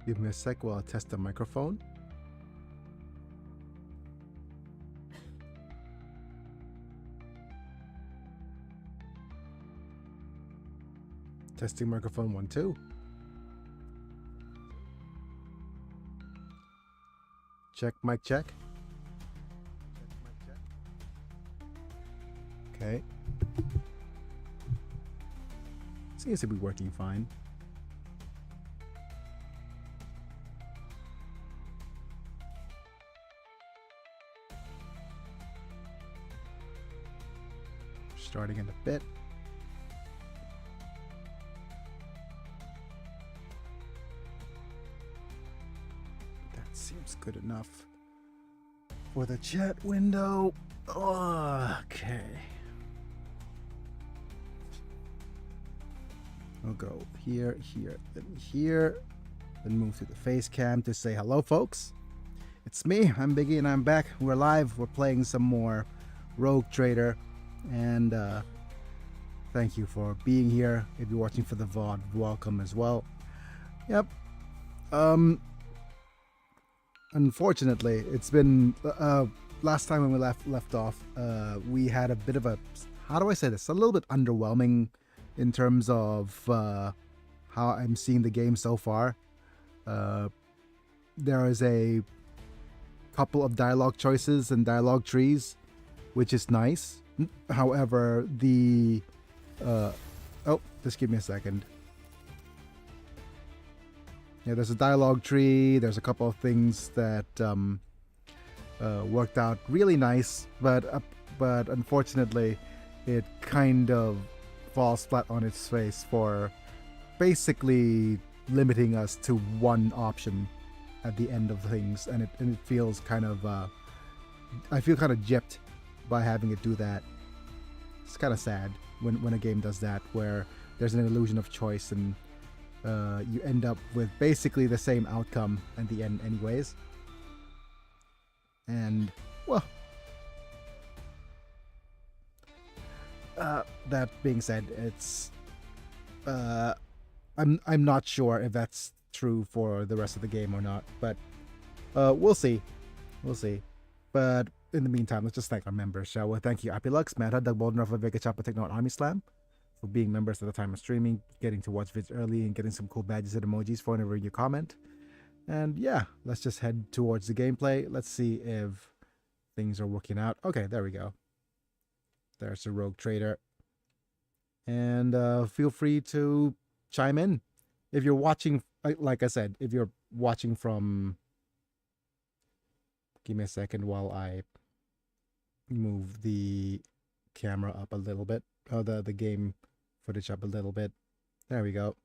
Give me a sec while I test the microphone. Testing microphone 1, 2. Check, mic check. Okay. Seems to be working fine. Starting in a bit. That seems good enough for the chat window. Okay. I'll go here, here, then here. Then move to the face cam to say hello, folks. It's me, I'm Biggie, and I'm back. We're live. We're playing some more Rogue Trader. And thank you for being here. If you're watching for the VOD, welcome as well. Yep. Unfortunately, it's been last time when we left off, we had a bit of a, how do I say this, a little bit underwhelming in terms of how I'm seeing the game so far. There is a couple of dialogue choices and dialogue trees, which is nice. However, the oh, just give me a second. Yeah, there's a dialogue tree. There's a couple of things that worked out really nice, but unfortunately, it kind of falls flat on its face for basically limiting us to one option at the end of things, and it feels kind of I feel kind of gypped by having it do that. It's kind of sad when a game does that, where there's an illusion of choice and you end up with basically the same outcome at the end anyways. And well, that being said, it's I'm not sure if that's true for the rest of the game or not, but we'll see. But in the meantime, let's just thank our members, shall we? Thank you, Apilux, Meta, Doug Boldenroff, Vega Chapa, Techno, Army Slam, for being members at the time of streaming, getting to watch vids early, and getting some cool badges and emojis for whenever you comment. And yeah, let's just head towards the gameplay. Let's see if things are working out. Okay, there we go. There's a Rogue Trader. And feel free to chime in. If you're watching, like I said, if you're watching from... Give me a second while I move the camera up a little bit. Oh, the game footage up a little bit. There we go.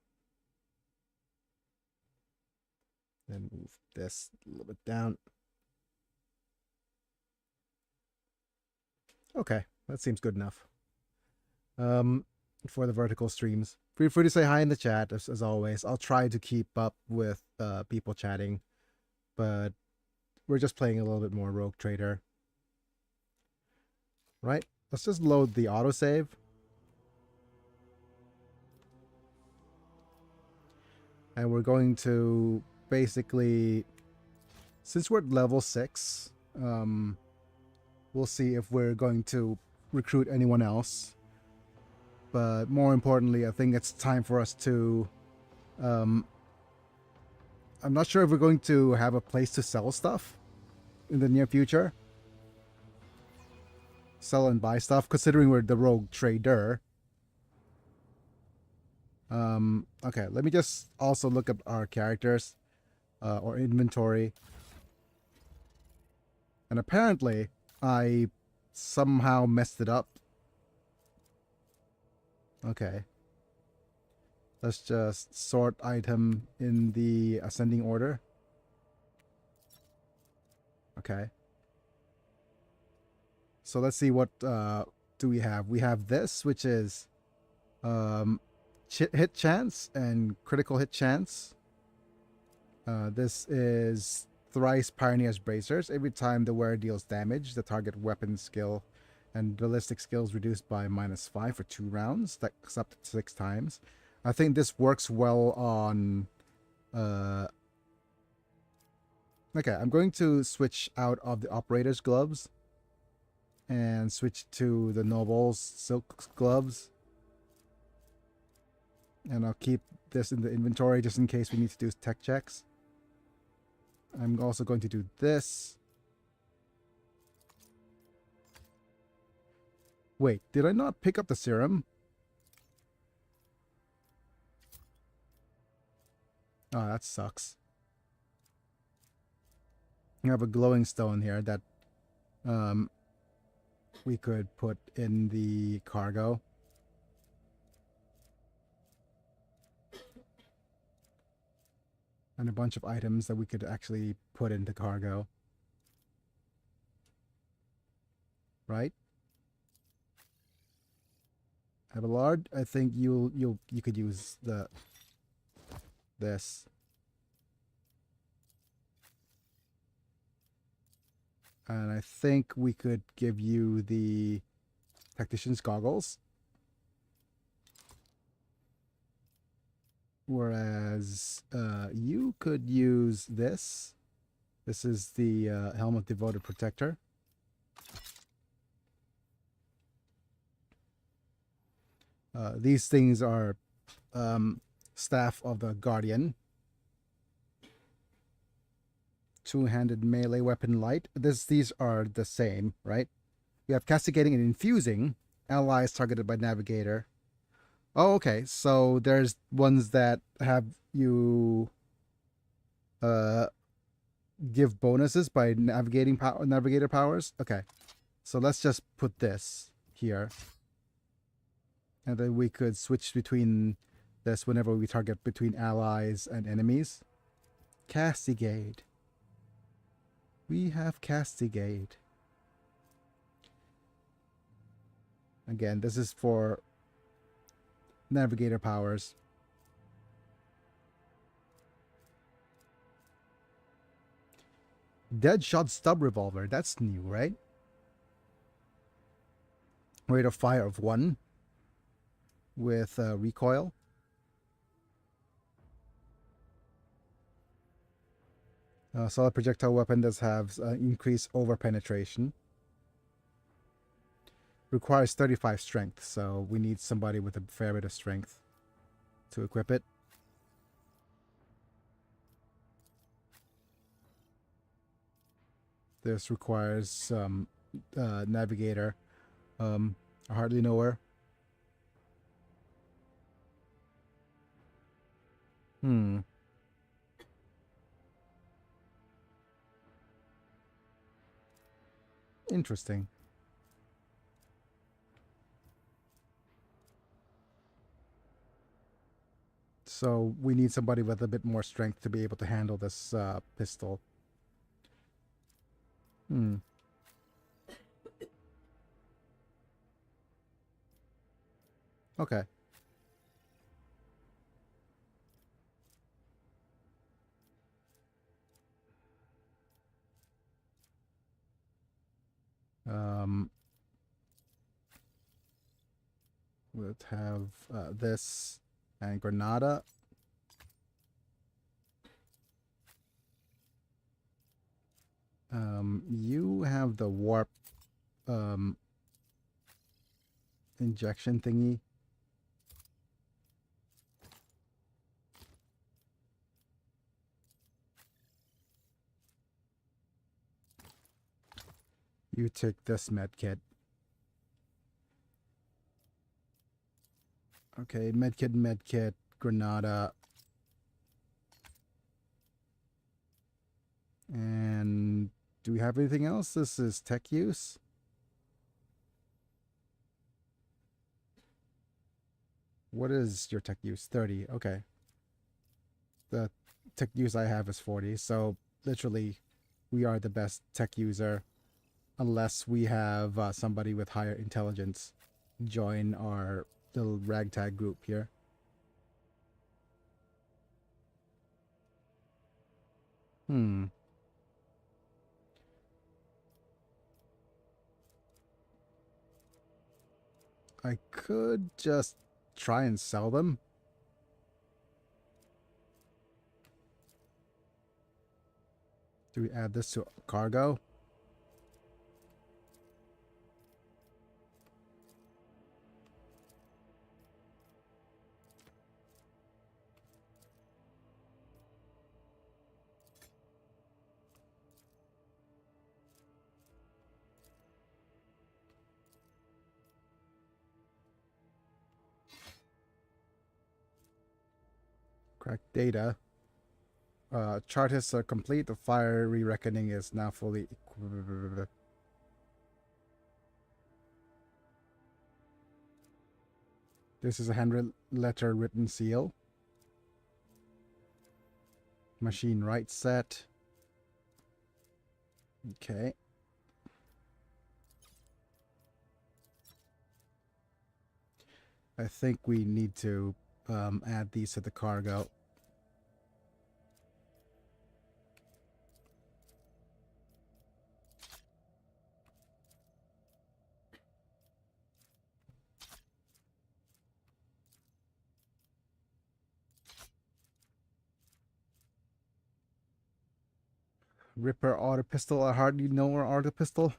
Then move this a little bit down. Okay, that seems good enough. For the vertical streams, feel free to say hi in the chat as always. I'll try to keep up with people chatting, but we're just playing a little bit more Rogue Trader. Right, let's just load the autosave. And we're going to basically, since we're at level 6, we'll see if we're going to recruit anyone else. But more importantly, I think it's time for us to... I'm not sure if we're going to have a place to sell stuff in the near future. Sell and buy stuff, considering we're the Rogue Trader. Okay, let me just also look up our characters or inventory. And apparently, I somehow messed it up. Okay. Let's just sort item in the ascending order. Okay. So let's see what do we have. We have this, which is hit chance and critical hit chance. This is thrice Pioneer's Bracers. Every time the wearer deals damage, the target weapon skill and ballistic skills reduced by -5 for 2 rounds. That's up to 6 times. I think this works well on Okay, I'm going to switch out of the operator's gloves and switch to the noble's silk gloves. And I'll keep this in the inventory just in case we need to do tech checks. I'm also going to do this. Wait, did I not pick up the serum? Oh, that sucks. You have a glowing stone here that we could put in the cargo. And a bunch of items that we could actually put into cargo. Right? Abelard, I think you could use this. And I think we could give you the tactician's goggles. Whereas you could use this. This is the Helm of Devoted Protector. These things are Staff of the Guardian. Two-handed melee weapon light. These are the same, right? We have castigating and infusing. Allies targeted by navigator. Oh, okay. So there's ones that have you give bonuses by navigator powers. Okay. So let's just put this here. And then we could switch between this whenever we target between allies and enemies. Castigate. We have Castigate. Again, this is for navigator powers. Deadshot stub revolver. That's new, right? Rate of fire of 1 with recoil. Solid projectile weapon does have increased over penetration. Requires 35 strength, so we need somebody with a fair bit of strength to equip it. This requires some navigator. I hardly know her. Interesting. So we need somebody with a bit more strength to be able to handle this pistol. Okay. We'll have this and Granada. You have the warp injection thingy. You take this medkit. Okay, medkit, Granada. And do we have anything else? This is tech use. What is your tech use? 30. Okay. The tech use I have is 40. So literally, we are the best tech user unless we have somebody with higher intelligence join our little ragtag group here. I could just try and sell them. Do we add this to cargo? Correct data. Chart is complete. The fiery reckoning is now fully equipped. This is a handwritten letter written seal. Machine write set. Okay. I think we need to add these to the cargo. Ripper auto pistol. I hardly know our auto pistol.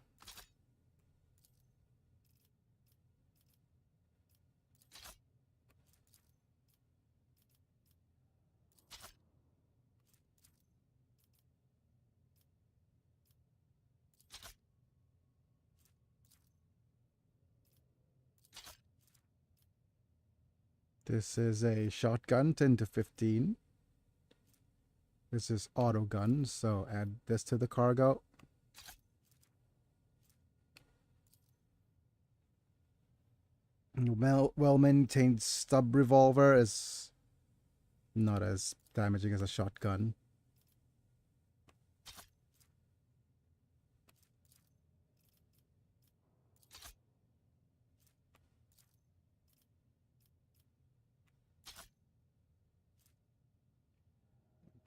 This is a shotgun, 10 to 15. This is auto gun, so add this to the cargo. Well-maintained stub revolver is not as damaging as a shotgun.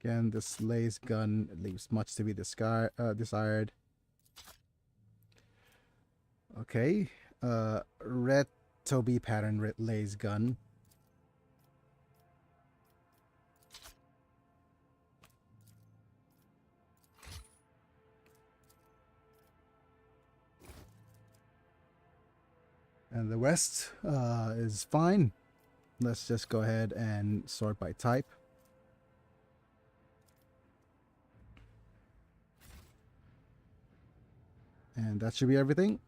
Again, this lace gun leaves much to be desired. Okay, red Toby pattern lace gun. And the rest is fine. Let's just go ahead and sort by type. And that should be everything.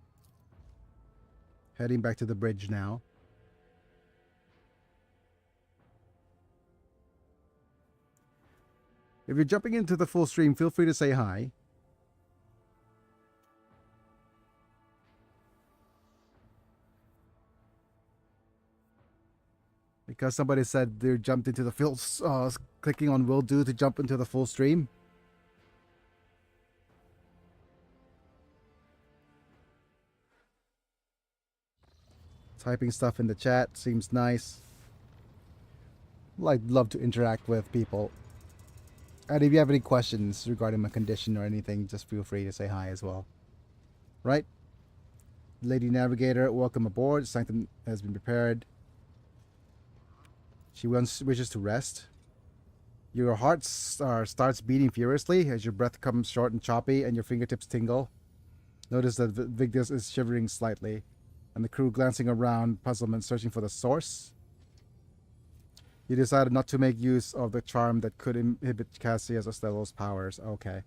Heading back to the bridge now. If you're jumping into the full stream, feel free to say hi. Because somebody said they jumped into the full, clicking on will do to jump into the full stream. Typing stuff in the chat seems nice. I'd love to interact with people. And if you have any questions regarding my condition or anything, just feel free to say hi as well. Right? Lady Navigator, welcome aboard. Sanctum has been prepared. She wishes to rest. Your heart starts beating furiously as your breath comes short and choppy and your fingertips tingle. Notice that Vigdis is shivering slightly, and the crew glancing around, puzzlement, searching for the source. You decided not to make use of the charm that could inhibit Cassius Ostello's powers. Okay.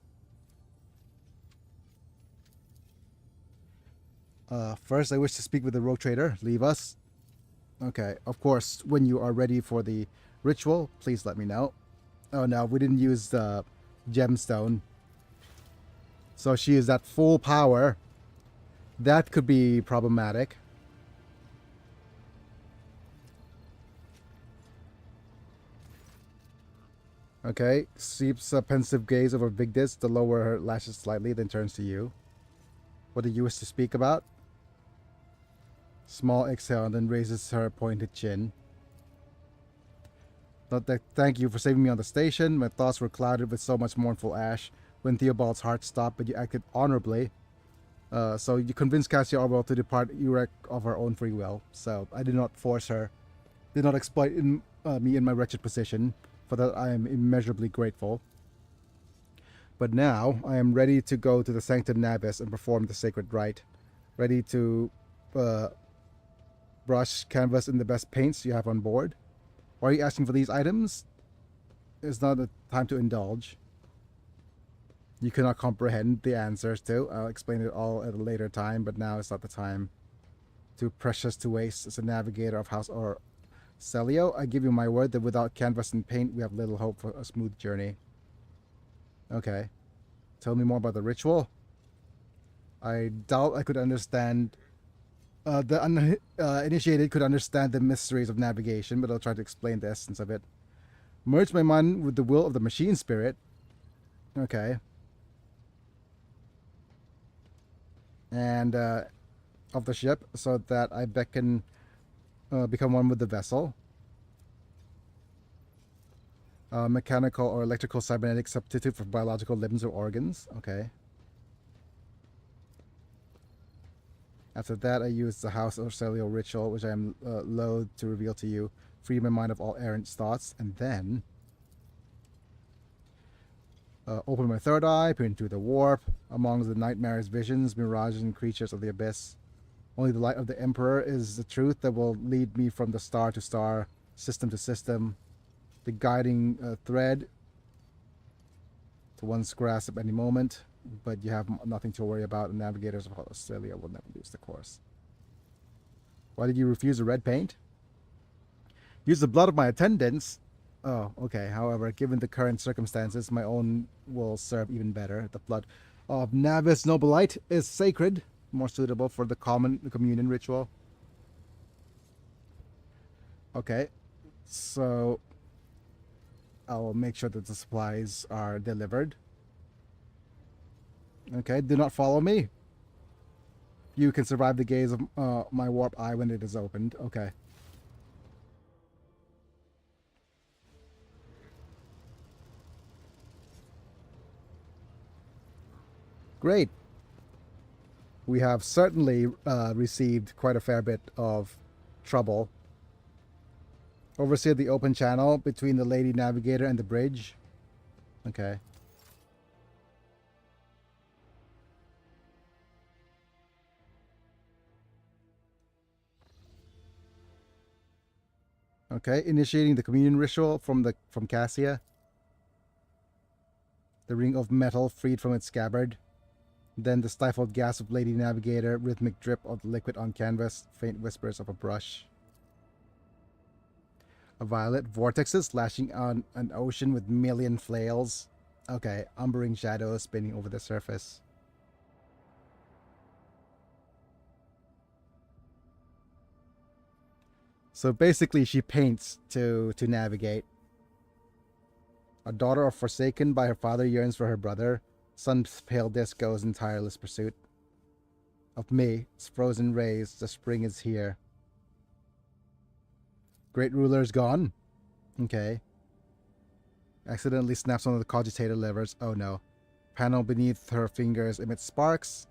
First, I wish to speak with the rogue trader. Leave us. Okay, of course, when you are ready for the ritual, please let me know. Oh no, we didn't use the gemstone. So she is at full power. That could be problematic. Okay, sweeps a pensive gaze over Vigdis to lower her lashes slightly, then turns to you. What do you wish to speak about? Small exhale, and then raises her pointed chin. Thank you for saving me on the station. My thoughts were clouded with so much mournful ash when Theobald's heart stopped, but you acted honorably. So you convinced Cassia Orwell to depart Urek of her own free will. So I did not force her, did not exploit me in my wretched position. For that I am immeasurably grateful. But now I am ready to go to the Sanctum Navis and perform the sacred rite. Ready to brush canvas in the best paints you have on board. Why are you asking for these items? It's not the time to indulge. You cannot comprehend the answers to. I'll explain it all at a later time, but now it's not the time. Too precious to waste as a navigator of House or Celio. I give you my word that without canvas and paint, we have little hope for a smooth journey. Okay. Tell me more about the ritual. I doubt I could understand. The uninitiated could understand the mysteries of navigation, but I'll try to explain the essence of it. Merge my mind with the will of the machine spirit. Okay. And of the ship, so that I can become one with the vessel. Mechanical or electrical cybernetic substitute for biological limbs or organs. Okay. After that, I use the House or Celio ritual, which I am loath to reveal to you. Free my mind of all errant thoughts, and then open my third eye, peer into the warp, among the nightmares, visions, mirages, and creatures of the abyss. Only the light of the Emperor is the truth that will lead me from the star to star, system to system. The guiding thread to one's grasp at any moment, but you have nothing to worry about. The navigators of Australia will never lose the course. Why did you refuse the red paint? Use the blood of my attendants. Oh, okay. However, given the current circumstances, my own will serve even better. The blood of Navis Nobilite is sacred, more suitable for the communion ritual. Okay, so I'll make sure that the supplies are delivered. Okay, do not follow me. You can survive the gaze of my warp eye when it is opened. Okay. Great. We have certainly received quite a fair bit of trouble. Overseer the open channel between the Lady Navigator and the bridge. Okay. Okay, initiating the communion ritual from Cassia. The ring of metal freed from its scabbard. Then the stifled gasp of Lady Navigator, rhythmic drip of the liquid on canvas, faint whispers of a brush. A violet, vortexes lashing on an ocean with million flails. Okay, umbering shadows spinning over the surface. So basically she paints to navigate. A daughter of Forsaken by her father yearns for her brother. Sun's pale disk goes in tireless pursuit of me. Its frozen rays, the spring is here. Great ruler's gone. Okay. Accidentally snaps one of the cogitator levers. Oh no. Panel beneath her fingers emits sparks.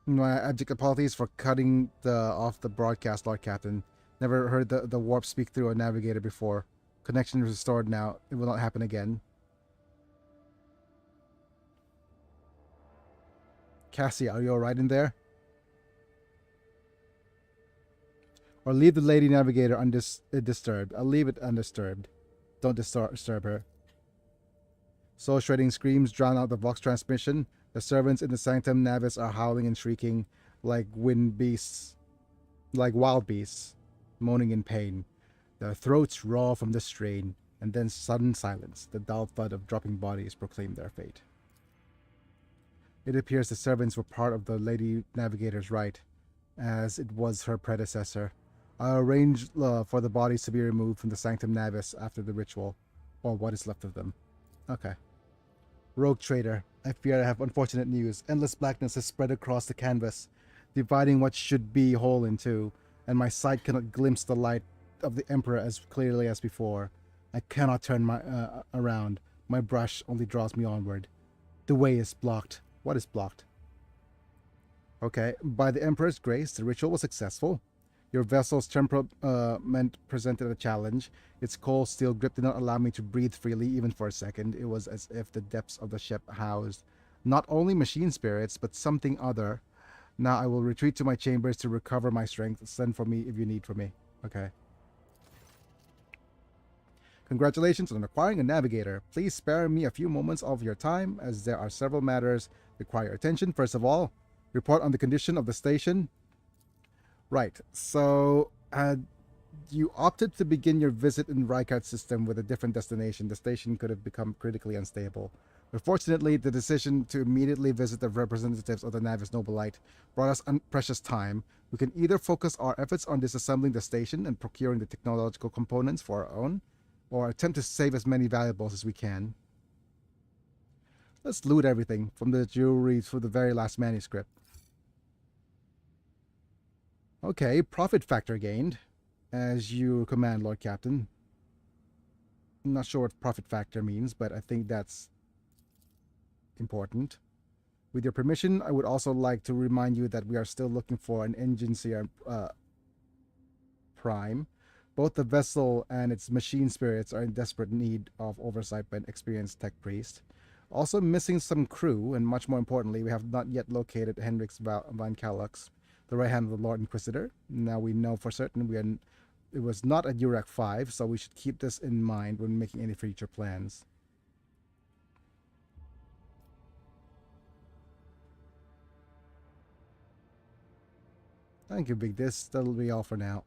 My abject apologies for cutting off the broadcast, Lord Captain. Never heard the warp speak through a navigator before. Connection restored now. It will not happen again. Cassie, are you alright in there? Or leave the Lady Navigator undisturbed. I'll leave it undisturbed. Don't disturb her. Soul-shredding screams drown out the Vox transmission. The servants in the Sanctum Navis are howling and shrieking like wild beasts, moaning in pain. Their throats raw from the strain, and then sudden silence. The dull thud of dropping bodies proclaim their fate. It appears the servants were part of the Lady Navigator's rite, as it was her predecessor. I arranged for the bodies to be removed from the Sanctum Navis after the ritual, or what is left of them. Okay. Rogue trader, I fear I have unfortunate news. Endless blackness has spread across the canvas, dividing what should be whole in two, and my sight cannot glimpse the light of the Emperor as clearly as before. I cannot turn my around. My brush only draws me onward. The way is blocked. What is blocked? Okay, by the Emperor's grace, the ritual was successful. Your vessel's temperament presented a challenge. Its cold steel grip did not allow me to breathe freely even for a second. It was as if the depths of the ship housed not only machine spirits, but something other. Now I will retreat to my chambers to recover my strength. Send for me if you need for me. Okay. Congratulations on acquiring a navigator. Please spare me a few moments of your time, as there are several matters require your attention. First of all, report on the condition of the station. Right, so you opted to begin your visit in Rykard's system with a different destination. The station could have become critically unstable. But fortunately, the decision to immediately visit the representatives of the Navis Nobilite brought us precious time. We can either focus our efforts on disassembling the station and procuring the technological components for our own, or attempt to save as many valuables as we can. Let's loot everything, from the jewelry to the very last manuscript. Okay, profit factor gained, as you command, Lord Captain. I'm not sure what profit factor means, but I think that's important. With your permission, I would also like to remind you that we are still looking for an Enginseer Prime. Both the vessel and its machine spirits are in desperate need of oversight by an experienced tech priest. Also missing some crew, and much more importantly, we have not yet located Hendrix Van Calux, the right hand of the Lord Inquisitor. Now we know for certain it was not at Urak 5, so we should keep this in mind when making any future plans. Thank you, Big Dis. That'll be all for now.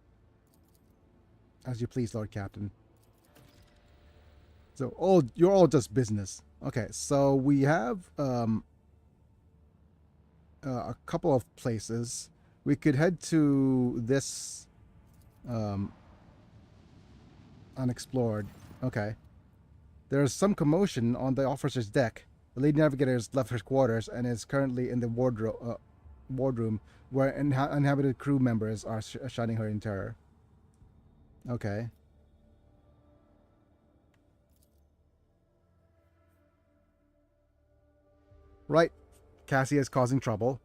As you please, Lord Captain. So, you're all just business. Okay, so we have a couple of places. We could head to this unexplored. Okay. There's some commotion on the officer's deck. The lead navigator has left her quarters and is currently in the wardroom where uninhabited crew members are shunning her in terror. Okay. Right. Cassia is causing trouble.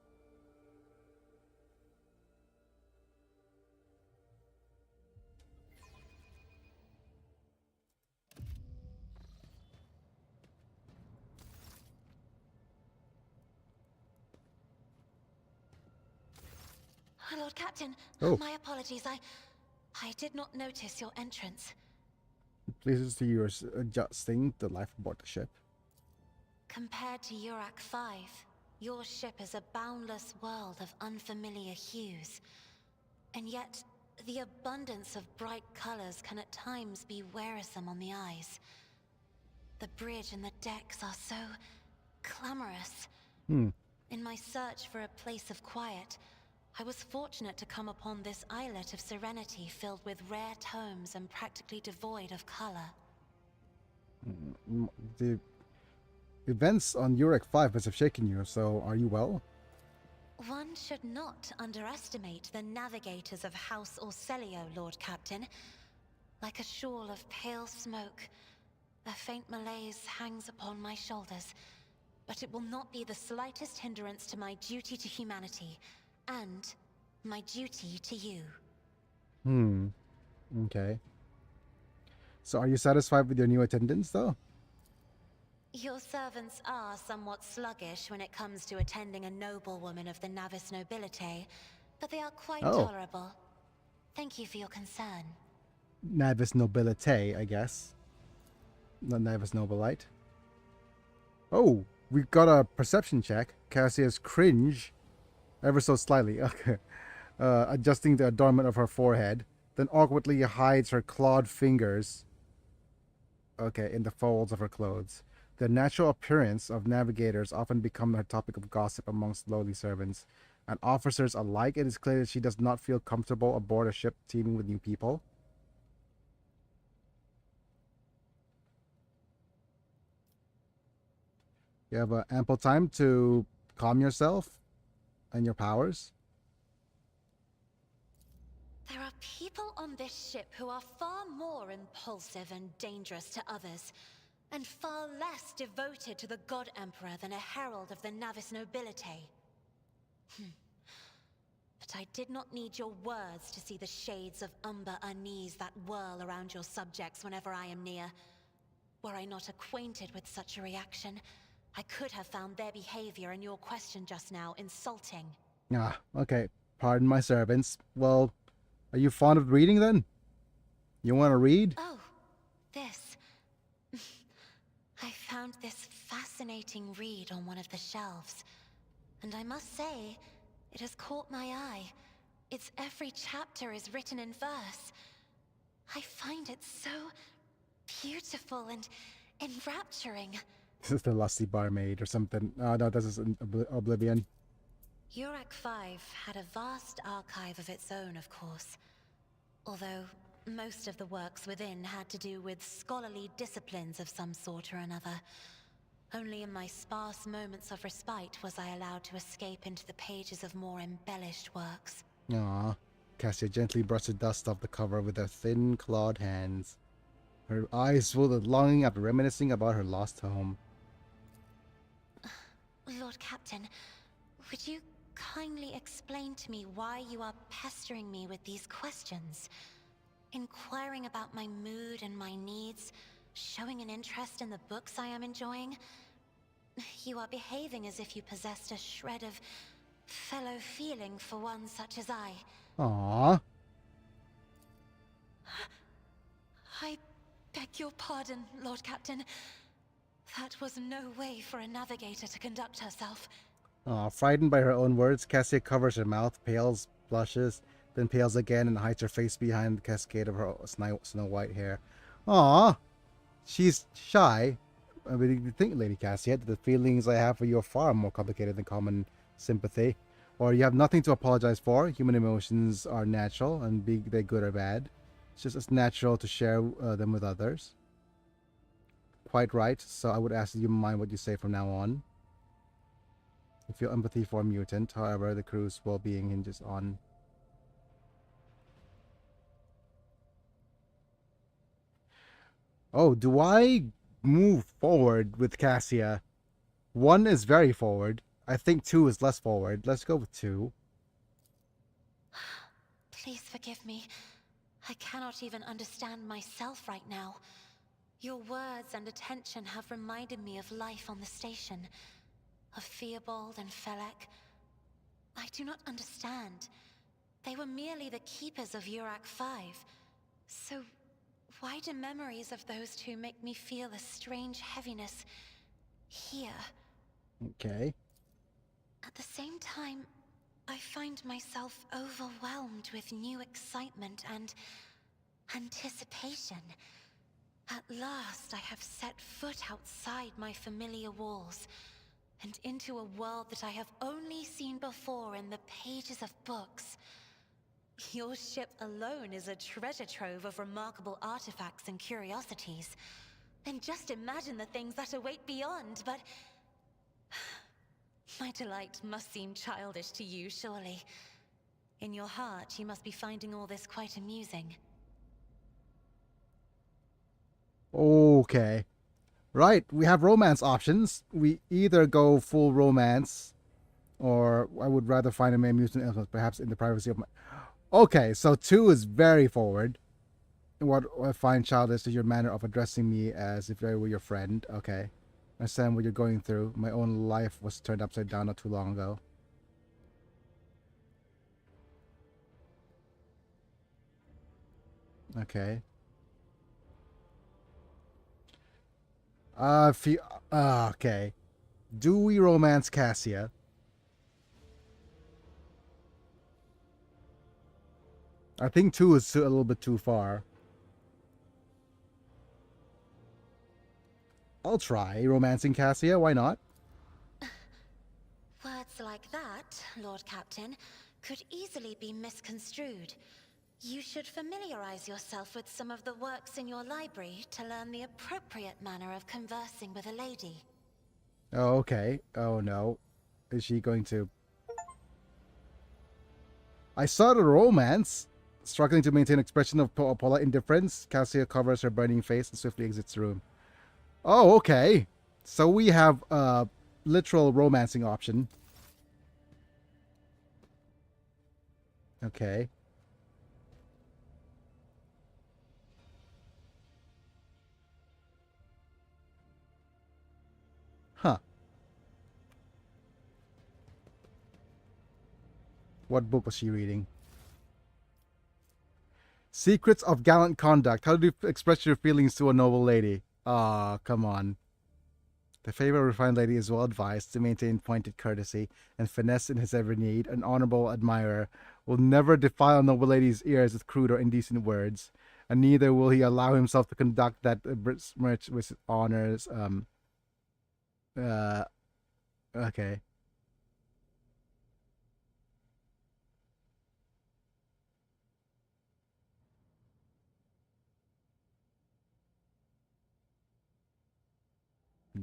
Lord Captain, Oh. my apologies. I did not notice your entrance. Pleased to see you are adjusting the life aboard the ship. Compared to Urak 5, your ship is a boundless world of unfamiliar hues. And yet, the abundance of bright colors can at times be wearisome on the eyes. The bridge and the decks are so clamorous. In my search for a place of quiet, I was fortunate to come upon this islet of serenity filled with rare tomes and practically devoid of color. The events on Urak 5 must have shaken you, so are you well? One should not underestimate the navigators of House Orselio, Lord Captain. Like a shawl of pale smoke, a faint malaise hangs upon my shoulders, but it will not be the slightest hindrance to my duty to humanity, and my duty to you. Okay. So are you satisfied with your new attendants, though? Your servants are somewhat sluggish when it comes to attending a noblewoman of the Navis Nobilite, but they are quite tolerable. Thank you for your concern. Navis Nobilite, I guess. Not Navis Nobilite. Oh, we got a perception check. Cassia's cringe ever so slightly. Okay. Adjusting the adornment of her forehead, then awkwardly hides her clawed fingers. Okay, in the folds of her clothes. The natural appearance of navigators often become a topic of gossip amongst lowly servants and officers alike. It is clear that she does not feel comfortable aboard a ship teeming with new people. You have ample time to calm yourself and your powers. There are people on this ship who are far more impulsive and dangerous to others, and far less devoted to the God Emperor than a herald of the Navis Nobilite. But But I did not need your words to see the shades of umber unease that whirl around your subjects whenever I am near. Were I not acquainted with such a reaction, I could have found their behavior and your question just now insulting. Ah, okay. Pardon my servants. Well, are you fond of reading then? You want to read? Oh, this. I found this fascinating read on one of the shelves, and I must say, it has caught my eye. Its every chapter is written in verse. I find it so beautiful and enrapturing. This is the Lusty Barmaid or something. Oh, no, this is Oblivion. Yurak 5 had a vast archive of its own, of course. Although most of the works within had to do with scholarly disciplines of some sort or another. Only in my sparse moments of respite was I allowed to escape into the pages of more embellished works. Ah, Cassia gently brushed the dust off the cover with her thin, clawed hands. Her eyes full of longing after reminiscing about her lost home. Lord Captain, would you kindly explain to me why you are pestering me with these questions? Inquiring about my mood and my needs, showing an interest in the books I am enjoying? You are behaving as if you possessed a shred of fellow feeling for one such as I. Aww. I beg your pardon, Lord Captain. That was no way for a navigator to conduct herself. Aw, frightened by her own words, Cassia covers her mouth, pales, blushes, then pales again and hides her face behind the cascade of her snow white hair. Aw, she's shy. I mean, you think, Lady Cassia, that the feelings I have for you are far more complicated than common sympathy. Or you have nothing to apologize for. Human emotions are natural, and be they good or bad. It's just as natural to share them with others. Quite right, so I would ask that you mind what you say from now on. I feel empathy for a mutant, however, the crew's well-being hinges on... Oh, do I move forward with Cassia? 1 is very forward. I think 2 is less forward. Let's go with 2. Please forgive me. I cannot even understand myself right now. Your words and attention have reminded me of life on the station, of Theobald and Felek. I do not understand. They were merely the keepers of Yurak 5. So why do memories of those two make me feel a strange heaviness here? Okay. At the same time, I find myself overwhelmed with new excitement and anticipation. At last, I have set foot outside my familiar walls, and into a world that I have only seen before in the pages of books. Your ship alone is a treasure trove of remarkable artifacts and curiosities. And just imagine the things that await beyond, but... My delight must seem childish to you, surely. In your heart, you must be finding all this quite amusing. Okay. Right, we have romance options. We either go full romance, or I would rather find a main mutant element, perhaps in the privacy of my... Okay, so 2 is very forward. What I find childish is your manner of addressing me as if I were your friend. Okay. I understand what you're going through. My own life was turned upside down not too long ago. Okay. Okay. Do we romance Cassia? I think 2 is a little bit too far. I'll try romancing Cassia, why not? Words like that, Lord Captain, could easily be misconstrued. You should familiarize yourself with some of the works in your library to learn the appropriate manner of conversing with a lady. Oh, okay. Oh no. Is she going to... I saw the romance. Struggling to maintain an expression of polite indifference, Cassia covers her burning face and swiftly exits the room. Oh, okay. So we have a literal romancing option. Okay. Huh. What book was she reading? Secrets of Gallant Conduct. How do you express your feelings to a noble lady? Ah, come on. The favorite refined lady is well advised to maintain pointed courtesy and finesse in his every need. An honorable admirer will never defile noble lady's ears with crude or indecent words, and neither will he allow himself to conduct that besmirch with honors. Uh. Okay.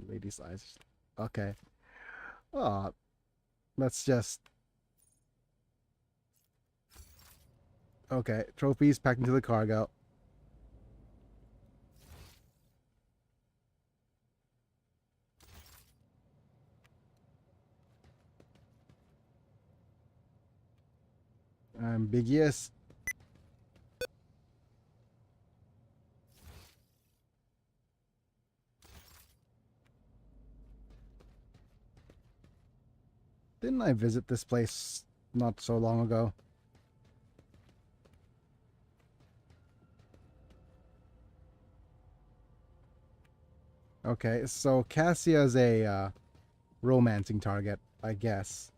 Lady's eyes. Okay. Ah, let's just. Okay. Trophies packed into the cargo. Ambiguous. Didn't I visit this place not so long ago? Okay, so Cassia is a romancing target, I guess.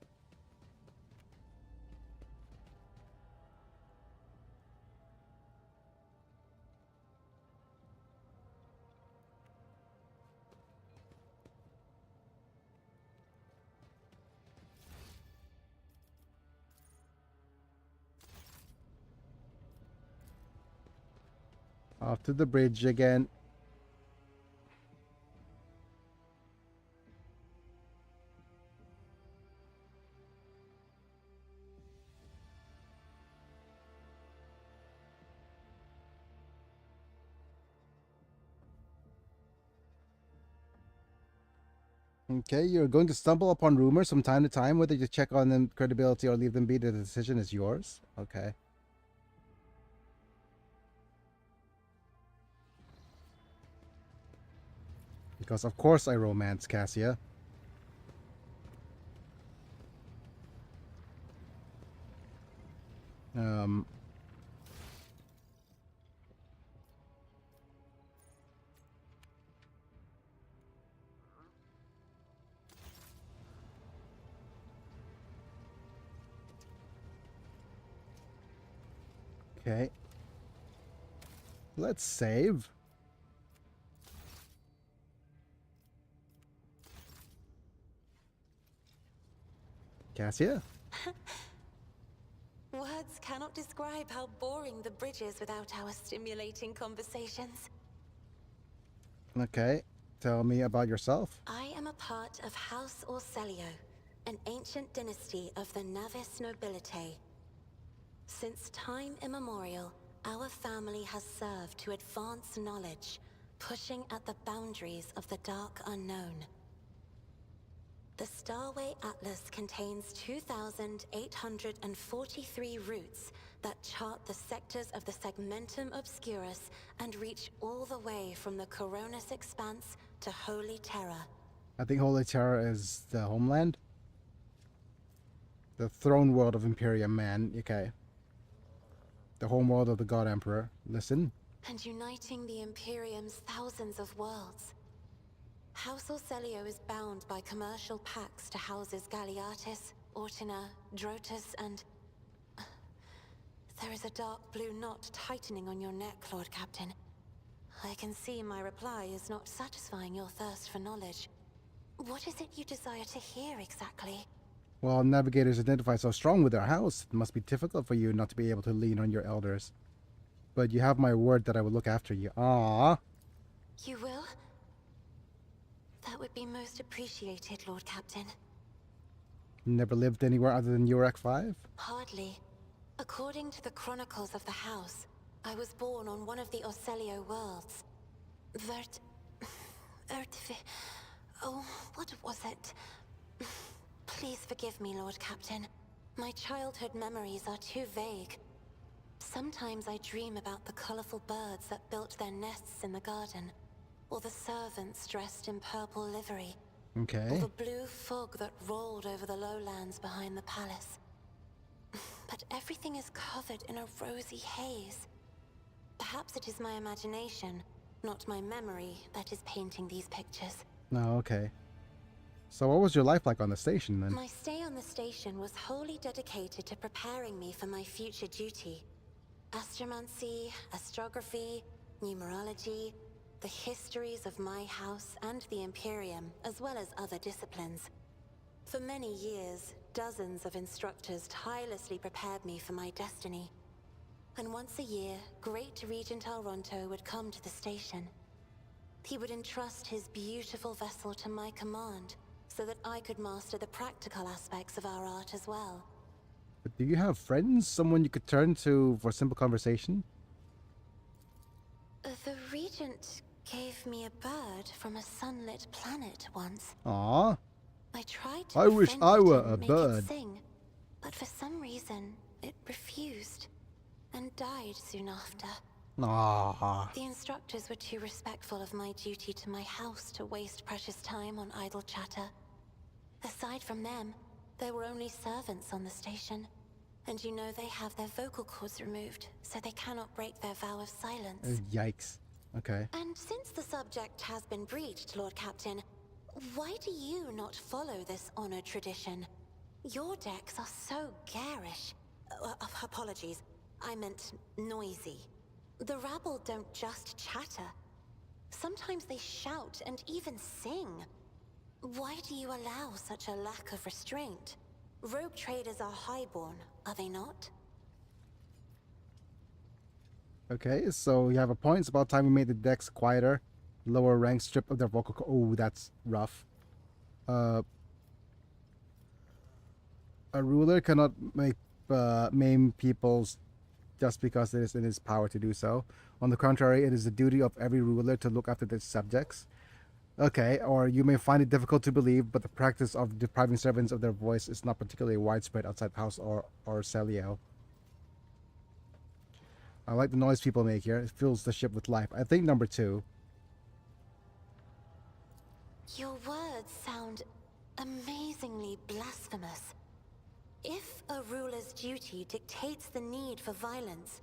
Off to the bridge again. Okay, you're going to stumble upon rumors from time to time. Whether you check on them credibility or leave them be, the decision is yours. Okay. Because of course I romance Cassia. Um. Okay. Let's save. Cassia? Words cannot describe how boring the bridge is without our stimulating conversations. Okay. Tell me about yourself. I am a part of House Orselio, an ancient dynasty of the Navis nobility. Since time immemorial, our family has served to advance knowledge, pushing at the boundaries of the dark unknown. The Starway Atlas contains 2,843 routes that chart the sectors of the Segmentum Obscurus and reach all the way from the Coronis Expanse to Holy Terra. I think Holy Terra is the homeland. The throne world of Imperium Man. Okay. The homeworld of the God Emperor. Listen. And uniting the Imperium's thousands of worlds. House Orselio is bound by commercial pacts to houses Galiatis, Ortina, Drotus, and... There is a dark blue knot tightening on your neck, Lord Captain. I can see my reply is not satisfying your thirst for knowledge. What is it you desire to hear exactly? Well, navigators identify so strong with their house. It must be difficult for you not to be able to lean on your elders. But you have my word that I will look after you. Ah. You will? That would be most appreciated, Lord Captain. Never lived anywhere other than Urak 5? Hardly. According to the chronicles of the house, I was born on one of the Orselio worlds. Oh, what was it? Please forgive me, Lord Captain. My childhood memories are too vague. Sometimes I dream about the colorful birds that built their nests in the garden, or the servants dressed in purple livery, or Okay. the blue fog that rolled over the lowlands behind the palace. But everything is covered in a rosy haze. Perhaps it is my imagination, not my memory, that is painting these pictures. Oh, okay. So what was your life like on the station then? My stay on the station was wholly dedicated to preparing me for my future duty. Astromancy, astrography, numerology, the histories of my house and the Imperium, as well as other disciplines. For many years, dozens of instructors tirelessly prepared me for my destiny. And once a year, Great Regent Alronto would come to the station. He would entrust his beautiful vessel to my command, so that I could master the practical aspects of our art as well. But do you have friends? Someone you could turn to for simple conversation? The Regent gave me a bird from a sunlit planet once. Aw. I tried to I wish befriend I it were and a make bird. it sing, but for some reason, it refused and died soon after. Aw. The instructors were too respectful of my duty to my house to waste precious time on idle chatter. Aside from them, there were only servants on the station. And you know they have their vocal cords removed, so they cannot break their vow of silence. Yikes. Okay. And since the subject has been breached, Lord Captain, why do you not follow this honored tradition? Your decks are so garish. Apologies, I meant noisy. The rabble don't just chatter. Sometimes they shout and even sing. Why do you allow such a lack of restraint? Rogue traders are highborn, are they not? Okay, so you have a point. It's about time we made the decks quieter. Lower rank strip of their vocal Oh, that's rough. A ruler cannot make maim peoples just because it is in his power to do so. On the contrary, it is the duty of every ruler to look after their subjects. Okay, or you may find it difficult to believe, but the practice of depriving servants of their voice is not particularly widespread outside the house or Celio. I like the noise people make here. It fills the ship with life. I think number 2. Your words sound amazingly blasphemous. If a ruler's duty dictates the need for violence,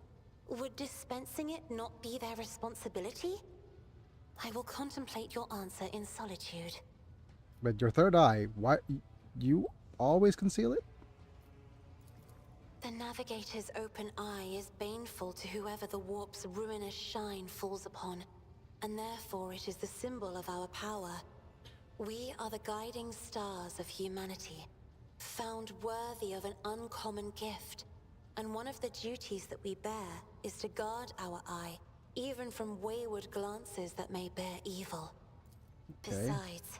would dispensing it not be their responsibility? I will contemplate your answer in solitude. But your third eye, why you always conceal it? The Navigator's open eye is baneful to whoever the warp's ruinous shine falls upon, and therefore it is the symbol of our power. We are the guiding stars of humanity, found worthy of an uncommon gift, and one of the duties that we bear is to guard our eye, even from wayward glances that may bear evil. Okay. Besides,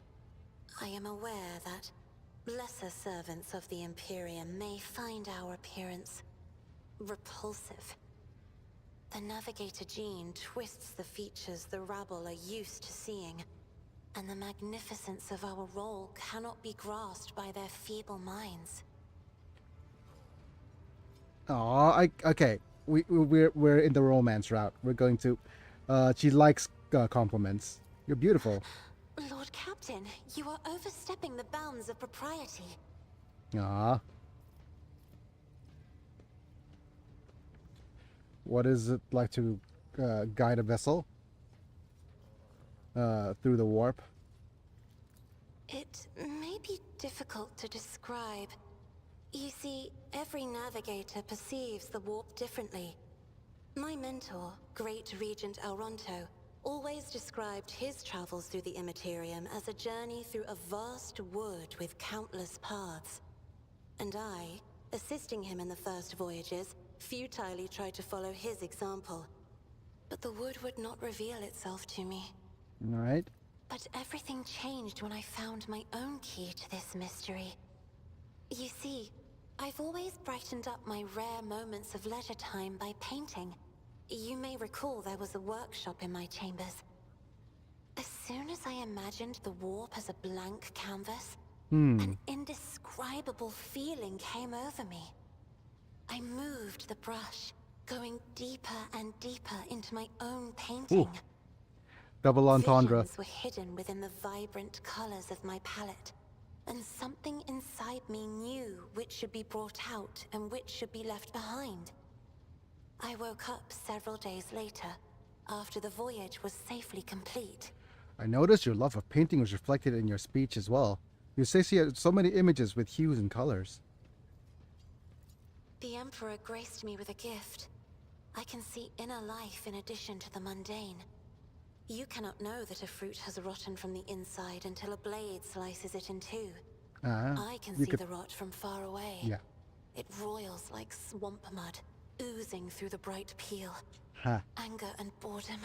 I am aware that lesser servants of the Imperium may find our appearance repulsive. The Navigator gene twists the features the rabble are used to seeing, and the magnificence of our role cannot be grasped by their feeble minds. Aw, okay. We're in the romance route. We're going to. She likes compliments. You're beautiful. Lord Captain, you are overstepping the bounds of propriety. Aw. What is it like to guide a vessel through the warp? It may be difficult to describe. You see, every navigator perceives the warp differently. My mentor, Great Regent Alronto, always described his travels through the Immaterium as a journey through a vast wood with countless paths. And I, assisting him in the first voyages, futilely tried to follow his example. But the wood would not reveal itself to me. All right. But everything changed when I found my own key to this mystery. You see, I've always brightened up my rare moments of leisure time by painting. You may recall there was a workshop in my chambers. As soon as I imagined the warp as a blank canvas, An indescribable feeling came over me. I moved the brush, going deeper and deeper into my own painting. Double entendre. Visions were hidden within the vibrant colors of my palette, and something inside me knew which should be brought out and which should be left behind. I woke up several days later, after the voyage was safely complete. I noticed your love of painting was reflected in your speech as well. You associate so many images with hues and colors. The Emperor graced me with a gift. I can see inner life in addition to the mundane. You cannot know that a fruit has rotten from the inside until a blade slices it in two. I can see the rot from far away. Yeah. It roils like swamp mud, oozing through the bright peel. Ha. Anger and boredom,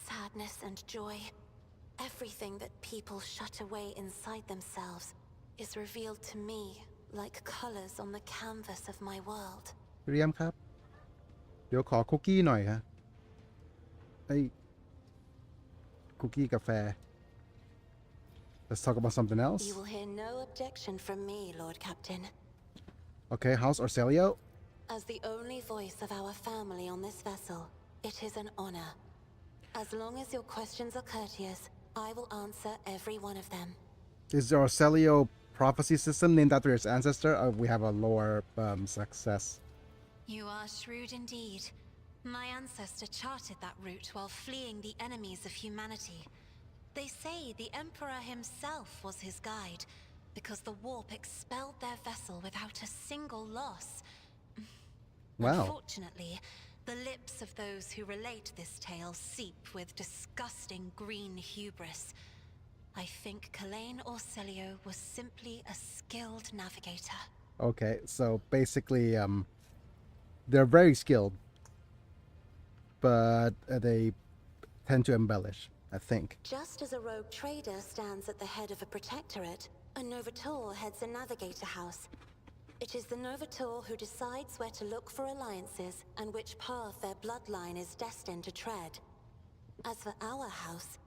sadness and joy. Everything that people shut away inside themselves is revealed to me like colors on the canvas of my world. เรียมครับ เดี๋ยวขอคุกกี้หน่อยฮะไอ้คุกกี้กาแฟ Let's talk about something else. You will hear no objection from me, Lord Captain. Okay, how's Arcelio? As the only voice of our family on this vessel, it is an honor. As long as your questions are courteous, I will answer every one of them. Is the Arcelio prophecy system named after its ancestor? We have a lower success. You are shrewd indeed. My ancestor charted that route while fleeing the enemies of humanity. They say the Emperor himself was his guide, because the warp expelled their vessel without a single loss. Wow. Unfortunately, the lips of those who relate this tale seep with disgusting green hubris. I think Kalain Arcelio was simply a skilled navigator. Okay, so basically, they're very skilled, but they tend to embellish, I think. Just as a rogue trader stands at the head of a protectorate, a Novator heads a navigator house. It is the Novator who decides where to look for alliances and which path their bloodline is destined to tread. As for our house,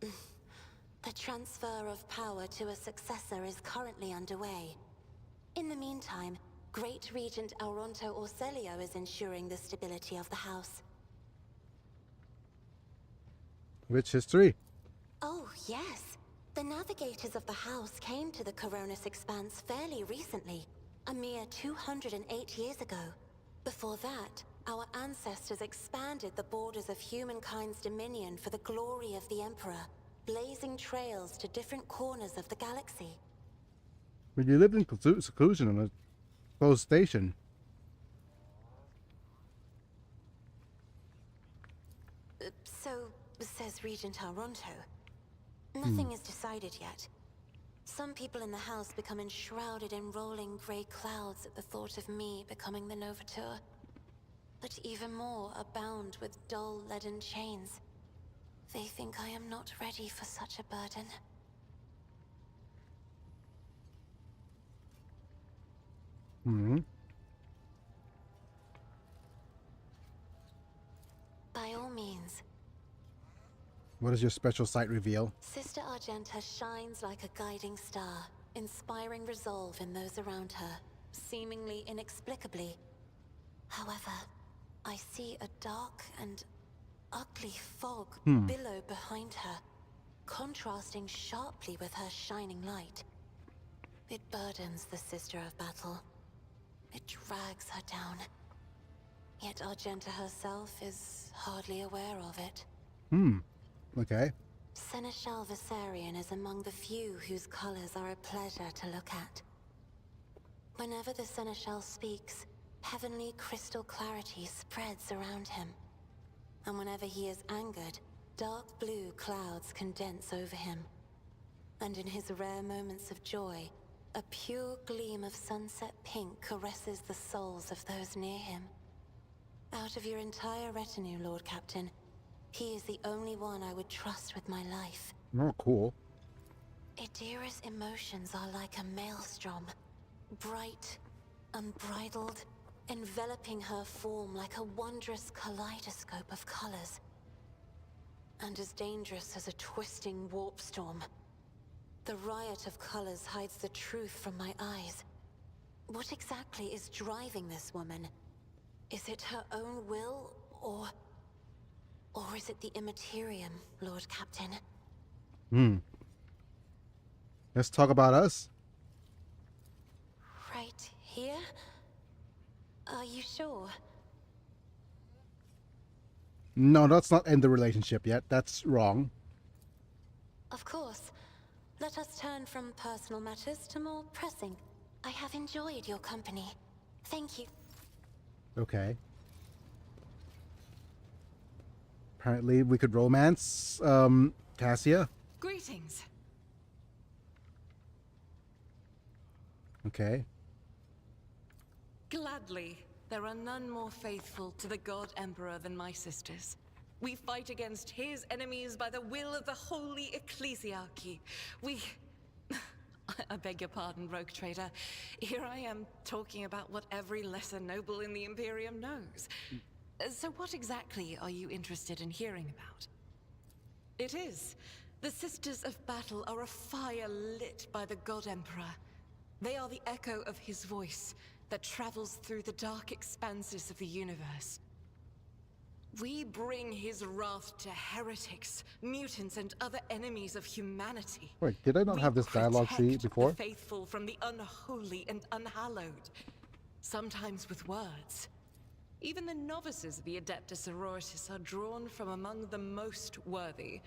a transfer of power to a successor is currently underway. In the meantime, Great Regent Auronto Arcelio is ensuring the stability of the house. Rich history. Oh, yes. The navigators of the house came to the Coronis Expanse fairly recently, a mere 208 years ago. Before that, our ancestors expanded the borders of humankind's dominion for the glory of the Emperor, blazing trails to different corners of the galaxy. When you lived in seclusion on a closed station. So, says Regent Auronto. Nothing is decided yet. Some people in the house become enshrouded in rolling grey clouds at the thought of me becoming the Novator. But even more are bound with dull leaden chains. They think I am not ready for such a burden. By all means. What does your special sight reveal? Sister Argenta shines like a guiding star, inspiring resolve in those around her, seemingly inexplicably. However, I see a dark and ugly fog billow behind her, contrasting sharply with her shining light. It burdens the Sister of Battle. It drags her down. Yet Argenta herself is hardly aware of it. Okay. Seneschal Viserion is among the few whose colors are a pleasure to look at. Whenever the Seneschal speaks, heavenly crystal clarity spreads around him. And whenever he is angered, dark blue clouds condense over him. And in his rare moments of joy, a pure gleam of sunset pink caresses the souls of those near him. Out of your entire retinue, Lord Captain, he is the only one I would trust with my life. Oh, cool. Idira's emotions are like a maelstrom, bright, unbridled, enveloping her form like a wondrous kaleidoscope of colors. And as dangerous as a twisting warp storm. The riot of colors hides the truth from my eyes. What exactly is driving this woman? Is it her own will, or is it the Immaterium, Lord Captain? Let's talk about us. Right here? Are you sure? No, let's not end the relationship yet. That's wrong. Of course. Let us turn from personal matters to more pressing. I have enjoyed your company. Thank you. Okay. Apparently we could romance Cassia. Greetings. Okay. Gladly, there are none more faithful to the God Emperor than my sisters. We fight against his enemies by the will of the Holy Ecclesiarchy. We... I beg your pardon, rogue trader. Here I am talking about what every lesser noble in the Imperium knows. So what exactly are you interested in hearing about? It is. The Sisters of Battle are a fire lit by the God Emperor. They are the echo of his voice that travels through the dark expanses of the universe. We bring his wrath to heretics, mutants, and other enemies of humanity. Wait, did I not have this dialogue tree protect before? the faithful from the unholy and unhallowed, sometimes with words. Even the novices of the Adeptus Sororitas are drawn from among the most worthy.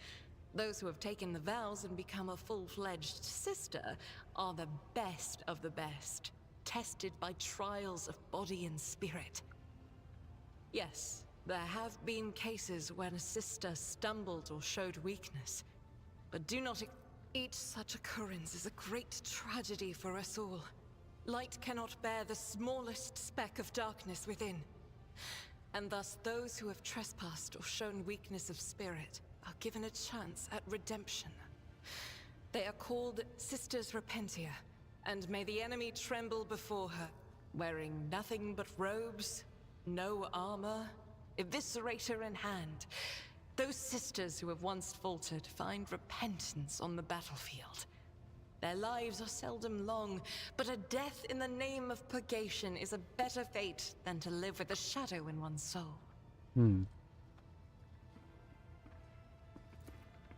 Those who have taken the vows and become a full-fledged sister are the best of the best, tested by trials of body and spirit. Yes, there have been cases when a sister stumbled or showed weakness, but do not... Each such occurrence is a great tragedy for us all. Light cannot bear the smallest speck of darkness within. And thus those who have trespassed or shown weakness of spirit are given a chance at redemption. They are called Sisters Repentia, and may the enemy tremble before her, wearing nothing but robes, no armor, eviscerator in hand. Those sisters who have once faltered find repentance on the battlefield. Their lives are seldom long, but a death in the name of purgation is a better fate than to live with a shadow in one's soul.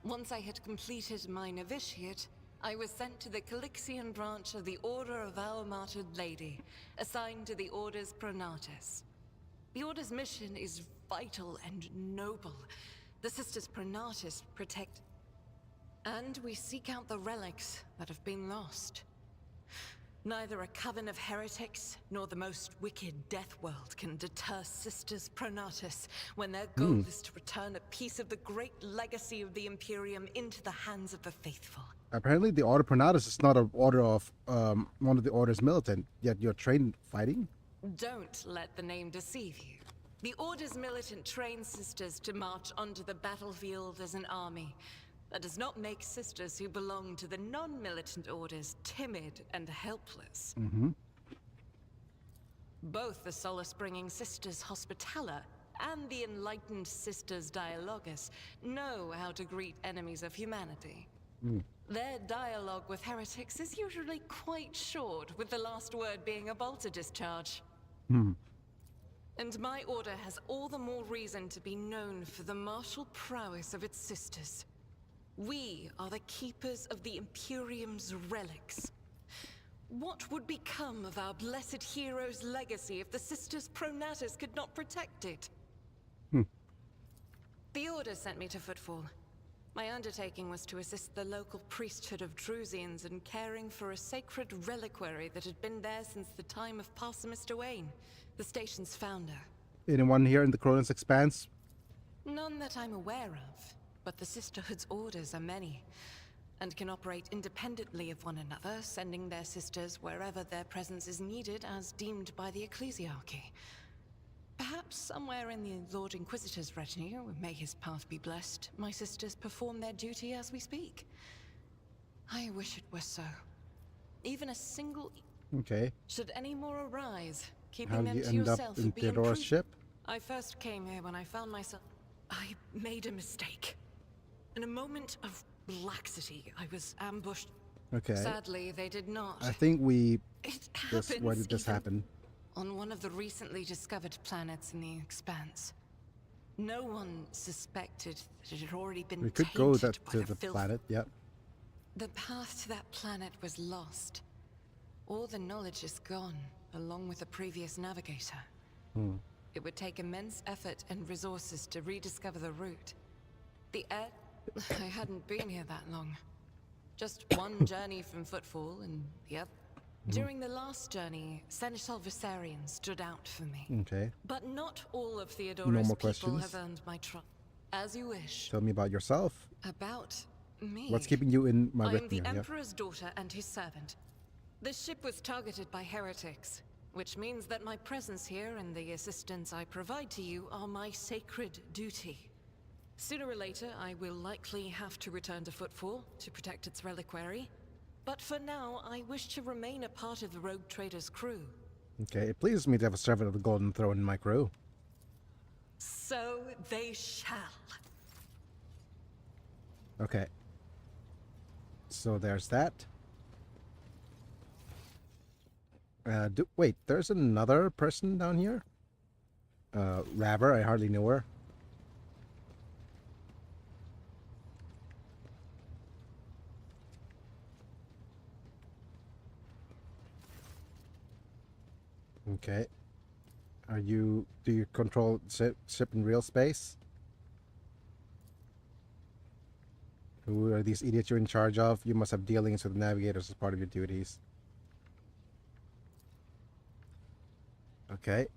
Once I had completed my novitiate, I was sent to the Calixian branch of the Order of Our Martyred Lady, assigned to the Orders Pronatus. The Order's mission is vital and noble. The Sisters Pronatus protect... And we seek out the relics that have been lost. Neither a coven of heretics, nor the most wicked Death World can deter Sisters Pronatus when their goal is to return a piece of the great legacy of the Imperium into the hands of the faithful. Apparently the Order Pronatus is not an order of one of the Order's militant, yet you're trained fighting? Don't let the name deceive you. The Order's militant trains sisters to march onto the battlefield as an army. That does not make sisters who belong to the non-militant orders timid and helpless. Both the solace-bringing Sisters Hospitaller and the enlightened Sisters Dialogus know how to greet enemies of humanity. Their dialogue with heretics is usually quite short, with the last word being a bolter discharge. And my order has all the more reason to be known for the martial prowess of its sisters. We are the keepers of the Imperium's relics. What would become of our blessed hero's legacy if the Sisters Pronatus could not protect it? The Order sent me to Footfall. My undertaking was to assist the local priesthood of Drusians in caring for a sacred reliquary that had been there since the time of Parsimus Duane, the station's founder. Anyone here in the Cronus Expanse? None that I'm aware of. But the Sisterhood's orders are many, and can operate independently of one another, sending their sisters wherever their presence is needed as deemed by the Ecclesiarchy. Perhaps somewhere in the Lord Inquisitor's retinue, may his path be blessed, my sisters perform their duty as we speak. I wish it were so. Even a single... Okay. Should any more arise, keeping How them did to you end up yourself in would be Theodora's imprudent. ship? I first came here when I found myself... I made a mistake. In a moment of laxity, I was ambushed. Okay. Sadly, they did not. I think we. It This. happens Where did this even happen? on one of the recently discovered planets in the Expanse. No one suspected that it had already been We could tainted go that by to the the filth. planet. Yep. The path to that planet was lost. All the knowledge is gone, along with the previous navigator. It would take immense effort and resources to rediscover the route. The air... I hadn't been here that long. Just one journey from Footfall and the other. During the last journey, Seneschal Viserion stood out for me. Okay. But not all of No Theodora's more people questions? have earned my trust. As you wish. Tell me about yourself. About me. What's keeping you in my I am retinue? the Yep. Emperor's daughter and his servant. The ship was targeted by heretics, which means that my presence here and the assistance I provide to you are my sacred duty. Sooner or later, I will likely have to return to Footfall to protect its reliquary. But for now, I wish to remain a part of the Rogue Trader's crew. Okay. It pleases me to have a servant of the Golden Throne in my crew. So they shall. Okay. So there's that. Wait, there's another person down here? Raver, I hardly knew her. Okay. Do you control ship in real space? Who are these idiots you're in charge of? You must have dealings with navigators as part of your duties. Okay.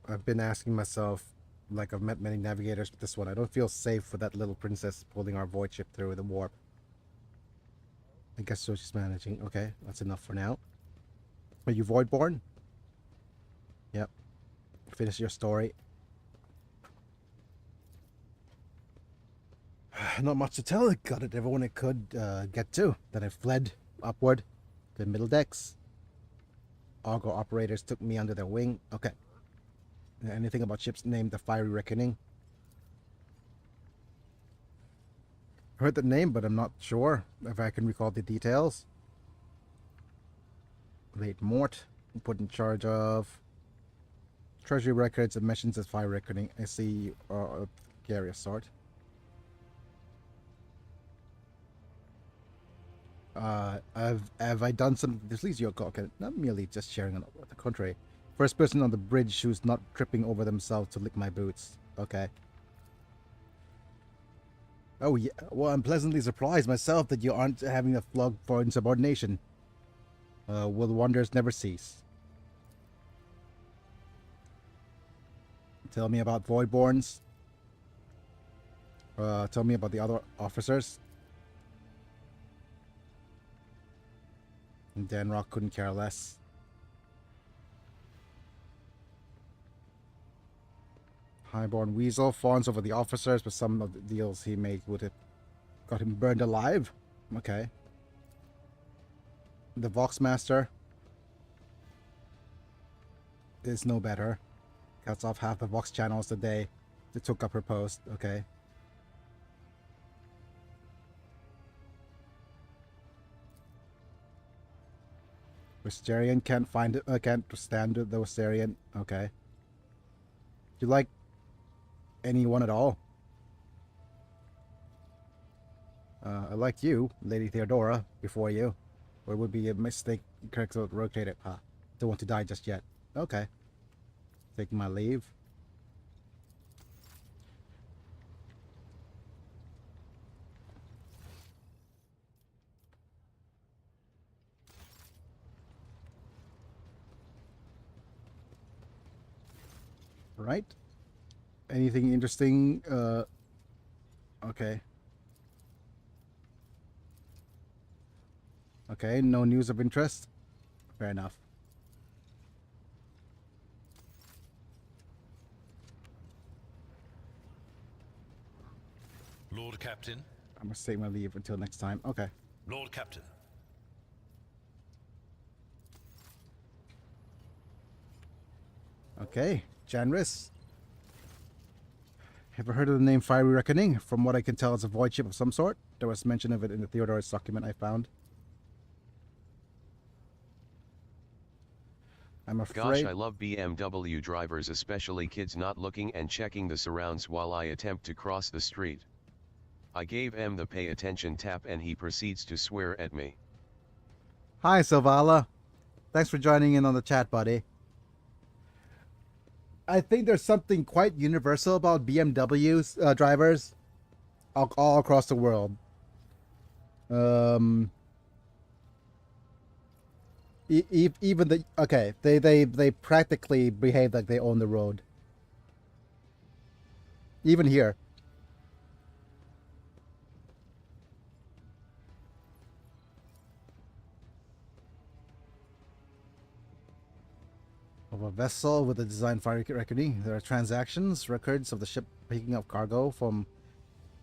I've been asking myself, like I've met many navigators, but this one, I don't feel safe with that little princess pulling our void ship through the warp. I guess so she's managing. Okay, that's enough for now. Are you Voidborn? Yep. Finish your story. Not much to tell. I got it everyone I could get to. Then I fled upward to the middle decks. Argo operators took me under their wing. Okay. Anything about ships named the Fiery Reckoning? Heard the name, but I'm not sure if I can recall the details. Late Mort, put in charge of treasury records and mentions as Fire Reckoning. I see curious sort. Have I done some? This leads you a okay, not merely just sharing on the contrary. First person on the bridge who's not tripping over themselves to lick my boots. Okay. Oh yeah. Well, I'm pleasantly surprised myself that you aren't having a flog for insubordination. Will wonders never cease? Tell me about Voidborns. Tell me about the other officers. And Danrock couldn't care less. Highborn Weasel fawns over the officers, but some of the deals he made would have got him burned alive. Okay. The Voxmaster is no better. Cuts off half the Vox channels a day to took up her post. Okay. Wisterian can't find it. Can't stand the Wisterian. Okay. Do you like anyone at all? I liked you, Lady Theodora, before you. Or it would be a mistake. Correct, so rotate it. Don't want to die just yet. Okay. Taking my leave. Right. Anything interesting? Okay. Okay, no news of interest. Fair enough. Lord Captain. I must take my leave until next time. Okay. Lord Captain. Okay, Janris. Ever heard of the name Fiery Reckoning? From what I can tell, it's a void ship of some sort. There was mention of it in the Theodora's document I found. I'm Gosh, afraid. I love BMW drivers, especially kids not looking and checking the surrounds while I attempt to cross the street. I gave M the pay attention tap and he proceeds to swear at me. Hi, Silvala. Thanks for joining in on the chat, buddy. I think there's something quite universal about BMW's drivers all across the world. Even they practically behave like they own the road. Even here. Of a vessel with a design fire reckoning. There are transactions, records of the ship picking up cargo from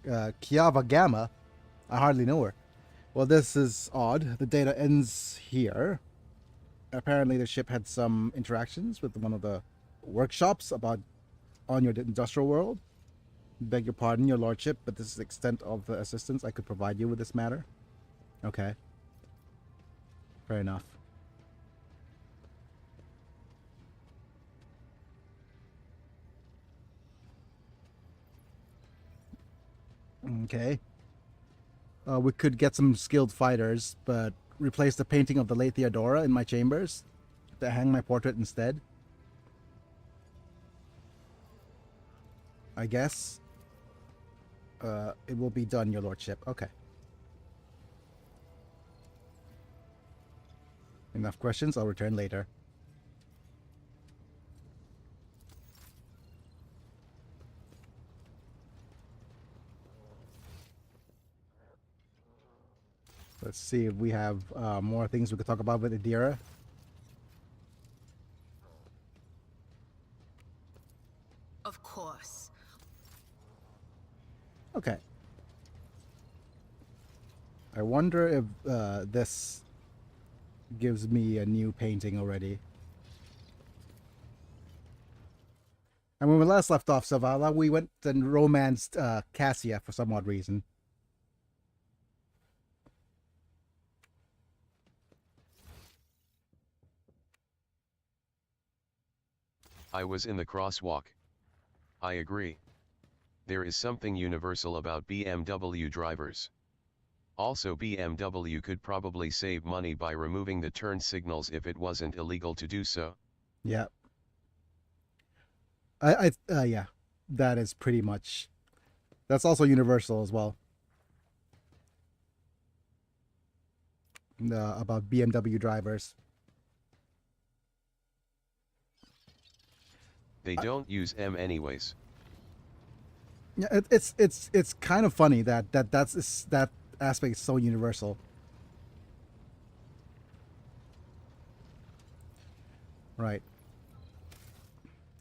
Kiava Gamma. I hardly know her. Well, this is odd. The data ends here. Apparently, the ship had some interactions with one of the workshops on your industrial world. Beg your pardon, your lordship, but this is the extent of the assistance I could provide you with this matter. Okay. Fair enough. Okay. We could get some skilled fighters, but replace the painting of the late Theodora in my chambers to hang my portrait instead. I guess. It will be done, your lordship. Okay. Enough questions. I'll return later. Let's see if we have more things we could talk about with Idira. Of course. Okay. I wonder if this gives me a new painting already. And when we last left off, Zavala, we went and romanced Cassia for some odd reason. I was in the crosswalk. I agree. There is something universal about BMW drivers. Also, BMW could probably save money by removing the turn signals if it wasn't illegal to do so. Yeah. Yeah, that is pretty much. That's also universal as well. About BMW drivers. They don't use M anyways. Yeah, it's kind of funny that aspect is so universal. Right.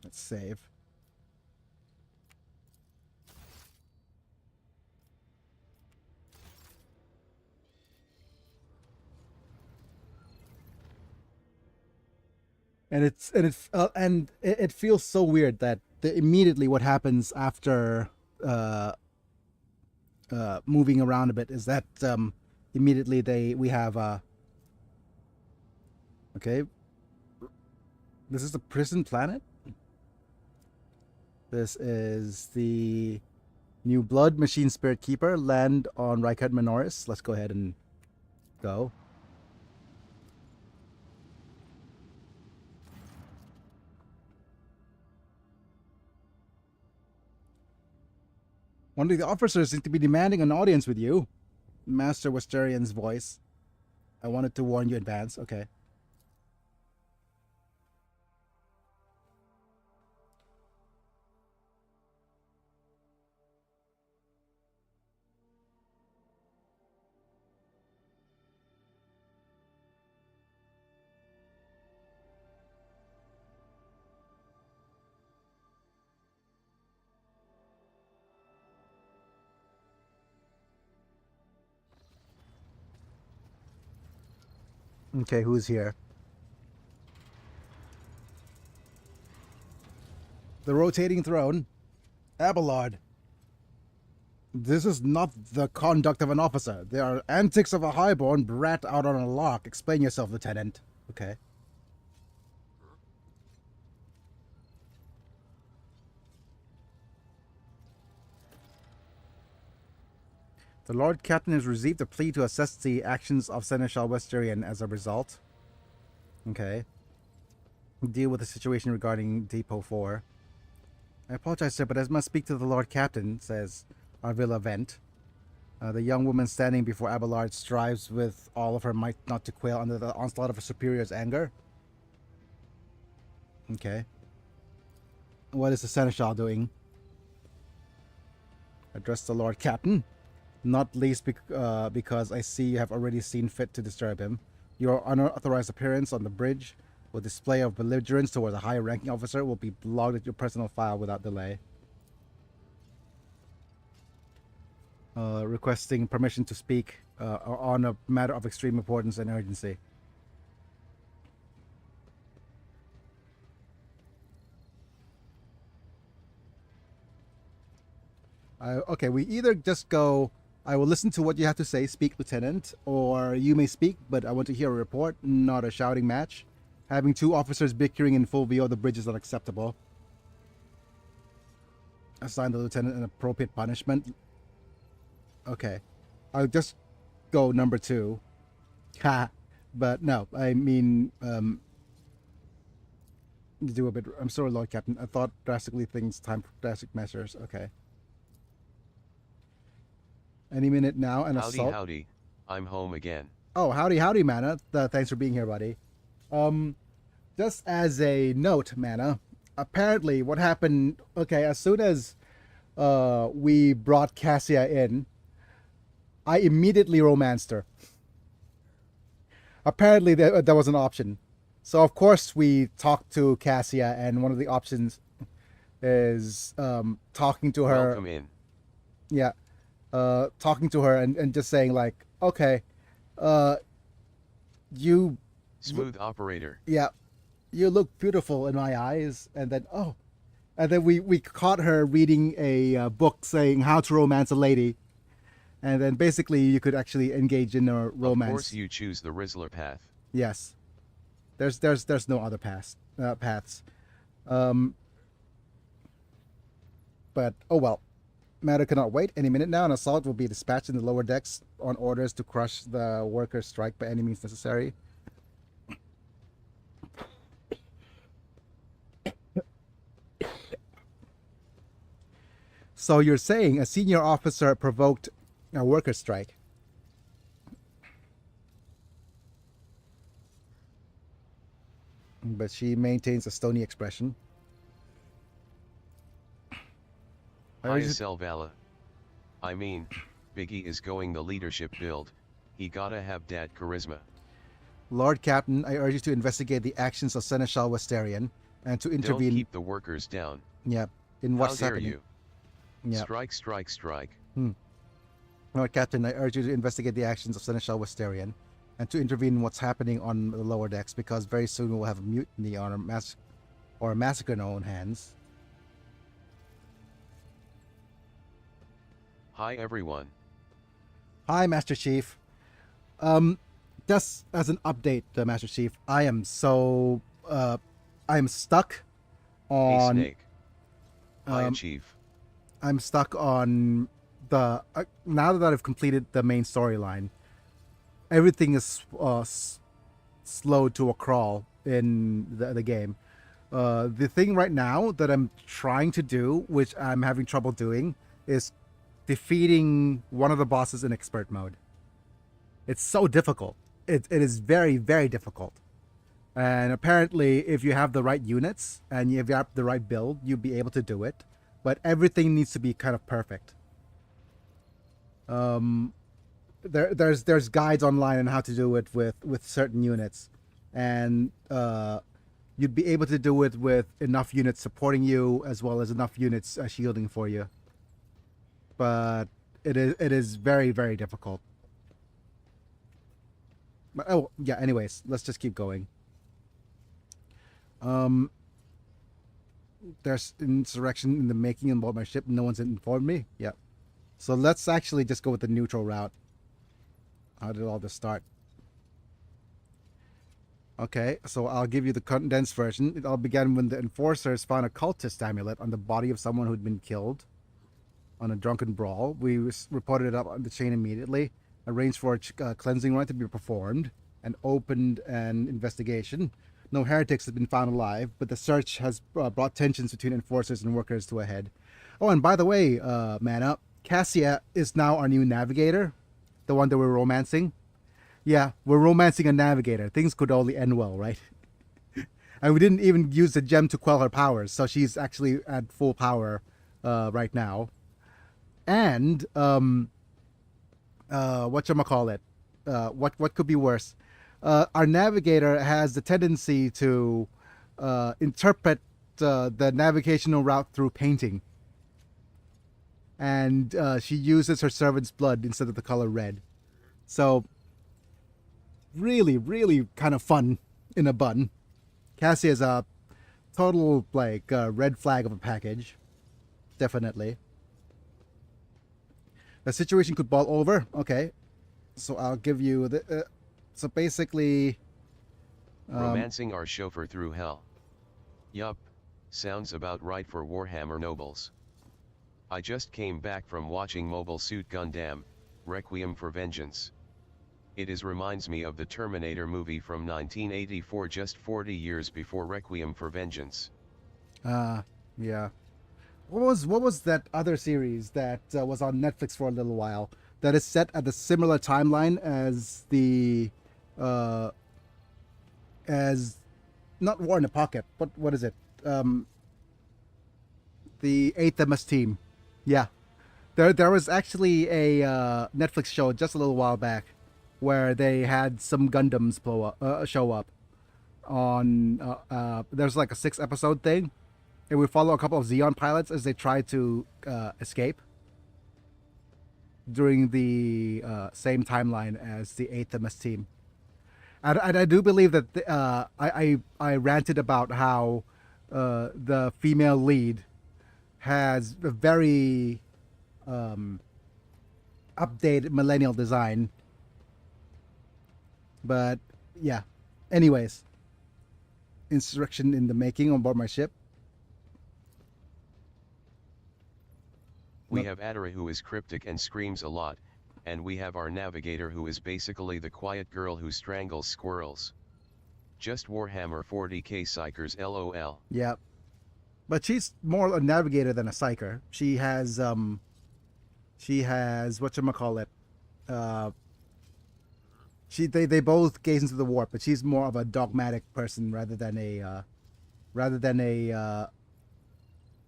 Let's save. And it feels so weird that immediately what happens after moving around a bit is that immediately we have okay, this is the prison planet. This is the New Blood Machine Spirit Keeper, land on Rykard Minoris. Let's go ahead and go. One of the officers seems to be demanding an audience with you. Master Westerian's voice. I wanted to warn you in advance. Okay. Okay, who's here? The rotating throne. Abelard. This is not the conduct of an officer. They are antics of a highborn brat out on a lark. Explain yourself, Lieutenant. Okay. The Lord Captain has received a plea to assess the actions of Seneschal Westerian as a result. Okay. Deal with the situation regarding Depot 4. I apologize, sir, but I must speak to the Lord Captain, says Arvilla Vent. The young woman standing before Abelard strives with all of her might not to quail under the onslaught of her superior's anger. Okay. What is the Seneschal doing? Address the Lord Captain. Not least because I see you have already seen fit to disturb him. Your unauthorized appearance on the bridge with display of belligerence toward a high-ranking officer will be logged at your personal file without delay. Requesting permission to speak on a matter of extreme importance and urgency. Okay, we either just go, I will listen to what you have to say, speak, Lieutenant, or you may speak, but I want to hear a report, not a shouting match. Having two officers bickering in full view of the bridge is unacceptable. Assign the lieutenant an appropriate punishment. Okay. I'll just go number 2. Ha! But no, I mean, do a bit. I'm sorry, Lord Captain. I thought drastically things, time for drastic measures. Okay. Any minute now, and Howdy, assault. howdy. I'm home again. Oh, howdy, Mana. Thanks for being here, buddy. Just as a note, Mana, apparently what happened, okay, as soon as we brought Cassia in, I immediately romanced her. Apparently that was an option. So of course we talked to Cassia, and one of the options is talking to her. Welcome in. Yeah. Talking to her and just saying like, okay, you Smooth operator. yeah, you look beautiful in my eyes. And then we caught her reading a book saying how to romance a lady, and then basically you could actually engage in a romance. Of course you choose the Rizzler path. Yes, there's no other paths. But oh well. Matter cannot wait. Any minute now, an assault will be dispatched in the lower decks on orders to crush the workers' strike by any means necessary. So you're saying a senior officer provoked a workers' strike? But she maintains a stony expression. Hiya Selvala. I mean, Biggie is going the leadership build. He gotta have that charisma. Lord Captain, I urge you to investigate the actions of Seneschal Westerian and to intervene. Don't keep the workers down. Yeah, in what's How dare happening. you? Yeah. Strike, strike, strike. Lord Captain, I urge you to investigate the actions of Seneschal Westerian and to intervene in what's happening on the lower decks, because very soon we'll have a mutiny on or a massacre in our own hands. Hi everyone. Hi, Master Chief. Just as an update, Master Chief, I am so I am stuck Hey on. Snake. Hi um, Chief. I'm stuck on the now that I've completed the main storyline, everything is slowed to a crawl in the game. The thing right now that I'm trying to do, which I'm having trouble doing, is defeating one of the bosses in expert mode. It's so difficult. It is very, very difficult. And apparently, if you have the right units and if you have the right build, you'll be able to do it. But everything needs to be kind of perfect. There's guides online on how to do it with certain units, and you'd be able to do it with enough units supporting you as well as enough units shielding for you. But it is very, very difficult. But, oh yeah. Anyways, let's just keep going. There's insurrection in the making on board my ship. No one's informed me. Yeah. So let's actually just go with the neutral route. How did all this start? Okay, so I'll give you the condensed version. It all began when the enforcers found a cultist amulet on the body of someone who'd been killed. on a drunken brawl. We reported it up on the chain immediately, arranged for a cleansing rite to be performed, and opened an investigation. No heretics have been found alive, but the search has brought tensions between enforcers and workers to a head. Oh, and by the way, Mana, Cassia is now our new navigator, the one that we're romancing. Yeah, we're romancing a navigator. Things could only end well, right? And we didn't even use the gem to quell her powers, so she's actually at full power right now. And whatchamacallit? What could be worse? Our navigator has the tendency to interpret the navigational route through painting. And she uses her servant's blood instead of the color red. So, really, really kind of fun in a bun. Cassie is a total, like, red flag of a package. Definitely. The situation could boil over. Okay. So I'll give you the... so basically... Romancing our chauffeur through hell. Yup. Sounds about right for Warhammer nobles. I just came back from watching Mobile Suit Gundam, Requiem for Vengeance. It reminds me of the Terminator movie from 1984, just 40 years before Requiem for Vengeance. Yeah. What was that other series that was on Netflix for a little while that is set at a similar timeline as the as not War in the Pocket, but what is it? The 8th MS Team. Yeah. There was actually a Netflix show just a little while back where they had some Gundams show up on there's like a 6-episode thing, and we follow a couple of Xeon pilots as they try to escape during the same timeline as the 8th MS Team. And I do believe that I ranted about how the female lead has a very updated millennial design. But yeah, anyways, insurrection in the making on board my ship. We have Adara, who is cryptic and screams a lot, and we have our navigator, who is basically the quiet girl who strangles squirrels. Just Warhammer 40k psychers, lol. Yeah, but she's more a navigator than a psyker. She has whatchamacallit, they both gaze into the warp, but she's more of a dogmatic person rather than a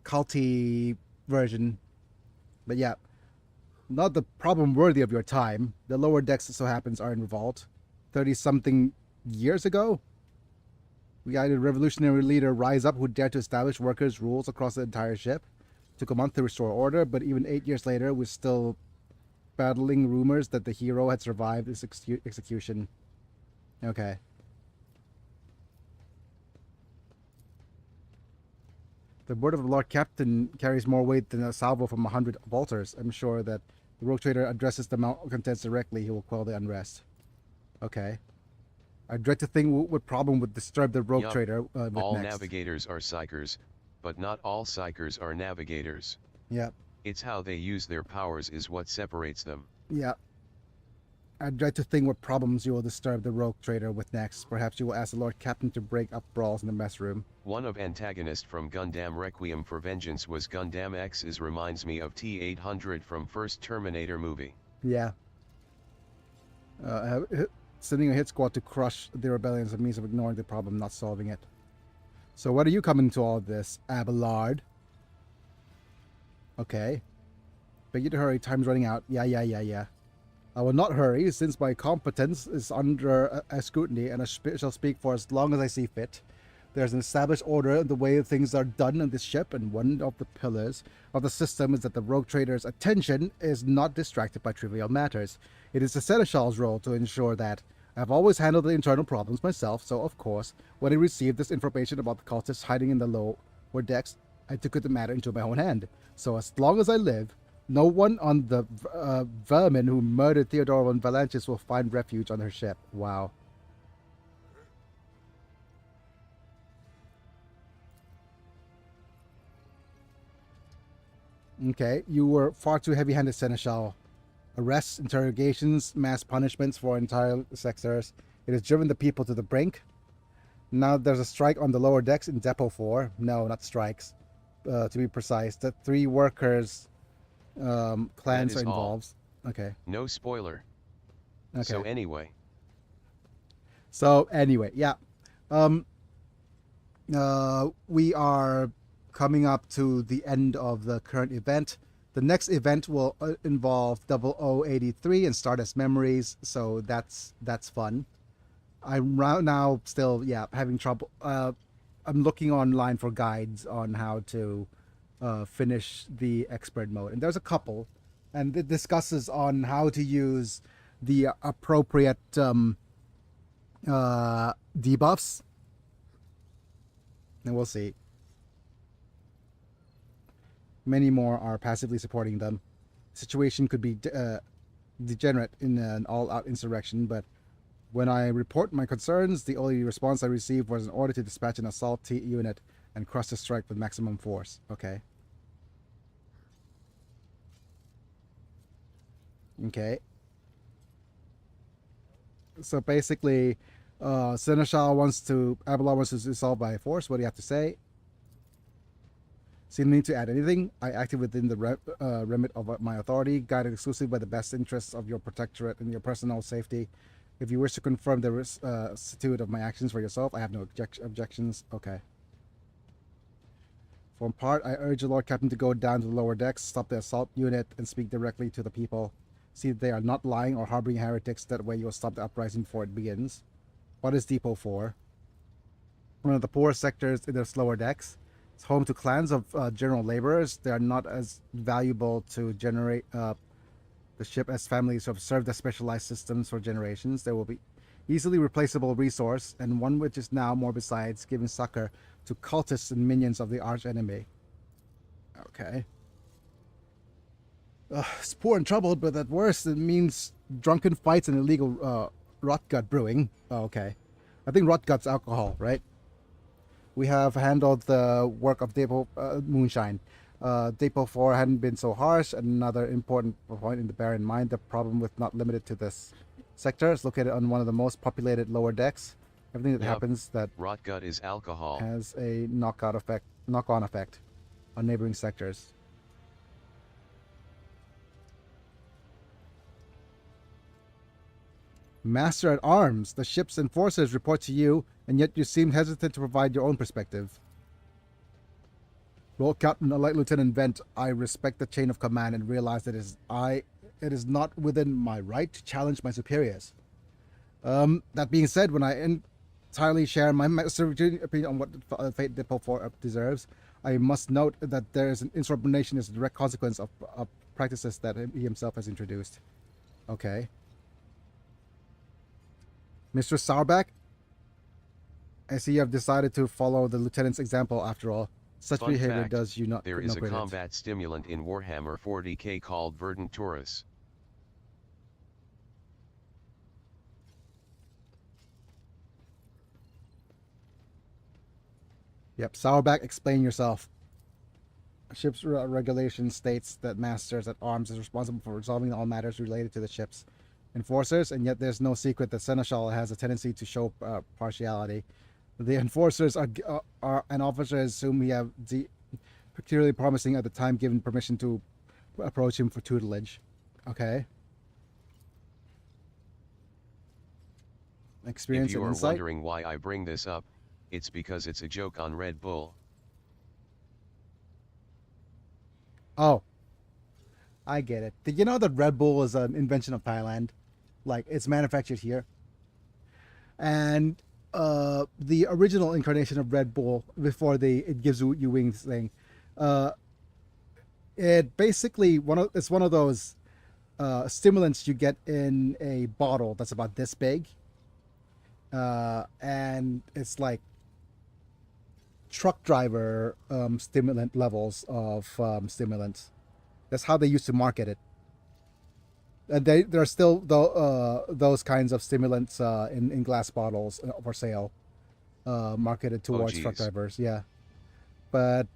culty version. But yeah, not the problem worthy of your time. The lower decks, so happens, are in revolt. 30-something years ago, we had a revolutionary leader rise up who dared to establish workers' rules across the entire ship. Took a month to restore order, but even 8 years later, we're still battling rumors that the hero had survived his execution. Okay. The word of the Lord Captain carries more weight than a salvo from 100 bolters. I'm sure that the Rogue Trader addresses the malcontents directly. He will quell the unrest. Okay. I dread to think what problem would disturb the Rogue Trader with all next. Navigators are psychers, but not all psychers are navigators. Yep. It's how they use their powers is what separates them. Yeah. I dread to think what problems you will disturb the Rogue Trader with next. Perhaps you will ask the Lord Captain to break up brawls in the mess room. One of antagonist from Gundam Requiem for Vengeance was Gundam X. Reminds me of T-800 from first Terminator movie. Yeah. Sending a hit squad to crush the rebellion is a means of ignoring the problem, not solving it. So what are you coming to all this, Abelard? Okay. Beg you to hurry, time's running out. Yeah. I will not hurry, since my competence is under scrutiny, and I shall speak for as long as I see fit. There's an established order in the way things are done on this ship, and one of the pillars of the system is that the Rogue Trader's attention is not distracted by trivial matters. It is the Seneschal's role to ensure that. I've always handled the internal problems myself, so of course, when I received this information about the cultists hiding in the lower decks, I took the matter into my own hand. So as long as I live, no one on the vermin who murdered Theodora von Valanches will find refuge on her ship. Wow. Okay, you were far too heavy-handed, Seneschal. Arrests, interrogations, mass punishments for entire sectors. It has driven the people to the brink. Now there's a strike on the lower decks in Depot 4. No, not strikes. To be precise, the 3 workers clans is are all. involved. Okay. No spoiler. Okay. So anyway, Yeah. We are coming up to the end of the current event. The next event will involve 0083 and Stardust Memories, so that's fun. I'm right now still having trouble. I'm looking online for guides on how to finish the expert mode, and there's a couple, and it discusses on how to use the appropriate debuffs, and we'll see. Many more are passively supporting them. Situation could be degenerate in an all-out insurrection, but when I report my concerns, the only response I received was an order to dispatch an assault unit and crush the strike with maximum force. Okay. Okay. So basically, Seneschal Abelard wants to dissolve by force. What do you have to say? See no need to add anything. I acted within the remit of my authority, guided exclusively by the best interests of your protectorate and your personal safety. If you wish to confirm the rectitude of my actions for yourself, I have no objections. Okay. For my part, I urge the Lord Captain to go down to the lower decks, stop the assault unit, and speak directly to the people. See that they are not lying or harboring heretics. That way you will stop the uprising before it begins. What is Depot 4? One of the poorest sectors in the lower decks. It's home to clans of general laborers. They are not as valuable to generate the ship as families who have served the specialized systems for generations. There will be easily replaceable resource, and one which is now more besides giving succor to cultists and minions of the arch enemy. Okay. It's poor and troubled, but at worst it means drunken fights and illegal rotgut brewing. Oh, okay. I think rotgut's alcohol, right? We have handled the work of Depot Moonshine. Depot 4 hadn't been so harsh. Another important point to bear in mind, the problem with not limited to this sector is located on one of the most populated lower decks. Everything that happens that rotgut is alcohol has a knock-on effect on neighboring sectors. Master at Arms, the ship's enforcers report to you, and yet you seem hesitant to provide your own perspective. Well, Captain Lieutenant Vent, I respect the chain of command and realize that it is not within my right to challenge my superiors. That being said, when I entirely share my opinion on what Fate Depot 4 deserves, I must note that there is an insubordination as a direct consequence of practices that he himself has introduced. Okay. Mr. Sauerback, I see you have decided to follow the lieutenant's example after all. Such Fun behavior fact, does you not there no is a credit. combat stimulant in Warhammer 40k called Verdant Taurus. Yep, Sauerback, explain yourself. Ship's regulation states that Masters at Arms is responsible for resolving all matters related to the ship's enforcers, and yet there's no secret that Seneschal has a tendency to show partiality. The enforcers are and officers whom we have particularly promising at the time given permission to approach him for tutelage. Okay. Experience If you and are insight. wondering why I bring this up, it's because it's a joke on Red Bull. Oh, I get it. Did you know that Red Bull is an invention of Thailand? Like, it's manufactured here. And the original incarnation of Red Bull, before it gives you wings thing, it basically it's one of those stimulants you get in a bottle that's about this big, and it's like truck driver stimulant levels of stimulants. That's how they used to market it. And there are still those kinds of stimulants in glass bottles for sale, marketed towards truck drivers. Yeah, but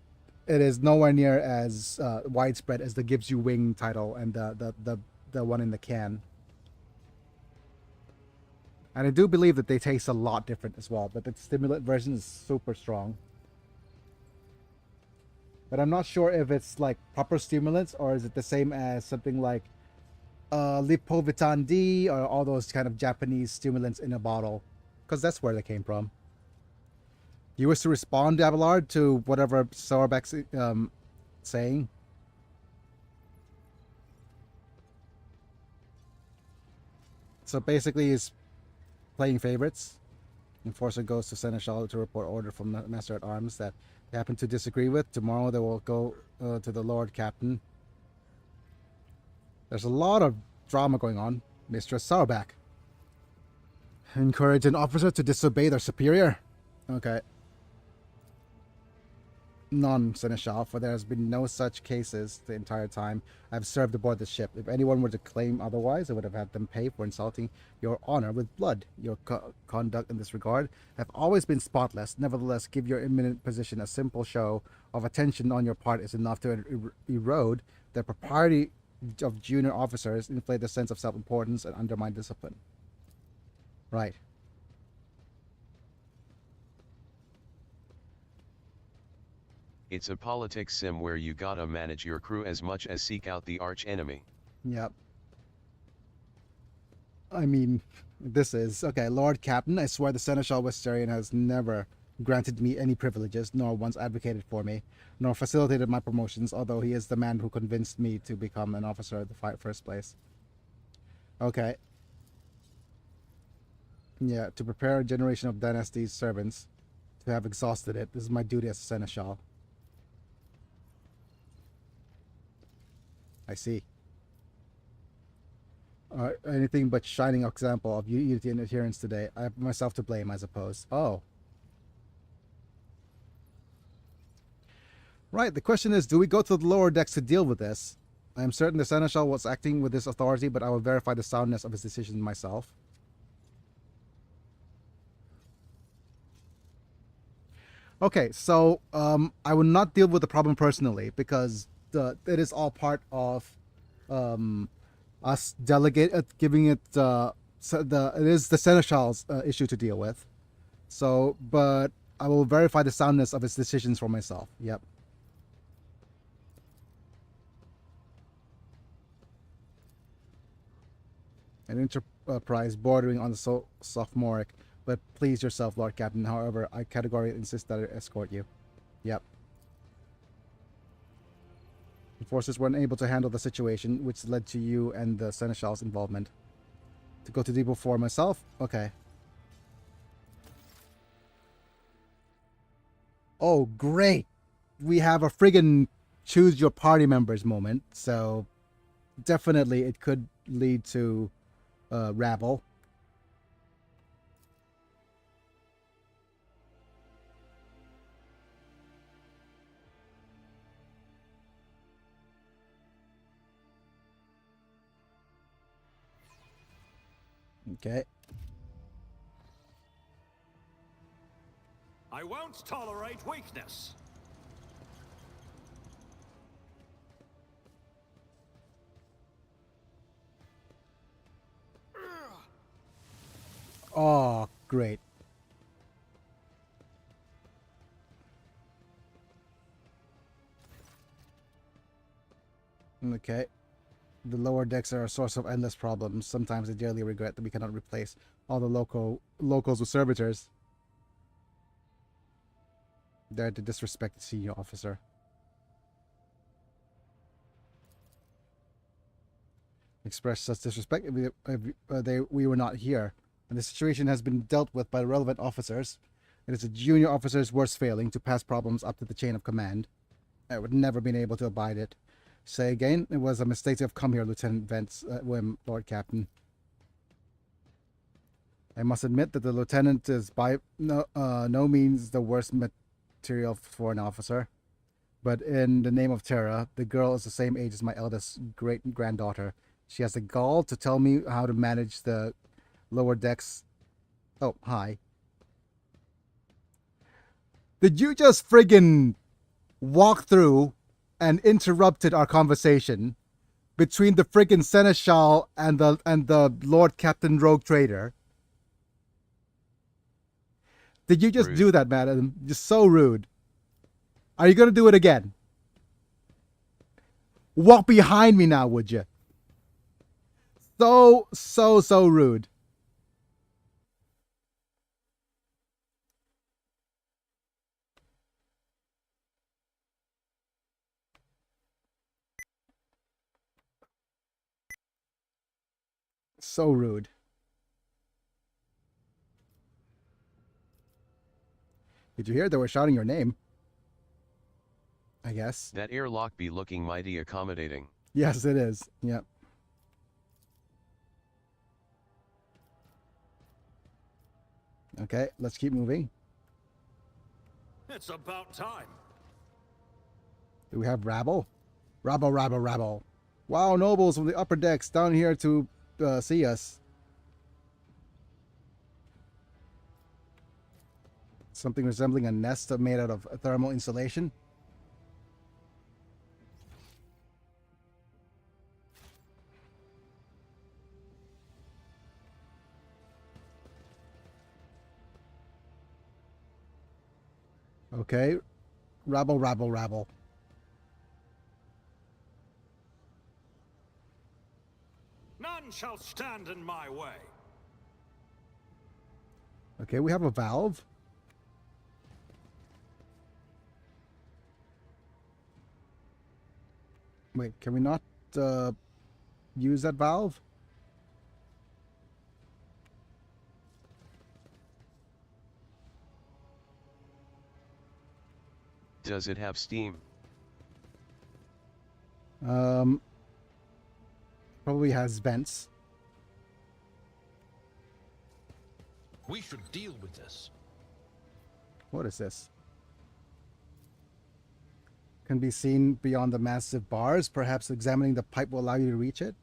it is nowhere near as widespread as the Gives You Wing title and the one in the can. And I do believe that they taste a lot different as well, but the stimulant version is super strong. But I'm not sure if it's like proper stimulants or is it the same as something like Lipovitan D or all those kind of Japanese stimulants in a bottle, because that's where they came from. You wish to respond, Abelard, to whatever Sourbeck's saying? So basically, he's playing favorites. Enforcer goes to Seneschal to report order from the Master at Arms that they happen to disagree with. Tomorrow they will go to the Lord Captain. There's a lot of drama going on. Mistress Sourbeck. Encourage an officer to disobey their superior. Okay. None, Seneschal, for there has been no such cases the entire time I've served aboard the ship. If anyone were to claim otherwise, I would have had them pay for insulting your honor with blood. Your conduct in this regard have always been spotless. Nevertheless, give your imminent position a simple show of attention on your part is enough to erode the propriety of junior officers, inflate the sense of self-importance, and undermine discipline. Right. It's a politics sim where you gotta manage your crew as much as seek out the arch enemy. Yep. I mean, this is... Okay, Lord Captain, I swear the Seneschal Westarian has never granted me any privileges, nor once advocated for me, nor facilitated my promotions, although he is the man who convinced me to become an officer in the first place. Okay. Yeah, to prepare a generation of Dynasty's servants to have exhausted it. This is my duty as a Seneschal. I see. Anything but shining example of unity and adherence today. I have myself to blame, I suppose. Oh. Right, the question is, do we go to the lower decks to deal with this? I am certain the Seneschal was acting with this authority, but I will verify the soundness of his decision myself. Okay, so I will not deal with the problem personally, because it is all part of us giving it it is the Seneschal's issue to deal with. So, but I will verify the soundness of his decisions for myself. Yep. An enterprise bordering on the sophomoric, but please yourself, Lord Captain. However, I categorically insist that I escort you. Yep. The forces were unable to handle the situation, which led to you and the Seneschal's involvement. To go to Depot for myself? Okay. Oh, great! We have a friggin' choose your party members moment, so definitely it could lead to rabble. Okay. I won't tolerate weakness. Oh, great. Okay. The lower decks are a source of endless problems. Sometimes I dearly regret that we cannot replace all the locals with servitors. Dare to disrespect the senior officer. Express such disrespect if we were not here. And the situation has been dealt with by the relevant officers. It is a junior officer's worst failing to pass problems up to the chain of command. I would never been able to abide it. Say again, it was a mistake to have come here, Lieutenant Vance, Lord Captain. I must admit that the lieutenant is by no means the worst material for an officer. But in the name of Terra, the girl is the same age as my eldest great-granddaughter. She has the gall to tell me how to manage the lower decks. Oh, hi. Did you just friggin' walked through and interrupted our conversation between the friggin' Seneschal and the Lord Captain Rogue Trader. Did you just Rude. do that, madam? Just so rude. Are you gonna do it again? Walk behind me now, would you? So rude. So rude. Did you hear they were shouting your name? I guess. That airlock be looking mighty accommodating. Yes, it is. Yep. Okay, let's keep moving. It's about time. Do we have rabble? Rabble. Wow, nobles from the upper decks down here to see us. Something resembling a nest made out of thermal insulation. Okay. Rabble. None shall stand in my way. Okay, we have a valve. Wait, can we not use that valve? Does it have steam? Probably has vents. We should deal with this. What is this? Can be seen beyond the massive bars. Perhaps examining the pipe will allow you to reach it.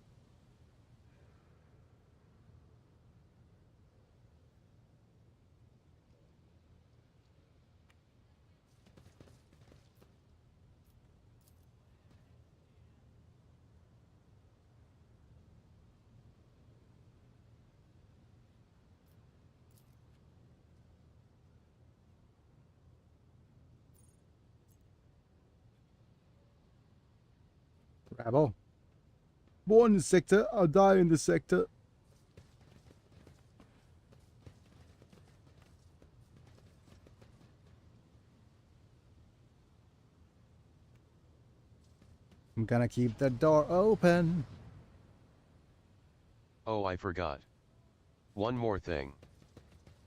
Rabble. Born in the sector, I'll die in the sector. I'm gonna keep the door open. Oh, I forgot. One more thing.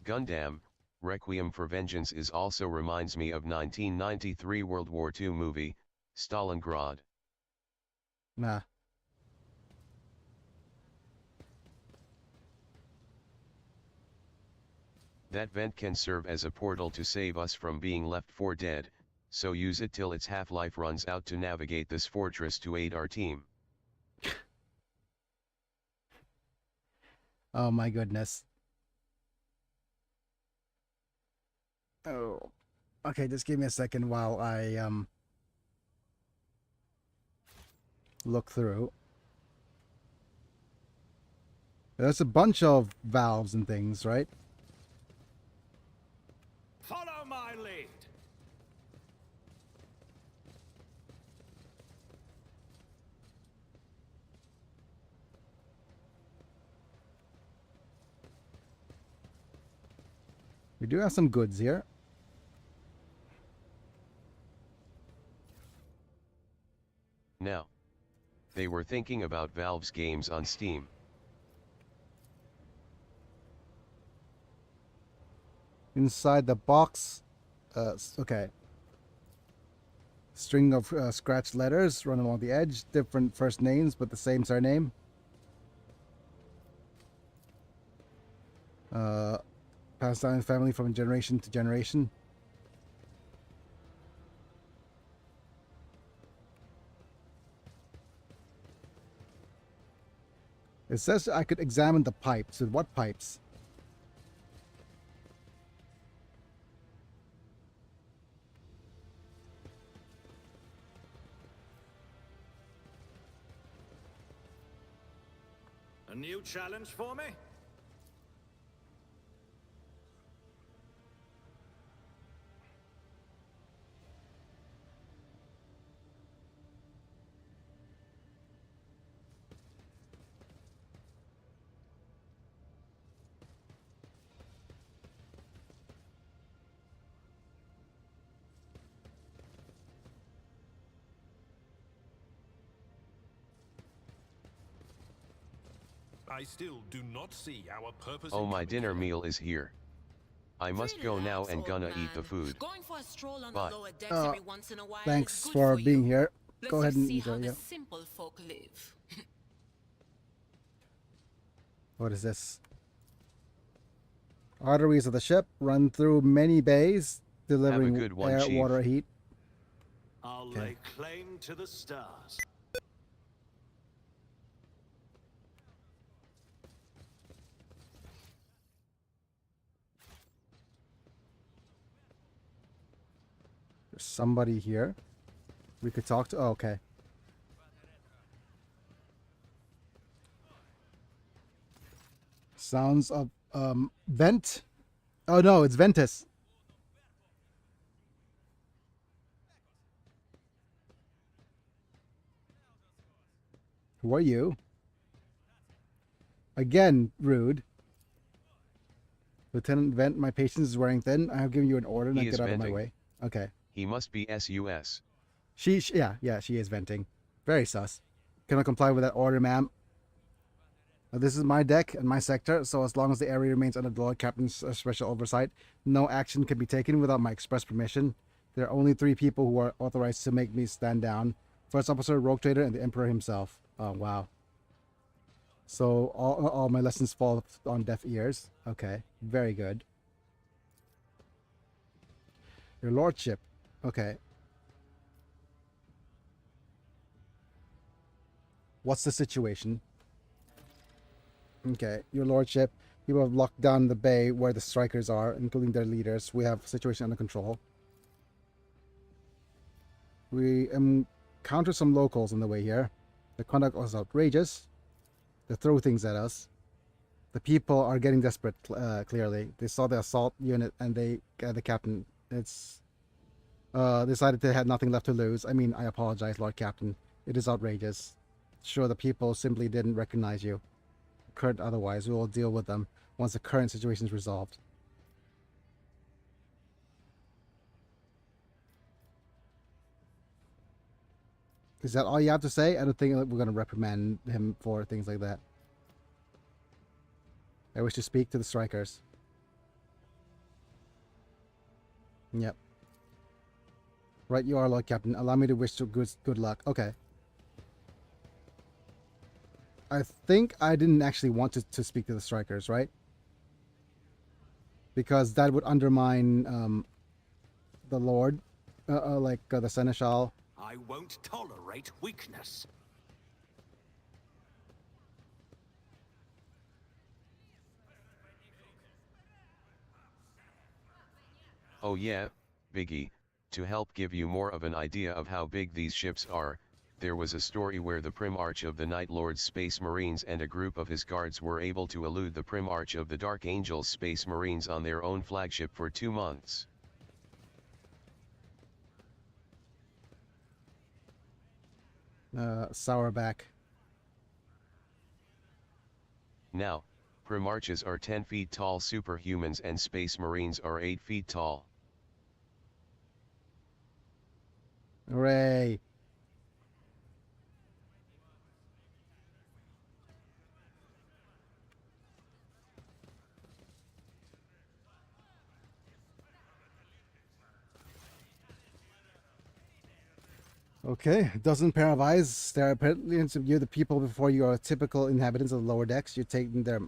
Gundam, Requiem for Vengeance is also reminds me of 1993 World War II movie, Stalingrad. Nah. That vent can serve as a portal to save us from being left for dead, so use it till its half-life runs out to navigate this fortress to aid our team. Oh my goodness. Oh. Okay, just give me a second while I look through. There's a bunch of valves and things, right? Follow my lead. We do have some goods here. Now, they were thinking about Valve's games on Steam. Inside the box, okay. String of scratched letters run along the edge, different first names but the same surname. Passed down in family from generation to generation. It says I could examine the pipes. So what pipes? A new challenge for me? I still do not see our purpose. Oh, in my coming dinner here. meal is here. I must go now Relax, and old gonna man. eat the food. Going for a stroll on Bye. the lower decks every once in a while Thanks is good for being you. here. Lets Go you ahead and see how enjoy. the Yeah. simple folk live. What is this? Arteries of the ship run through many bays, delivering good one, air, Chief. water, heat. I'll Okay. lay claim to the stars. There's somebody here we could talk to. Oh, okay. Sounds of vent. Oh no, it's Ventus. Who are you? Again, rude. Lieutenant Vent, my patience is wearing thin. I have given you an order. Now He is get out of my venting. way. Okay. He must be SUS. Yeah, she is venting. Very sus. Can I comply with that order, ma'am? This is my deck and my sector, so as long as the area remains under the Lord Captain's special oversight, no action can be taken without my express permission. There are only 3 people who are authorized to make me stand down. First Officer, Rogue Trader, and the Emperor himself. Oh, wow. So all my lessons fall on deaf ears. Okay, very good. Your Lordship. Okay. What's the situation? Okay, Your Lordship, you have locked down the bay where the strikers are, including their leaders. We have the situation under control. We encountered some locals on the way here. The conduct was outrageous. They throw things at us. The people are getting desperate, clearly. They saw the assault unit and the captain. It's decided they had nothing left to lose. I mean, I apologize, Lord Captain. It is outrageous. Sure, the people simply didn't recognize you. Occurred otherwise, we will deal with them once the current situation is resolved. Is that all you have to say? I don't think we're going to reprimand him for things like that. I wish to speak to the strikers. Yep. Right you are, Lord Captain. Allow me to wish you good luck. Okay. I think I didn't actually want to speak to the strikers, right? Because that would undermine the Lord, the Seneschal. I won't tolerate weakness. Oh yeah, Biggie, to help give you more of an idea of how big these ships are, there was a story where the Primarch of the Night Lord's Space Marines and a group of his guards were able to elude the Primarch of the Dark Angels Space Marines on their own flagship for 2 months. Sourback. Now, Primarches are 10 feet tall superhumans and Space Marines are 8 feet tall. Hooray. Okay, a dozen pair of eyes stare apparently into you, the people before you are typical inhabitants of the lower decks. You're taking their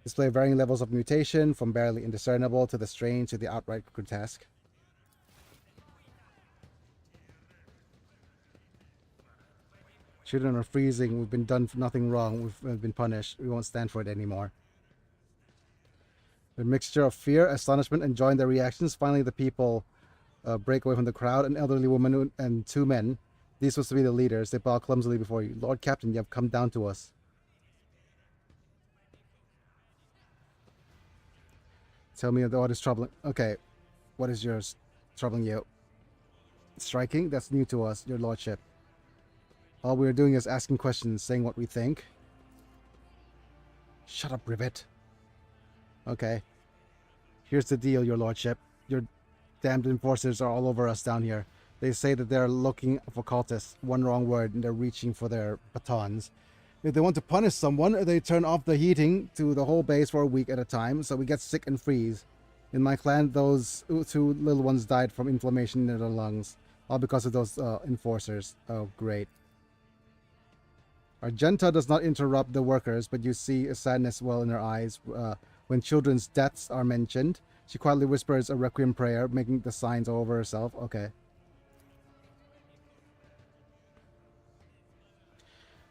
display varying levels of mutation, from barely indiscernible to the strange to the outright grotesque. Children are freezing. We've been done for nothing wrong. We've been punished. We won't stand for it anymore. A mixture of fear, astonishment, and joy in their reactions. Finally, the people break away from the crowd. An elderly woman and 2 men. These supposed to be the leaders. They bow clumsily before you. Lord Captain, you have come down to us. Tell me what is troubling. Okay, what is yours troubling you? Striking? That's new to us, your lordship. All we're doing is asking questions, saying what we think. Shut up, Rivet. Okay. Here's the deal, your lordship. Your damned enforcers are all over us down here. They say that they're looking for cultists. One wrong word and they're reaching for their batons. If they want to punish someone, they turn off the heating to the whole base for a week at a time, so we get sick and freeze. In my clan, those 2 little ones died from inflammation in their lungs. All because of those enforcers. Oh, great. Argenta does not interrupt the workers, but you see a sadness well in her eyes when children's deaths are mentioned. She quietly whispers a requiem prayer, making the signs all over herself. Okay.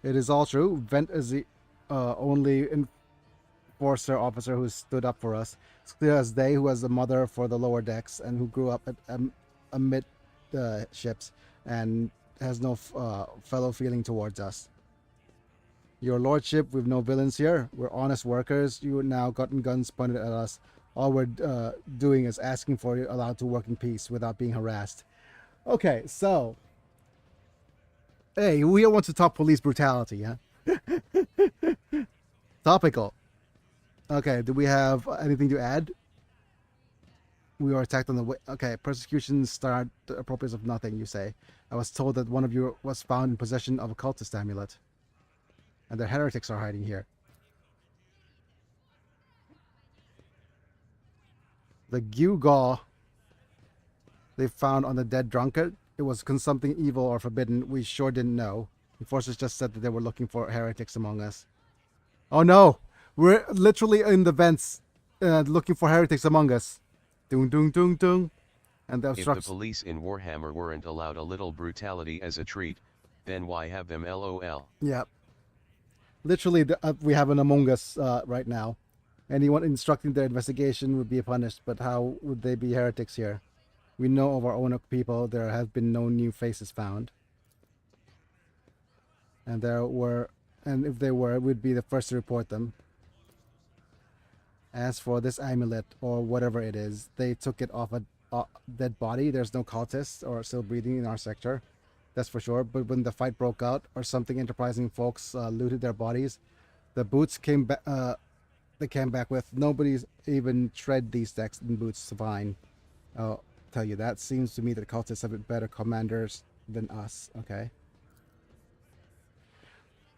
It is all true. Vent is the only enforcer officer who stood up for us. It's clear as day who has a mother for the lower decks and who grew up amid the ships and has no fellow feeling towards us. Your lordship, we've no villains here. We're honest workers. You now gotten guns pointed at us. All we're doing is asking for you allowed to work in peace without being harassed. Okay, so... Hey, we don't want to talk police brutality, huh? Topical. Okay, do we have anything to add? We were attacked on the way. Okay, persecution start appropriate of nothing, you say. I was told that one of you was found in possession of a cultist amulet. And the heretics are hiding here. The gewgaw they found on the dead drunkard. It was something evil or forbidden. We sure didn't know. Enforcers just said that they were looking for heretics among us. Oh no! We're literally in the vents looking for heretics among us. Dung dung dung dung. And the If the police in Warhammer weren't allowed a little brutality as a treat, then why have them LOL? Yeah. Literally, we have an Among Us right now. Anyone instructing their investigation would be punished, but how would they be heretics here? We know of our own people, there have been no new faces found. And if they were, we'd be the first to report them. As for this amulet, or whatever it is, they took it off a dead body. There's no cultists or still breathing in our sector. That's for sure. But when the fight broke out, or something enterprising folks looted their bodies, the boots came back. They came back with nobody's even tread these decks in boots fine. I'll tell you that. Seems to me that cultists have better commanders than us. Okay.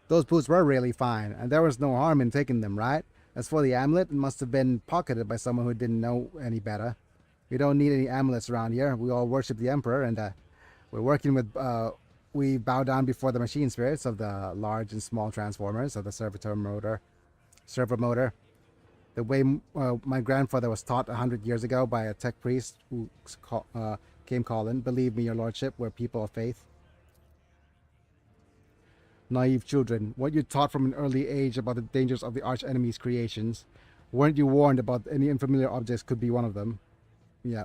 Those boots were really fine, and there was no harm in taking them, right? As for the amulet, it must have been pocketed by someone who didn't know any better. We don't need any amulets around here. We all worship the Emperor, and we're working with, we bow down before the machine spirits of the large and small transformers of the servo motor. The way my grandfather was taught 100 years ago by a tech priest who came calling. Believe me, your lordship, we're people of faith. Naive children, weren't you taught from an early age about the dangers of the arch enemy's creations? Weren't you warned about any unfamiliar objects could be one of them? Yeah.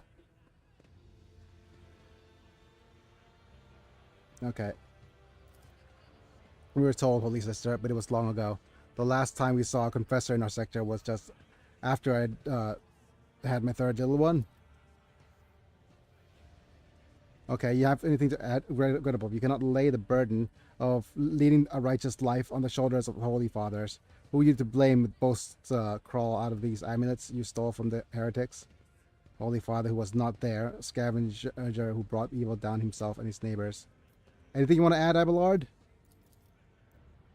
Okay. We were told, Holy Sister, but it was long ago. The last time we saw a confessor in our sector was just after I'd had my third little one. Okay, you have anything to add? Regrettable. You cannot lay the burden of leading a righteous life on the shoulders of holy fathers. Who are you to blame with boasts crawl out of these amulets you stole from the heretics? Holy Father who was not there, scavenger who brought evil down himself and his neighbors. Anything you want to add, Abelard?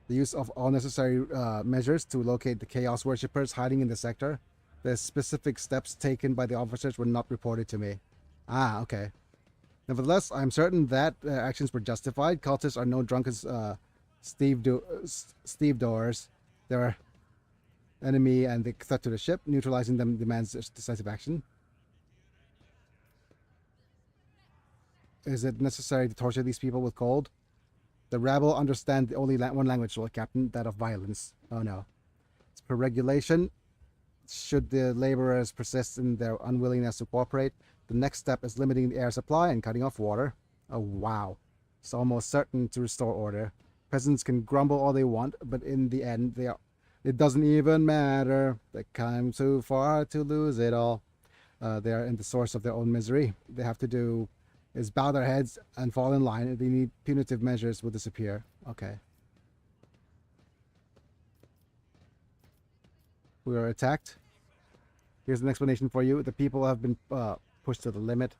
The use of all necessary measures to locate the Chaos Worshippers hiding in the sector. The specific steps taken by the officers were not reported to me. Ah, okay. Nevertheless, I'm certain that actions were justified. Cultists are no drunken stevedores. They're enemy and the threat to the ship. Neutralizing them demands decisive action. Is it necessary to torture these people with cold? The rabble understand only one language, Lord Captain, that of violence. Oh no. It's per regulation. Should the laborers persist in their unwillingness to cooperate, the next step is limiting the air supply and cutting off water. Oh wow. It's almost certain to restore order. Peasants can grumble all they want, but in the end, It doesn't even matter. They came too far to lose it all. They are in the source of their own misery. They have to do is bow their heads and fall in line. If they need punitive measures, will disappear. Okay. We are attacked. Here's an explanation for you. The people have been pushed to the limit.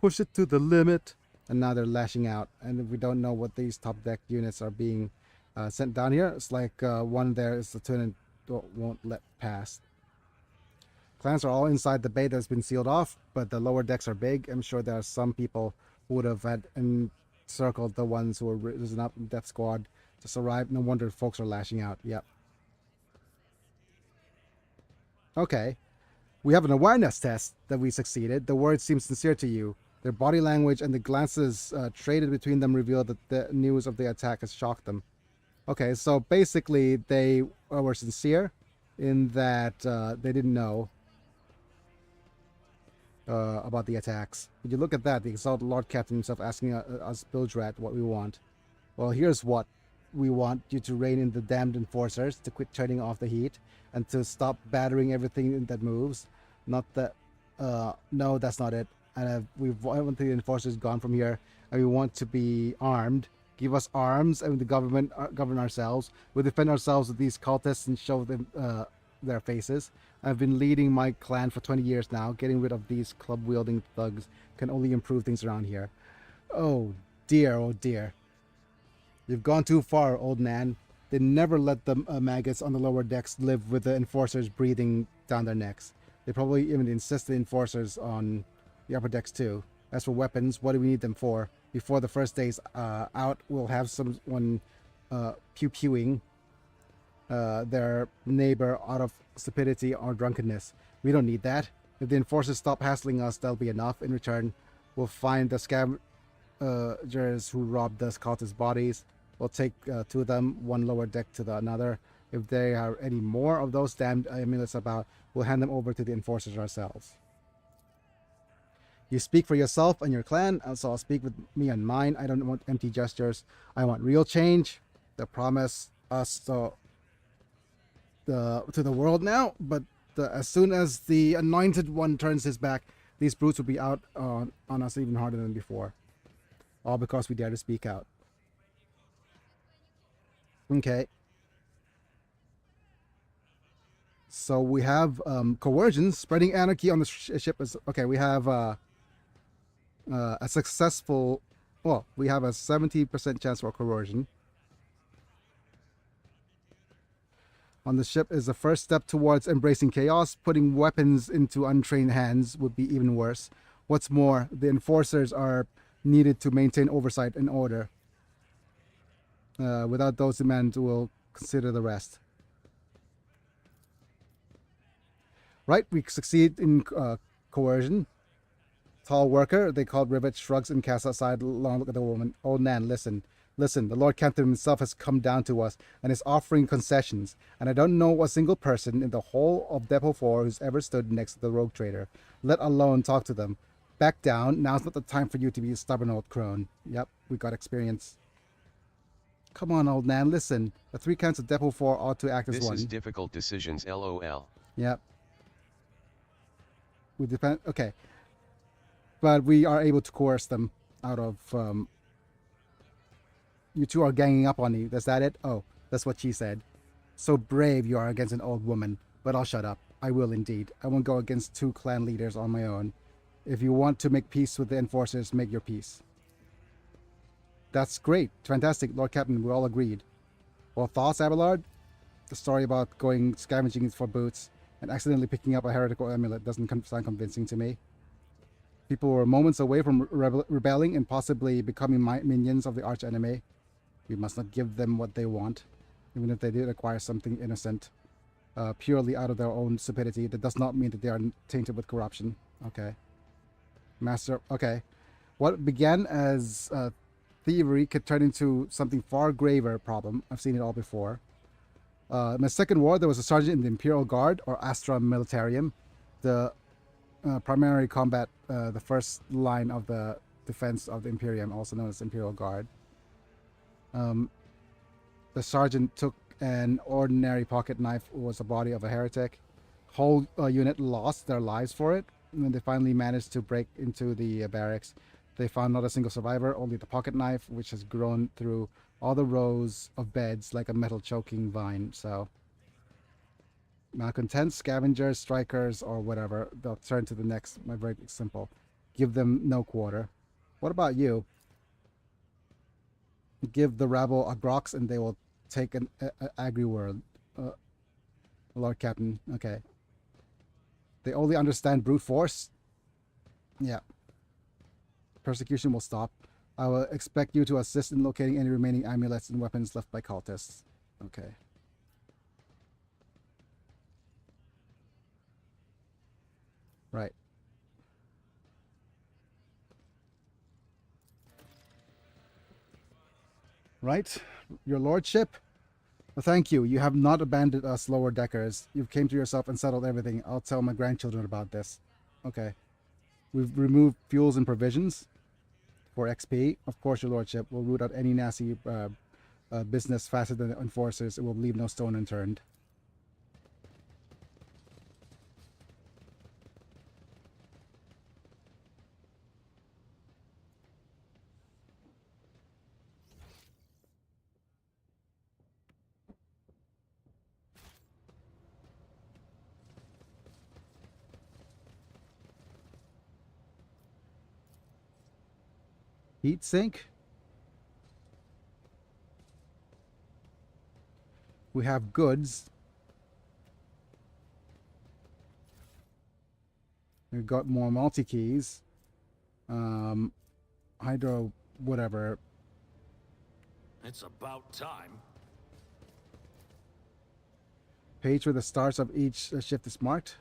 Push it to the limit. And now they're lashing out. And we don't know what these top deck units are being sent down here. It's like one there is the turn and won't let pass. Clans are all inside the bay that's been sealed off, but the lower decks are big. I'm sure there are some people who would have had encircled the ones who were risen up in Death Squad. Just arrived. No wonder folks are lashing out. Yep. Okay. We have an awareness test that we succeeded. The words seem sincere to you. Their body language and the glances traded between them reveal that the news of the attack has shocked them. Okay, so basically they were sincere in that they didn't know about the attacks. Would you look at that? The exalted Lord Captain himself asking us Bildrat what we want. Well, here's what we want you to rein in the damned enforcers, to quit turning off the heat, and to stop battering everything that moves. Not that, no, that's not it. And we want the enforcers gone from here, and we want to be armed. Give us arms, and the government govern ourselves. We'll defend ourselves with these cultists and show them their faces. I've been leading my clan for 20 years now. Getting rid of these club-wielding thugs can only improve things around here. Oh dear, oh dear. You've gone too far, old Nan. They never let the maggots on the lower decks live with the enforcers breathing down their necks. They probably even insist the enforcers on the upper decks too. As for weapons, what do we need them for? Before the first day's out, we'll have someone pew-pewing their neighbor out of stupidity or drunkenness. We don't need that. If the enforcers stop hassling us, that'll be enough. In return, we'll find the scavengers who robbed the cultists' bodies. We'll take two of them, one lower deck to the another. If there are any more of those damned amulets about, we'll hand them over to the enforcers ourselves. You speak for yourself and your clan, so I'll speak with me and mine. I don't want empty gestures. I want real change. They promise us to the world now, but as soon as the anointed one turns his back, these brutes will be out on us even harder than before. All because we dare to speak out. Okay. So we have coercion, spreading anarchy on the ship is okay. We have a successful. Well, we have a 70% chance for coercion. On the ship is the first step towards embracing chaos. Putting weapons into untrained hands would be even worse. What's more, the enforcers are needed to maintain oversight and order. Without those demands, we'll consider the rest. Right, we succeed in coercion. Tall worker, they called Rivet, shrugs and casts aside a long look at the woman. Old Nan, listen. Listen, the Lord Captain himself has come down to us and is offering concessions. And I don't know a single person in the whole of Depot 4 who's ever stood next to the rogue trader, let alone talk to them. Back down. Now's not the time for you to be a stubborn old crone. Yep, we got experience. Come on, old Nan, listen. The 3 counts of Depot 4 ought to act as one. This is difficult decisions, lol. Yep. We depend. Okay. But we are able to coerce them out of. You two are ganging up on me. Is that it? Oh, that's what she said. So brave you are against an old woman. But I'll shut up. I will indeed. I won't go against 2 clan leaders on my own. If you want to make peace with the enforcers, make your peace. That's great. Fantastic, Lord Captain. We're all agreed. Well, thoughts, Abelard? The story about going scavenging for boots and accidentally picking up a heretical amulet doesn't sound convincing to me. People were moments away from rebelling and possibly becoming minions of the arch-enemy. We must not give them what they want, even if they did acquire something innocent, purely out of their own stupidity. That does not mean that they are tainted with corruption. Okay. Master, okay. What began as thievery could turn into something far graver problem. I've seen it all before. In the Second War, there was a sergeant in the Imperial Guard, or Astra Militarium, the primary combat, the first line of the defense of the Imperium, also known as Imperial Guard. The sergeant took an ordinary pocket knife was the body of a heretic. Whole unit lost their lives for it. When they finally managed to break into the barracks, they found not a single survivor, only the pocket knife, which has grown through all the rows of beds like a metal choking vine. So, malcontents, scavengers, strikers, or whatever, they'll turn to the next. Very simple. Give them no quarter. What about you? Give the rabble a grox and they will take an agri world. Lord Captain, okay. They only understand brute force? Yeah. Persecution will stop. I will expect you to assist in locating any remaining amulets and weapons left by cultists. Okay. Right. Right, your lordship? Well, thank you. You have not abandoned us lower deckers. You've came to yourself and settled everything. I'll tell my grandchildren about this. Okay. We've removed fuels and provisions for XP. Of course, your lordship. We'll root out any nasty business faster than the enforcers. It will leave no stone unturned. Heat sink. We have goods. We've got more multi-keys. Hydro, whatever. It's about time. Page where the stars of each shift is marked.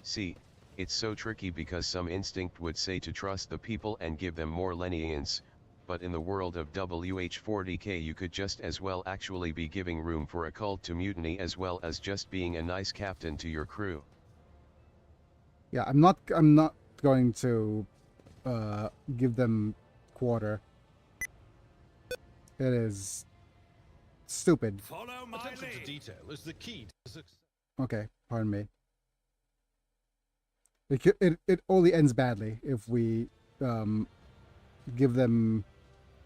See, it's so tricky because some instinct would say to trust the people and give them more lenience, but in the world of WH40K you could just as well actually be giving room for a cult to mutiny as well as just being a nice captain to your crew. Yeah, I'm not going to give them quarter. It is stupid. Follow my Attention to lead. detail is the key to success. Okay, pardon me. It only ends badly if we give them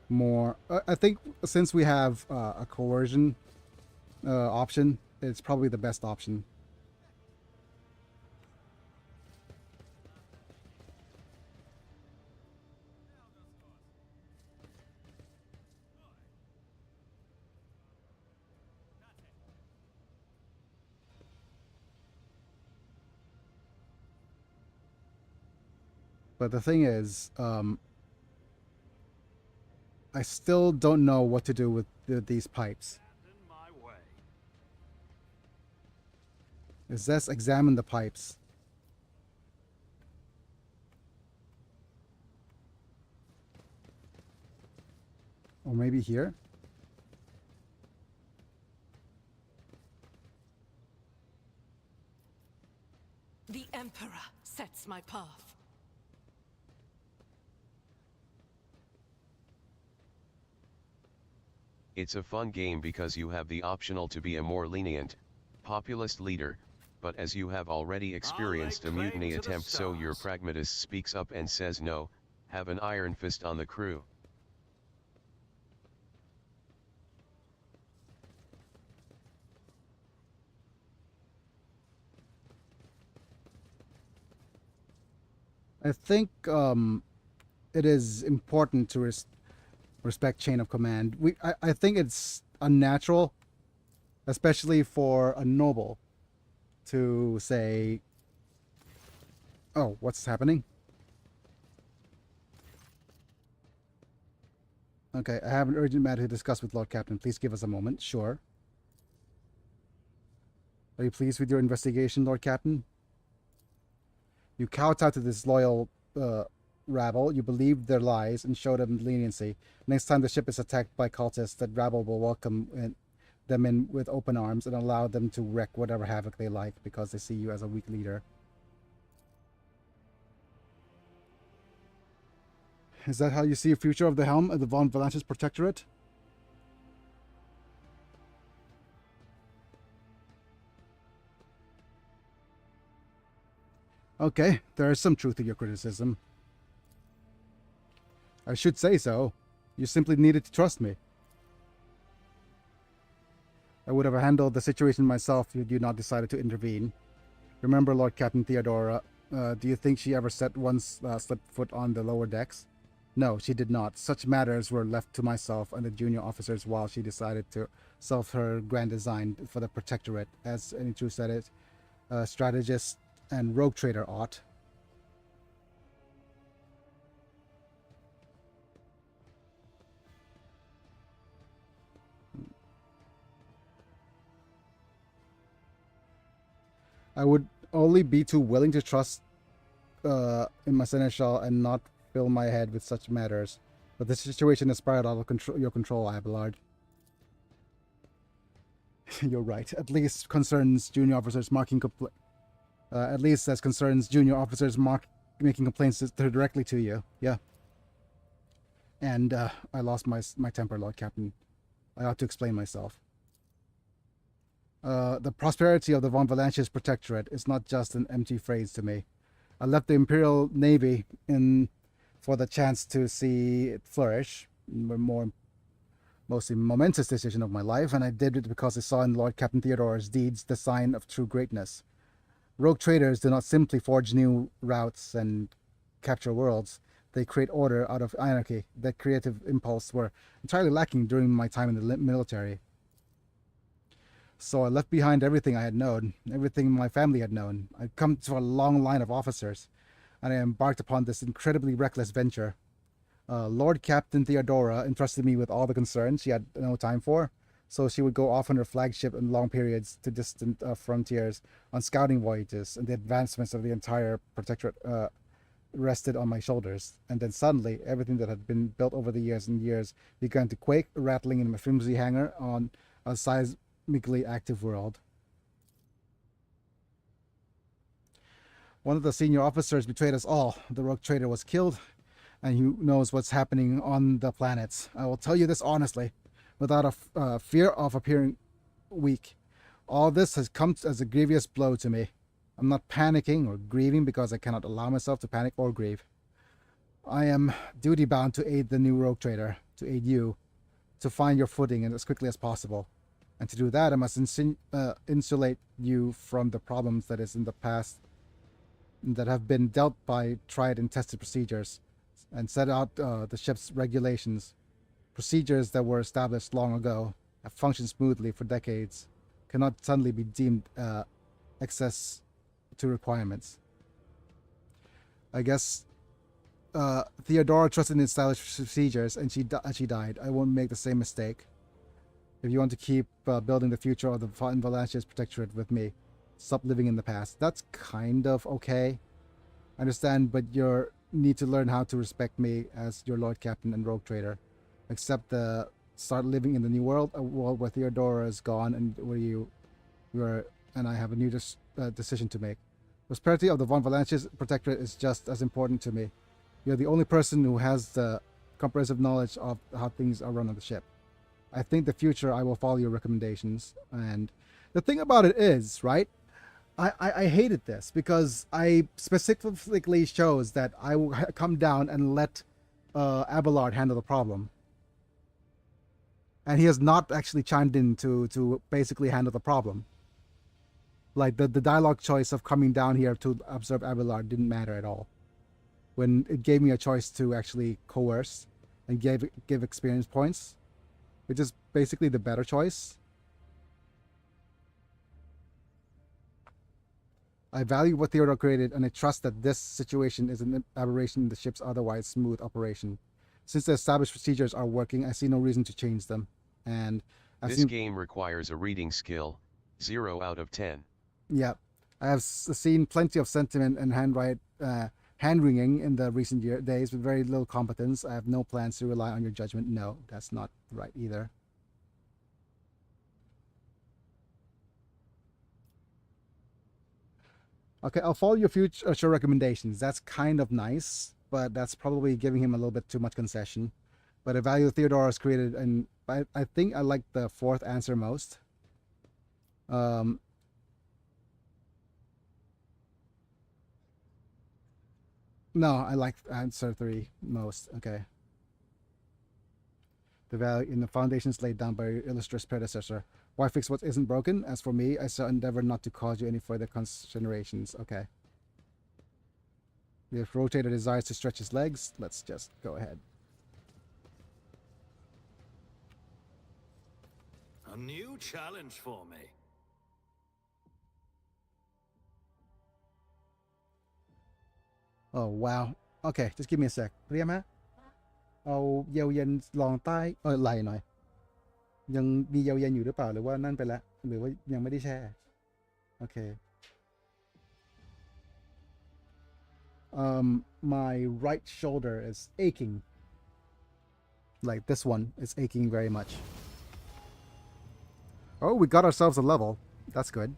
more. I think since we have a coercion option, it's probably the best option. But the thing is, I still don't know what to do with these pipes. In my way. Let's examine the pipes. Or maybe here? The Emperor sets my path. It's a fun game because you have the optional to be a more lenient, populist leader, but as you have already experienced a mutiny attempt, so your pragmatist speaks up and says no, have an iron fist on the crew. I think it is important to respect chain of command. I think it's unnatural, especially for a noble, to say, "Oh, what's happening?" Okay, I have an urgent matter to discuss with Lord Captain. Please give us a moment. Sure. Are you pleased with your investigation, Lord Captain? You kowtowed to this loyal rabble. You believed their lies and showed them leniency. Next time the ship is attacked by cultists, that rabble will welcome them in with open arms and allow them to wreak whatever havoc they like because they see you as a weak leader. Is that how you see a future of the helm at the Von Valanches Protectorate? Okay, there is some truth to your criticism. I should say so. You simply needed to trust me. I would have handled the situation myself had you not decided to intervene. Remember Lord Captain Theodora, do you think she ever slipped foot on the lower decks? No, she did not. Such matters were left to myself and the junior officers while she decided to solve her grand design for the Protectorate, as any true strategist and rogue trader ought. I would only be too willing to trust in my seneschal and not fill my head with such matters. But the situation is spiraled out of your control, Abelard. You're right. At least concerns junior officers making complaints directly to you. Yeah. And I lost my temper, Lord Captain. I ought to explain myself. The prosperity of the Von Valanches Protectorate is not just an empty phrase to me. I left the Imperial Navy for the chance to see it flourish, mostly momentous decision of my life, and I did it because I saw in Lord Captain Theodora's deeds the sign of true greatness. Rogue traders do not simply forge new routes and capture worlds. They create order out of anarchy. That creative impulse were entirely lacking during my time in the military. So I left behind everything I had known, everything my family had known. I'd come to a long line of officers, and I embarked upon this incredibly reckless venture. Lord Captain Theodora entrusted me with all the concerns she had no time for, so she would go off on her flagship in long periods to distant frontiers on scouting voyages, and the advancements of the entire Protectorate rested on my shoulders. And then suddenly, everything that had been built over the years and years began to quake, rattling in my flimsy hangar on a seismically active world. One of the senior officers betrayed us all. The rogue trader was killed, and who knows what's happening on the planets. I will tell you this honestly, without a fear of appearing weak. All this has come as a grievous blow to me. I'm not panicking or grieving because I cannot allow myself to panic or grieve. I am duty-bound to aid the new rogue trader, to aid you, to find your footing as quickly as possible. And to do that, I must insulate you from the problems that is in the past that have been dealt by tried and tested procedures, and set out the ship's regulations. Procedures that were established long ago, have functioned smoothly for decades, cannot suddenly be deemed excess to requirements. I guess Theodora trusted in established procedures, and she died. I won't make the same mistake. If you want to keep building the future of the Von Valanches Protectorate with me, stop living in the past. That's kind of okay. I understand, but you need to learn how to respect me as your Lord Captain and Rogue Trader. Start living in the new world, a world where Theodora is gone and where you and I have a new decision to make. Prosperity of the Von Valanches Protectorate is just as important to me. You're the only person who has the comprehensive knowledge of how things are run on the ship. I think the future I will follow your recommendations. And the thing about it is, right, I hated this because I specifically chose that I will come down and let Abelard handle the problem. And he has not actually chimed in to basically handle the problem. Like the dialogue choice of coming down here to observe Abelard didn't matter at all. When it gave me a choice to actually coerce and give experience points, which is basically the better choice. I value what Theodore created, and I trust that this situation is an aberration in the ship's otherwise smooth operation. Since the established procedures are working, I see no reason to change them. And this game requires a reading skill, 0 out of 10. Yeah, I have seen plenty of sentiment and hand-wringing in the recent days with very little competence. I have no plans to rely on your judgment. No, that's not right either. Okay, I'll follow your future recommendations. That's kind of nice. but that's probably giving him a little bit too much concession. But a value Theodore is created, and I think I like the fourth answer most. No, I like answer 3 most. Okay. The value in the foundations laid down by your illustrious predecessor. Why fix what isn't broken? As for me, I shall endeavor not to cause you any further considerations. Okay. If Rotator desires to stretch his legs, let's just go ahead. A new challenge for me. Oh wow. Okay, just give me a sec เรียกไหมเอาเยาเย็นลองใต้ไหลหน่อยยังมีเยาเย็นอยู่หรือเปล่าหรือว่านั่นไปแล้วหรือว่ายังไม่ได้แช่โอเค my right shoulder is aching, like this one is aching very much. Oh, we got ourselves a level. That's good.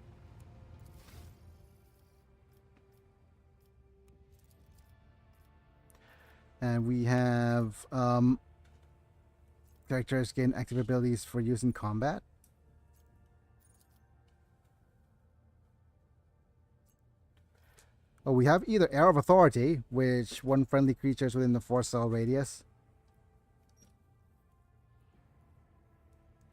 And we have characters gain active abilities for use in combat. Oh, we have either Air of Authority, which one friendly creature is within the 4-cell radius.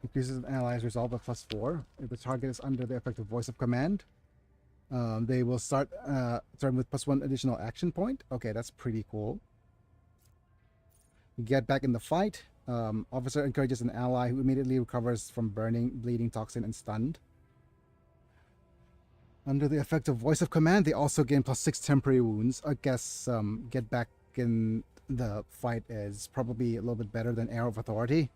Increases an ally's resolve by +4. If the target is under the effect of Voice of Command, they will start turn with +1 additional action point. Okay, that's pretty cool. Get back in the fight. Officer encourages an ally who immediately recovers from burning, bleeding, toxin, and stunned. Under the effect of Voice of Command, they also gain +6 temporary wounds. I guess get back in the fight is probably a little bit better than Air of Authority.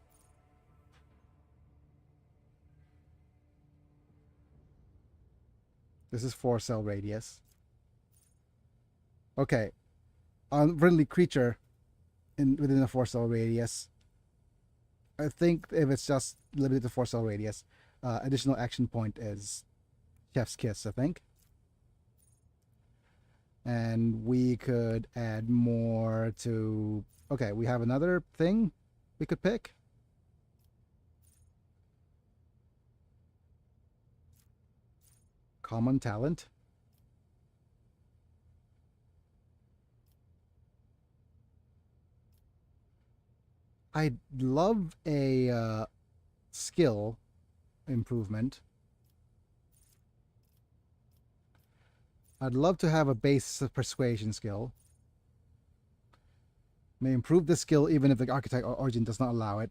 This is 4-cell radius. Okay. Unfriendly creature within a 4-cell radius. I think if it's just limited to 4-cell radius, additional action point is Chef's Kiss, I think. And we could add more to... Okay, we have another thing we could pick. Common talent. I'd love a skill improvement. I'd love to have a base persuasion skill. May improve the skill even if the archetype or origin does not allow it.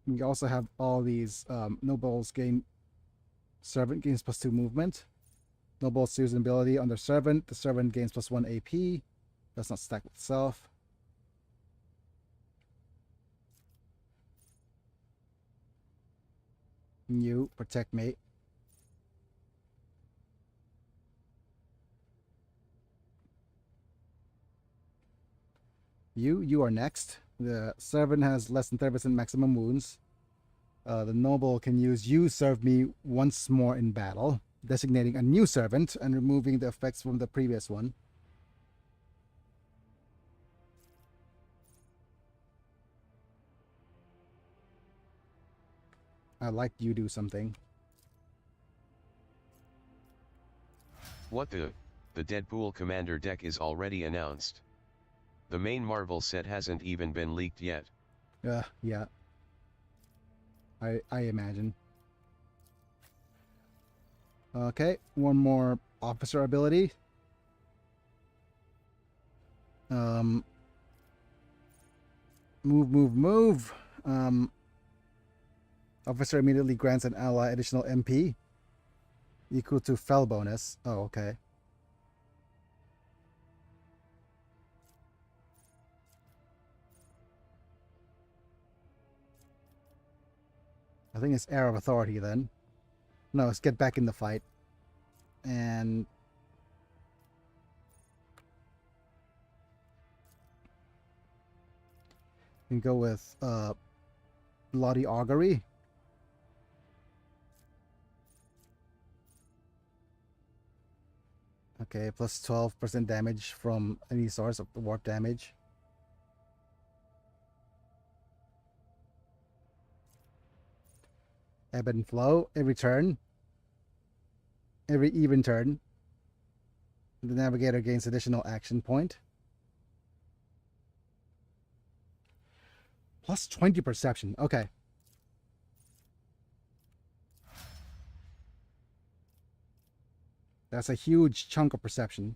We also have all these nobles gain. Servant gains +2 movement. Nobles use an ability on their servant. The servant gains +1 AP. Does not stack with itself. You protect me. You are next. The servant has less than 30% maximum wounds. The noble can use You Serve Me once more in battle, designating a new servant and removing the effects from the previous one. I like You Do Something. What the Deadpool Commander deck is already announced. The main Marvel set hasn't even been leaked yet. Yeah. I imagine. Okay, one more officer ability. Move. Officer immediately grants an ally additional MP equal to fell bonus. Oh, okay. I think it's Air of Authority then. No, let's get back in the fight. And we can go with Bloody Augury. Okay, plus 12% damage from any source of the warp damage. Ebb and flow every turn. Every even turn. The navigator gains additional action point. Plus 20 perception. Okay. That's a huge chunk of perception.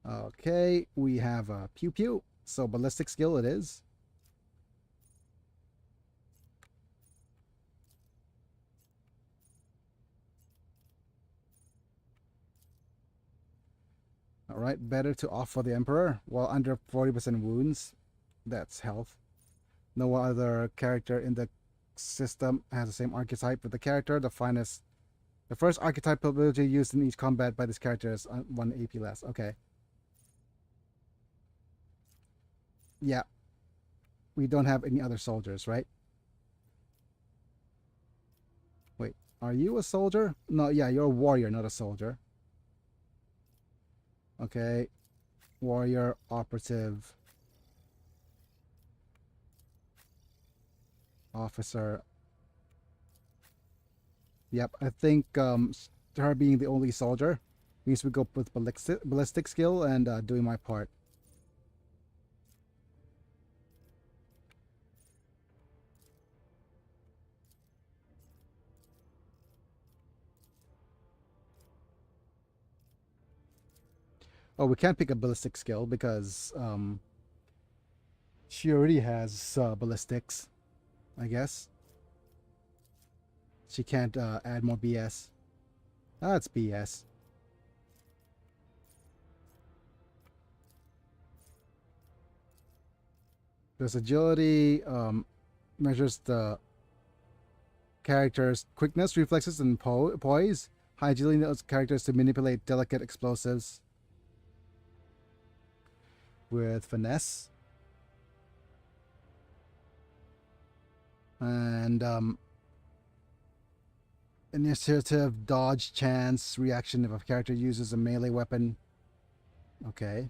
Okay, we have a pew pew. So ballistic skill it is. Alright, better to off for the Emperor. While under 40% wounds. That's health. No other character in the system has the same archetype with the character. The first archetype ability used in each combat by this character is 1 AP less. Okay. Yeah. We don't have any other soldiers, right? Wait, are you a soldier? No, yeah, you're a warrior, not a soldier. Okay. Warrior, operative, officer. Yep, I think her being the only soldier means we go with ballistic skill and doing my part. Oh, we can't pick a ballistic skill because she already has ballistics, I guess. She can't add more BS. That's BS. There's agility, measures the character's quickness, reflexes, and poise. High agility allows characters to manipulate delicate explosives with finesse. And initiative, dodge, chance, reaction if a character uses a melee weapon. Okay.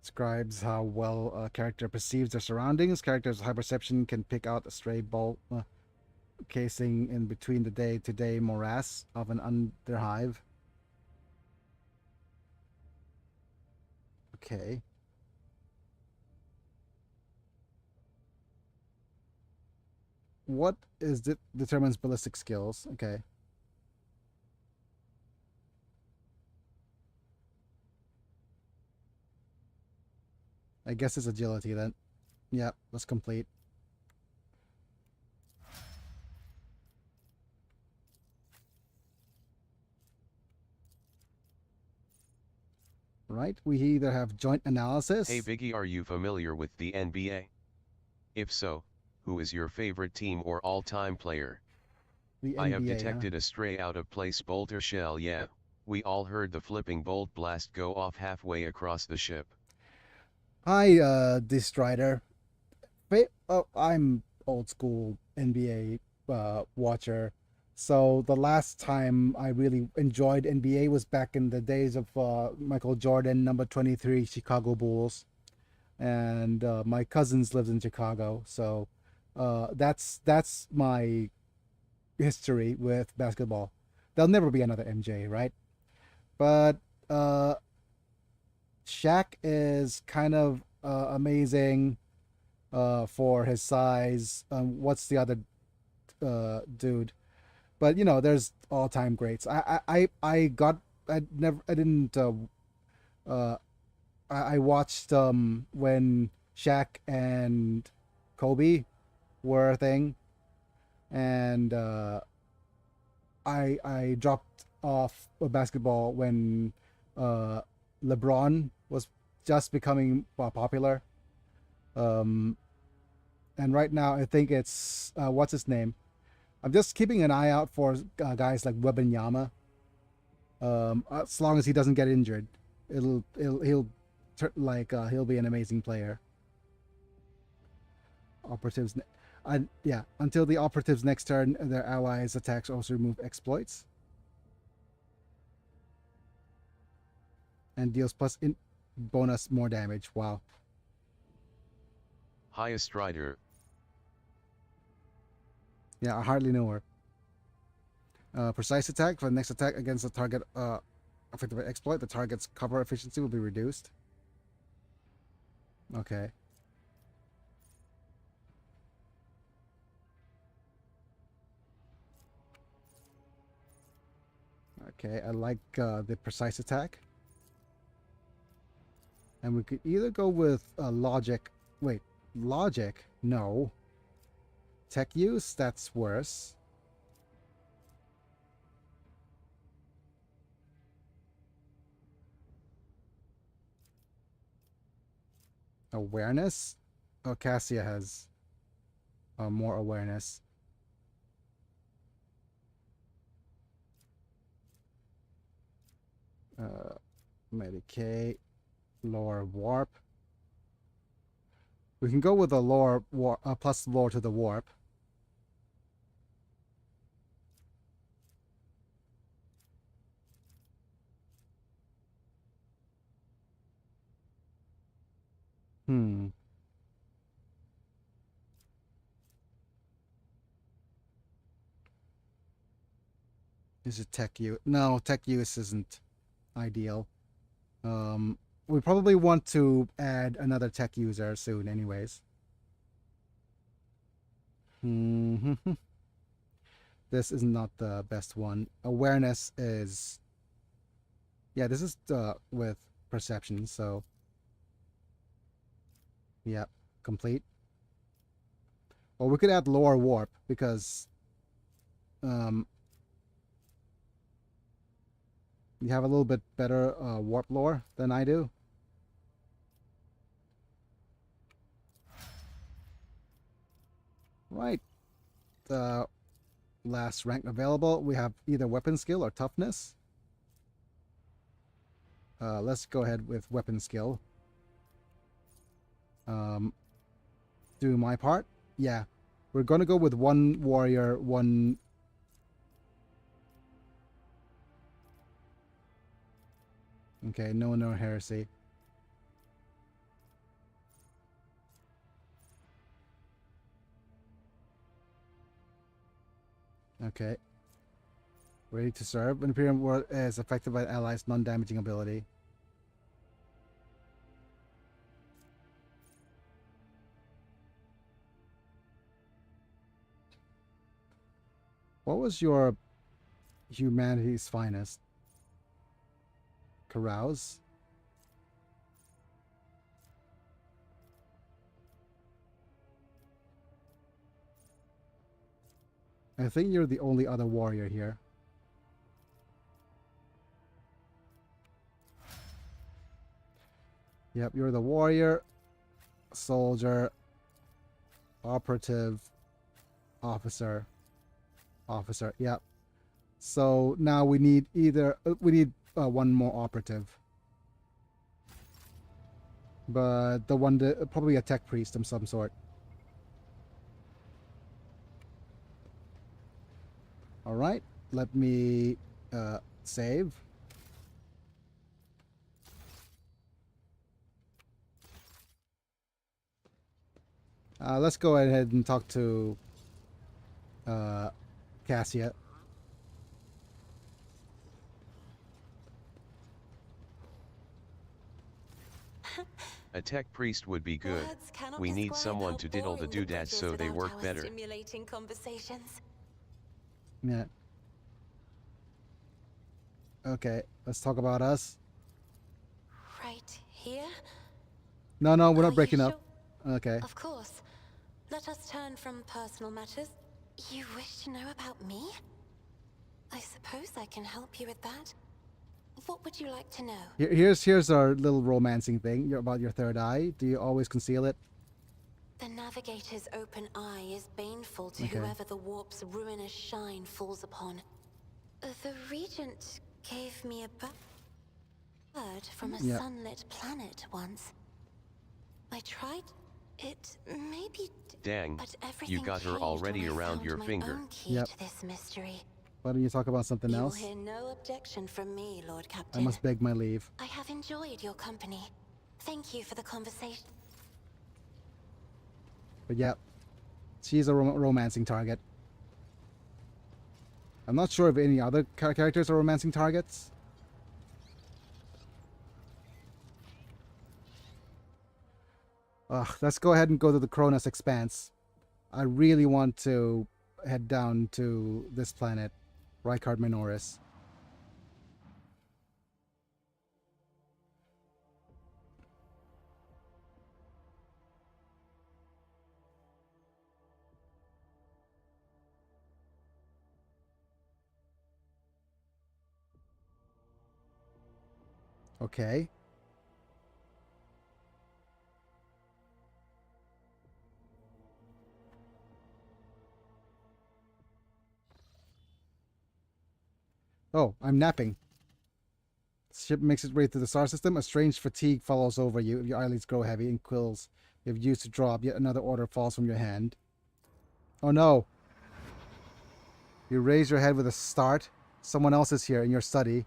Describes how well a character perceives their surroundings. Characters with high perception can pick out a stray bolt casing in between the day-to-day morass of an underhive. Okay. What is it determines ballistic skills? Okay. I guess it's agility then. Yeah, let's complete. Right, we either have joint analysis. Hey Biggie, are you familiar with the NBA? If so, who is your favorite team or all-time player? The I have NBA, detected a stray out-of-place bolter shell. Yeah, we all heard the flipping bolt blast go off halfway across the ship. Hi, Distrider. I'm old school NBA watcher. So the last time I really enjoyed NBA was back in the days of Michael Jordan, number 23, Chicago Bulls. And my cousins lived in Chicago. So that's my history with basketball. There'll never be another MJ, right? But Shaq is kind of amazing for his size. What's the other dude? But you know, there's all-time greats. I watched when Shaq and Kobe were a thing, and I dropped off basketball when LeBron was just becoming popular. And and right now I think it's what's his name. I'm just keeping an eye out for guys like Webenyama. As long as he doesn't get injured, he'll be an amazing player. Operatives, yeah. Until the operatives' next turn, their allies' attacks also remove exploits, and deals plus bonus more damage. Wow. Highest Rider. Yeah, I hardly know her. Precise attack. For the next attack against the target affected by exploit, the target's cover efficiency will be reduced. Okay. Okay, I like the precise attack. And we could either go with logic. Wait, logic? No. Tech use? That's worse. Awareness? Oh, Cassia has more awareness. Medicaid, lore warp. We can go with a lore plus lore to the warp. Is it tech use? No, tech use isn't ideal. We probably want to add another tech user soon anyways. This is not the best one. Awareness is... Yeah, this is with perception, so... Yeah, complete. Or we could add lore warp, because... you have a little bit better warp lore than I do. Right. The last rank available, we have either weapon skill or toughness. Let's go ahead with weapon skill. Do my part. Yeah. We're going to go with one warrior, one... Okay, no heresy. Okay. Ready to serve. When Imperium War is affected by allies' non-damaging ability. What was your humanity's finest? Carouse? I think you're the only other warrior here. Yep, you're the warrior, soldier, operative, officer. Yep. So now we need one more operative. But the one that probably a tech priest of some sort. All right, let me save. Let's go ahead and talk to Cassia. A tech priest would be good. Words cannot We need describe someone how to diddle the boring doodads bridge is so they without work our better. Stimulating conversations. Yeah. Okay, let's talk about us. Right here? No, we're Are not you breaking up. sure? Okay. Of course. Let us turn from personal matters. You wish to know about me? I suppose I can help you with that. What would you like to know? Here's our little romancing thing about your third eye. Do you always conceal it? The navigator's open eye is baneful to Okay. whoever the warp's ruinous shine falls upon. The Regent gave me a bird from a Yeah. sunlit planet once. I tried. It maybe, Dang, but you everything got her changed already when I around found your my finger. own key Yep. to this mystery. Why don't you talk about something You will else? hear no objection from me, Lord I Captain. must beg my leave. I have enjoyed your company. Thank you for the conversation. But yeah, she's a romancing target. I'm not sure if any other characters are romancing targets. Let's go ahead and go to the Cronus Expanse. I really want to head down to this planet, Rykard Minoris. Okay. Oh, I'm napping. Ship makes its way through the star system. A strange fatigue follows over you. Your eyelids grow heavy and quills you have used to drop. Yet another order falls from your hand. Oh no. You raise your head with a start. Someone else is here in your study.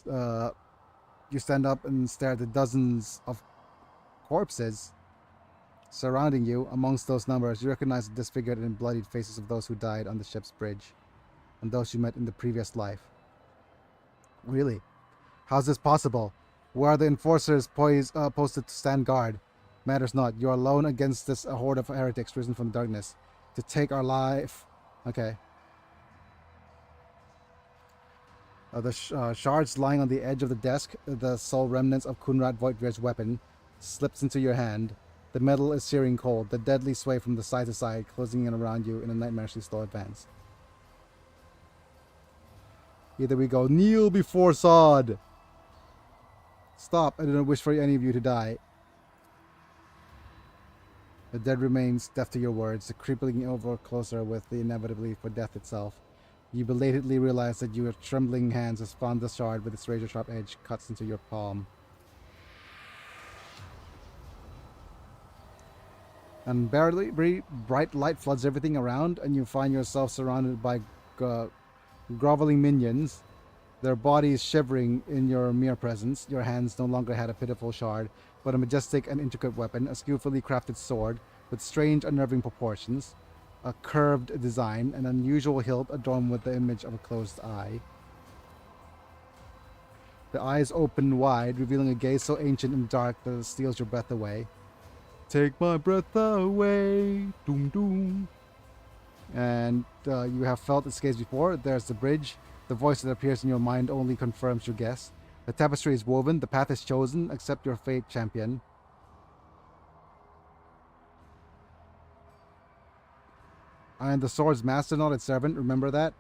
You stand up and stare at the dozens of corpses surrounding you. Amongst those numbers, you recognize the disfigured and bloodied faces of those who died on the ship's bridge and those you met in the previous life. Really? How's this possible? Where are the enforcers posted to stand guard? Matters not. You are alone against this horde of heretics risen from the darkness to take our life. Okay. The shards lying on the edge of the desk, the sole remnants of Kunrad Voigtvir's weapon, slips into your hand. The metal is searing cold. The deadly sway from the side to side, closing in around you in a nightmarishly slow advance. Either we go, kneel before Sod. Stop. I do not wish for any of you to die. The dead remains deaf to your words, creeping over closer with the inevitably for death itself. You belatedly realize that your trembling hands has found the shard with its razor-sharp edge cuts into your palm. And barely bright light floods everything around, and you find yourself surrounded by groveling minions, their bodies shivering in your mere presence. Your hands no longer had a pitiful shard, but a majestic and intricate weapon, a skillfully crafted sword with strange, unnerving proportions, a curved design, an unusual hilt adorned with the image of a closed eye. The eyes open wide, revealing a gaze so ancient and dark that it steals your breath away. Take my breath away, doom doom. And you have felt its gaze before. There's the bridge. The voice that appears in your mind only confirms your guess. The tapestry is woven. The path is chosen. Accept your fate, champion. I am the sword's master, not its servant. Remember that?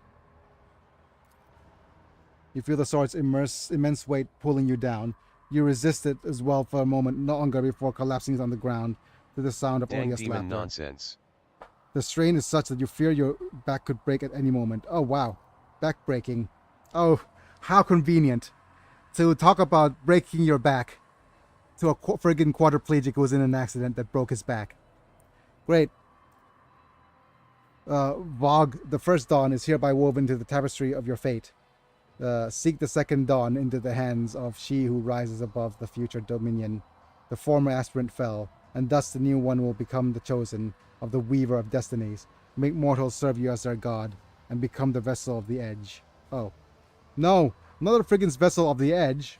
You feel the sword's immense weight pulling you down. You resist it as well for a moment, not longer before collapsing on the ground to the sound of Dang odious demon laughter. nonsense. The strain is such that you fear your back could break at any moment. Oh, wow. Back breaking. Oh, how convenient. To talk about breaking your back to a friggin' quadriplegic who was in an accident that broke his back. Great. Vogue, the first dawn is hereby woven into the tapestry of your fate. Seek the second dawn into the hands of she who rises above the future dominion. The former aspirant fell, and thus the new one will become the chosen of the weaver of destinies. Make mortals serve you as their god, and become the vessel of the edge. Oh. No! Another friggin' vessel of the edge!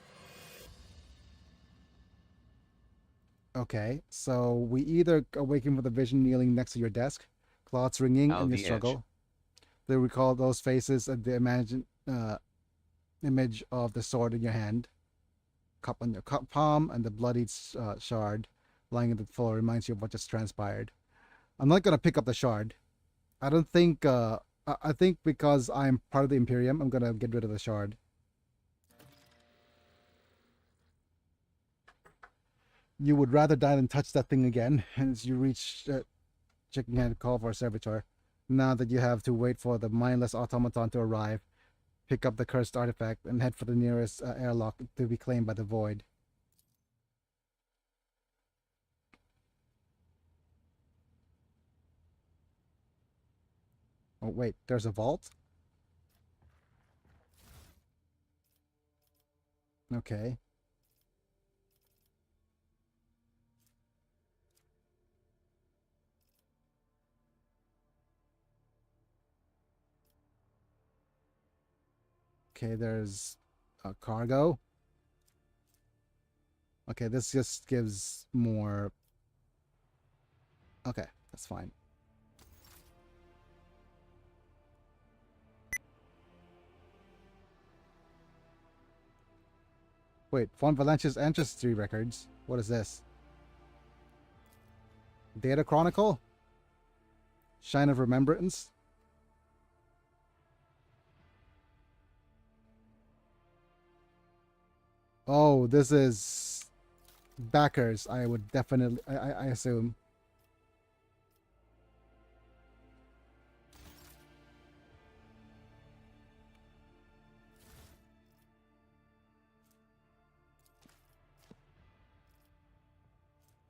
Okay, so we either awaken with a vision kneeling next to your desk, clots ringing, Out and you the struggle. They recall those faces and the image of the sword in your hand, cup on your palm, and the bloodied shard lying on the floor reminds you of what just transpired. I'm not gonna pick up the shard. I don't think. I think because I'm part of the Imperium, I'm gonna get rid of the shard. you would rather die than touch that thing again as you reach Chicken Head Call for a servitor. Now that you have to wait for the mindless automaton to arrive, pick up the cursed artifact, and head for the nearest airlock to be claimed by the Void. Oh wait, there's a vault? Okay. Okay, there's a cargo. Okay, this just gives more... Okay, that's fine. Wait, Von Valence's ancestry records? What is this? Data Chronicle? Shine of Remembrance? Oh, this is backers. I would definitely, I assume.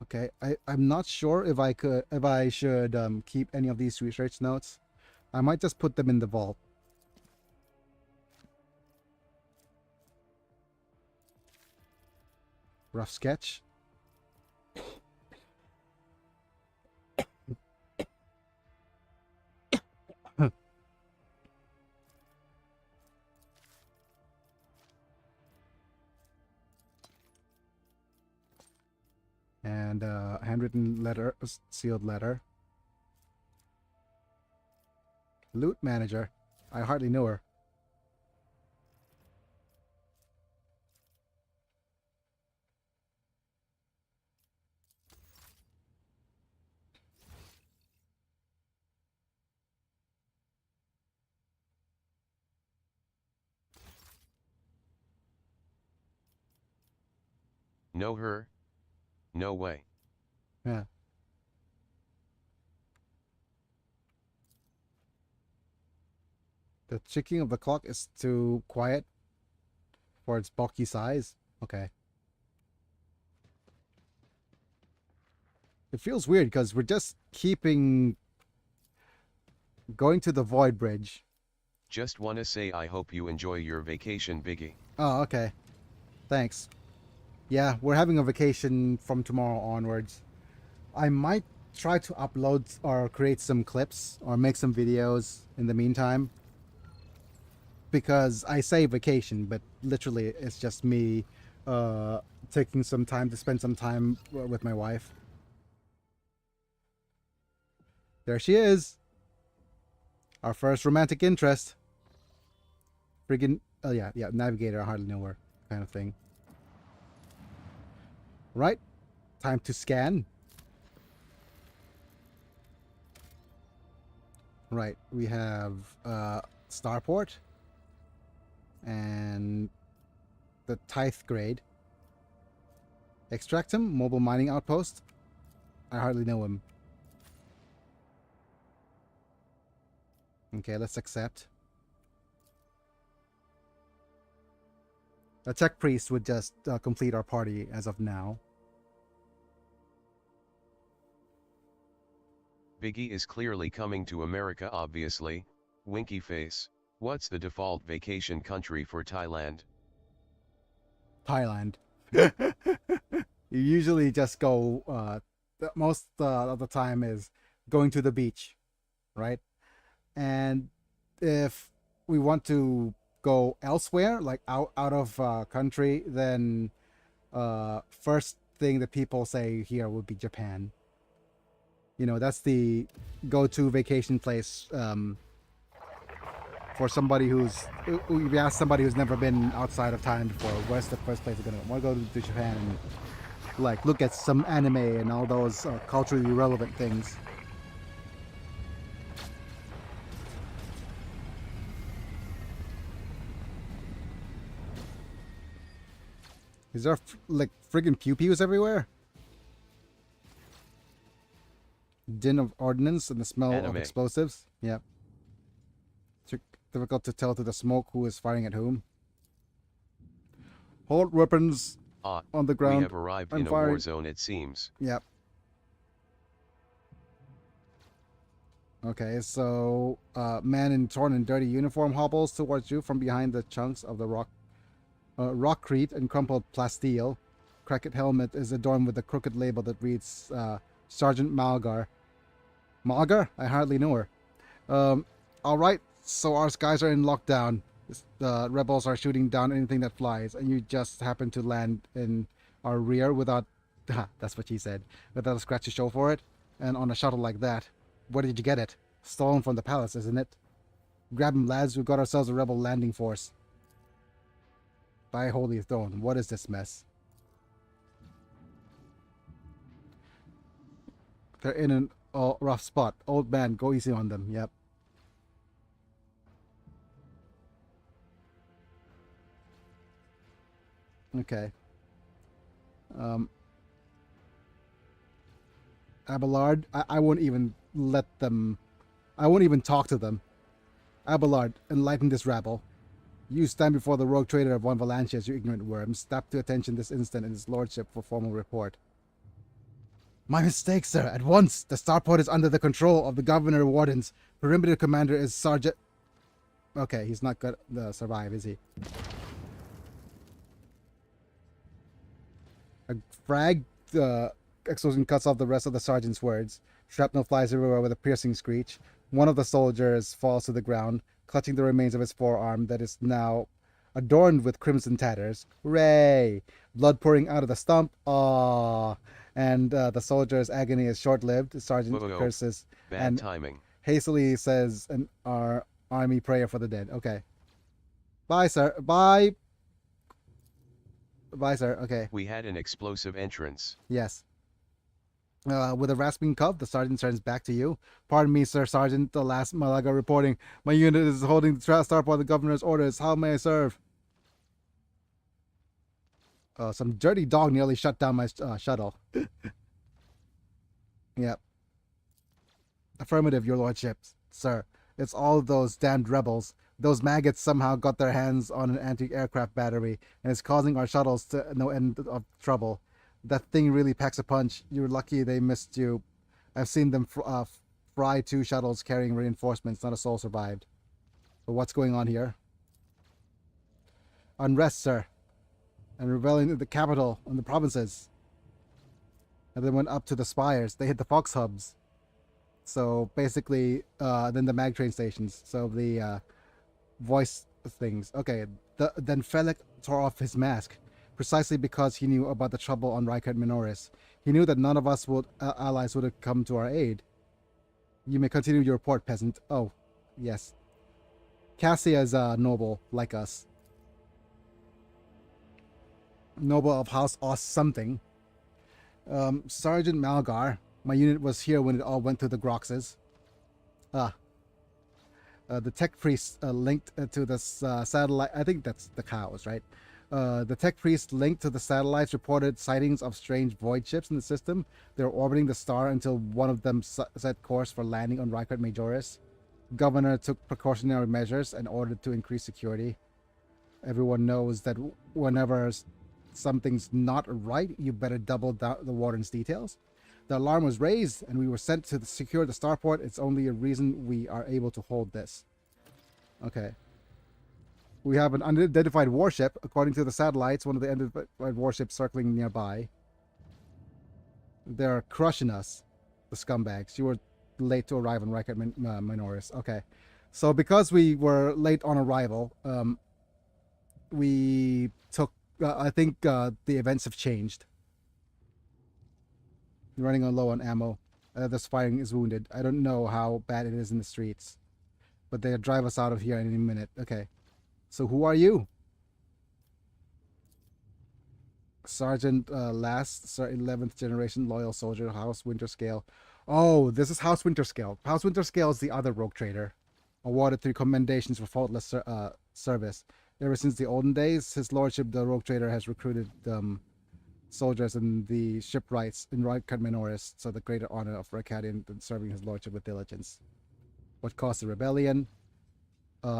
Okay, I'm not sure if I should keep any of these research notes. I might just put them in the vault. Rough sketch. And handwritten letter, sealed letter. Loot manager. I hardly knew her. Know her? No way. Yeah. The ticking of the clock is too quiet for its bulky size. Okay. It feels weird because we're just keeping going to the Void Bridge. Just wanna say I hope you enjoy your vacation, Biggie. Oh, okay. Thanks. Yeah, we're having a vacation from tomorrow onwards. I might try to upload or create some clips or make some videos in the meantime. Because I say vacation, but literally it's just me taking some time to spend some time with my wife. There she is. Our first romantic interest. Friggin', oh yeah, navigator, I hardly know her, kind of thing. Right, time to scan. Right, we have Starport and the Tithe Grade. Extractum, mobile mining outpost. I hardly know him. Okay, let's accept. A tech priest would just complete our party as of now. Biggie is clearly coming to America, obviously. Winky face. What's the default vacation country for Thailand? Thailand. You usually just go, most of the time is going to the beach, right? And if we want to go elsewhere, like out of country, then first thing that people say here would be Japan. You know, that's the go-to vacation place for somebody who's, if you ask somebody who's never been outside of Thailand before, where's the first place they're gonna want to go to Japan and like look at some anime and all those culturally relevant things. Is there like friggin' pew-pews everywhere? din of ordnance and the smell of Anime. explosives. Yep. Difficult to tell through the smoke who is firing at whom. Hold weapons on the We ground. have arrived I'm in a firing. war zone, it seems. Yep. Okay, so man in torn and dirty uniform hobbles towards you from behind the chunks of the rockcrete and crumpled plasteel. Cracked helmet is adorned with a crooked label that reads Sergeant Malgar. Malgar? I hardly know her. All right, so our skies are in lockdown. The rebels are shooting down anything that flies, and you just happen to land in our rear without, that's what she said, without a scratch to show for it, and on a shuttle like that. Where did you get it? Stolen from the palace, isn't it? Grab 'em, lads. We've got ourselves a rebel landing force. By Holy Throne, what is this mess? They're in an rough spot. Old man, go easy on them. Yep. Okay. Abelard, I won't even let them... I won't even talk to them. Abelard, enlighten this rabble. You stand before the rogue trader of Von Valancius, you ignorant worm. Step to attention this instant in his lordship for formal report. My mistake, sir. At once. The starport is under the control of the governor wardens. Perimeter commander is Sergeant... Okay, he's not going to survive, is he? A frag explosion cuts off the rest of the sergeant's words. Shrapnel flies everywhere with a piercing screech. One of the soldiers falls to the ground, clutching the remains of his forearm that is now adorned with crimson tatters. Hooray! Blood pouring out of the stump. Aww. And the soldier's agony is short-lived. The sergeant Whoa. curses Bad and timing. hastily says our army prayer for the dead. Okay. Bye, sir. Bye. Bye, sir. Okay. We had an explosive entrance. Yes. With a rasping cough, the sergeant turns back to you. Pardon me, sir, sergeant. The last Malaga reporting. My unit is holding the starport by the governor's orders. How may I serve? Some dirty dog nearly shut down my shuttle. Yep. Affirmative, your lordship, sir. It's all those damned rebels. Those maggots somehow got their hands on an anti-aircraft battery, and it's causing our shuttles to no end of trouble. That thing really packs a punch. You're lucky they missed you. I've seen them fry 2 shuttles carrying reinforcements. Not a soul survived. But what's going on here? Unrest, sir. And rebellion in the capital and the provinces. And then went up to the spires. They hit the fox hubs. So basically, then the mag train stations. So the voice things. Okay. Then Felix tore off his mask. Precisely because he knew about the trouble on Rykard Minoris. He knew that none of us allies would have come to our aid. You may continue your report, peasant. Oh, yes. Cassia is a noble, like us. Noble of House Oz something. Sergeant Malgar. My unit was here when it all went to the Groxes. The tech priest linked to the satellite. I think that's the cows, right? The tech priest linked to the satellites reported sightings of strange void ships in the system. They were orbiting the star until one of them set course for landing on Rykard Majoris. Governor took precautionary measures and ordered to increase security. Everyone knows that whenever something's not right, you better double down the warden's details. The alarm was raised, and we were sent to secure the starport. It's only a reason we are able to hold this. Okay. We have an unidentified warship, according to the satellites, one of the unidentified warships circling nearby. They're crushing us, the scumbags. You were late to arrive on Rykard Minoris. Okay. So because we were late on arrival, we took... I think the events have changed. You're running on low on ammo. This firing is wounded. I don't know how bad it is in the streets. But they'll drive us out of here in a minute. Okay. So who are you? Sergeant Last, 11th generation loyal soldier, House Winterscale. Oh, this is House Winterscale. House Winterscale is the other rogue trader. Awarded 3 commendations for faultless service. Ever since the olden days, his lordship, the rogue trader, has recruited soldiers and the shipwrights in Rykard Minoris, so the greater honor of Rykadian than serving his lordship with diligence. What caused the rebellion?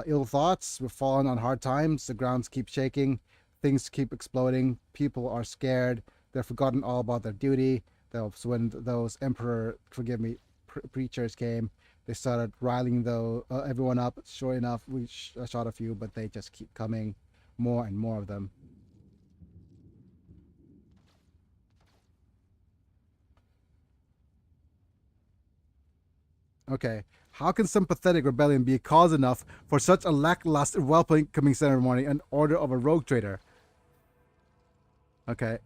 Ill thoughts. We've fallen on hard times. The grounds keep shaking. Things keep exploding. People are scared. They've forgotten all about their duty. So when those emperor, forgive me, preachers came, they started riling everyone up. Sure enough, we shot a few, but they just keep coming, more and more of them. Okay, how can some pathetic rebellion be cause enough for such a lackluster welcoming ceremony and order of a rogue trader? Okay.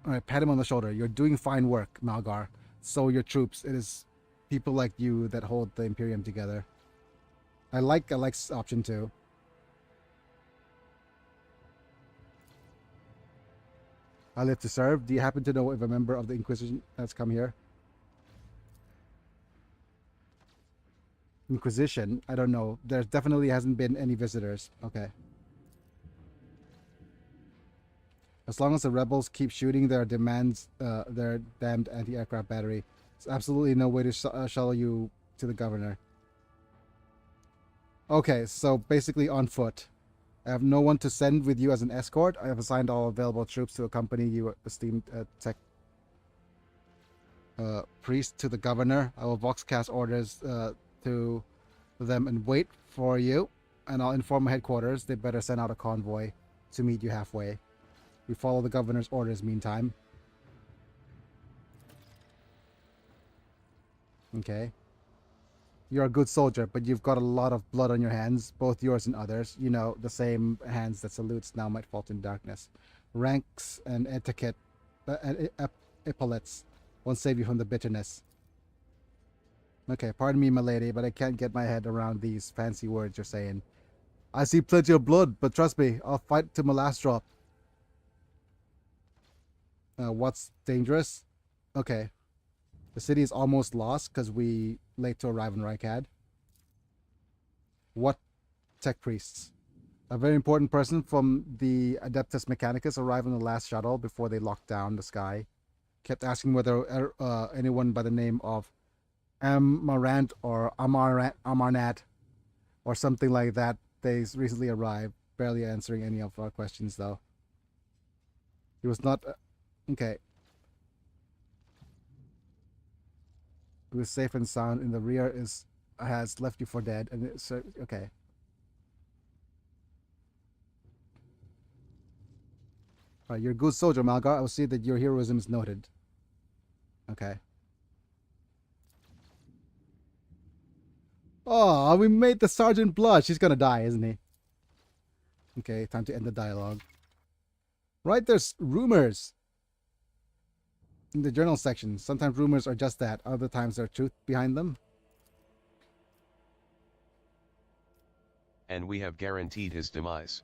Alright, pat him on the shoulder. You're doing fine work, Malgar. So your troops. It is people like you that hold the Imperium together. I like option 2. I live to serve. Do you happen to know if a member of the Inquisition has come here? Inquisition? I don't know. There definitely hasn't been any visitors. Okay. As long as the rebels keep shooting their their damned anti-aircraft battery, there's absolutely no way to shuttle you to the governor. Okay, so basically on foot. I have no one to send with you as an escort. I have assigned all available troops to accompany you, esteemed tech priest, to the governor. I will voxcast orders to them and wait for you, and I'll inform my headquarters. They better send out a convoy to meet you halfway. We follow the governor's orders meantime. Okay. You're a good soldier, but you've got a lot of blood on your hands, both yours and others. You know, the same hands that salutes now might fall in darkness. Ranks and etiquette, epaulets won't save you from the bitterness. Okay, pardon me, my lady, but I can't get my head around these fancy words you're saying. I see plenty of blood, but trust me, I'll fight to my last drop. What's dangerous? Okay. The city is almost lost because we late to arrive in Rykad. What tech priests? A very important person from the Adeptus Mechanicus arrived on the last shuttle before they locked down the sky. Kept asking whether anyone by the name of Amarant or Amarnat or something like that. They recently arrived, barely answering any of our questions though. He was not... okay. He was safe and sound. In the rear has left you for dead. And it's okay. Alright, you're a good soldier, Malgar. I will see that your heroism is noted. Okay. Oh, we made the sergeant blush. He's gonna die, isn't he? Okay, time to end the dialogue. Right, there's rumors in the journal section. Sometimes rumors are just that. Other times there's truth behind them. And we have guaranteed his demise.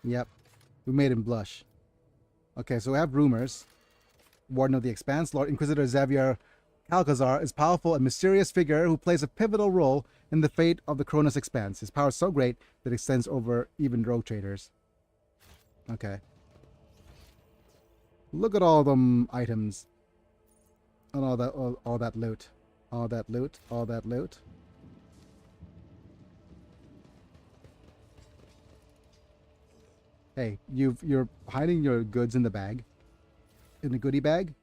Yep. We made him blush. Okay, so we have rumors. Warden of the Expanse, Lord Inquisitor Xavier Alcazar is a powerful and mysterious figure who plays a pivotal role in the fate of the Cronus Expanse. His power is so great that it extends over even rogue traders. Okay. Look at all them items. And all that loot. All that loot. All that loot. Hey, you're hiding your goods in the bag. In the goodie bag.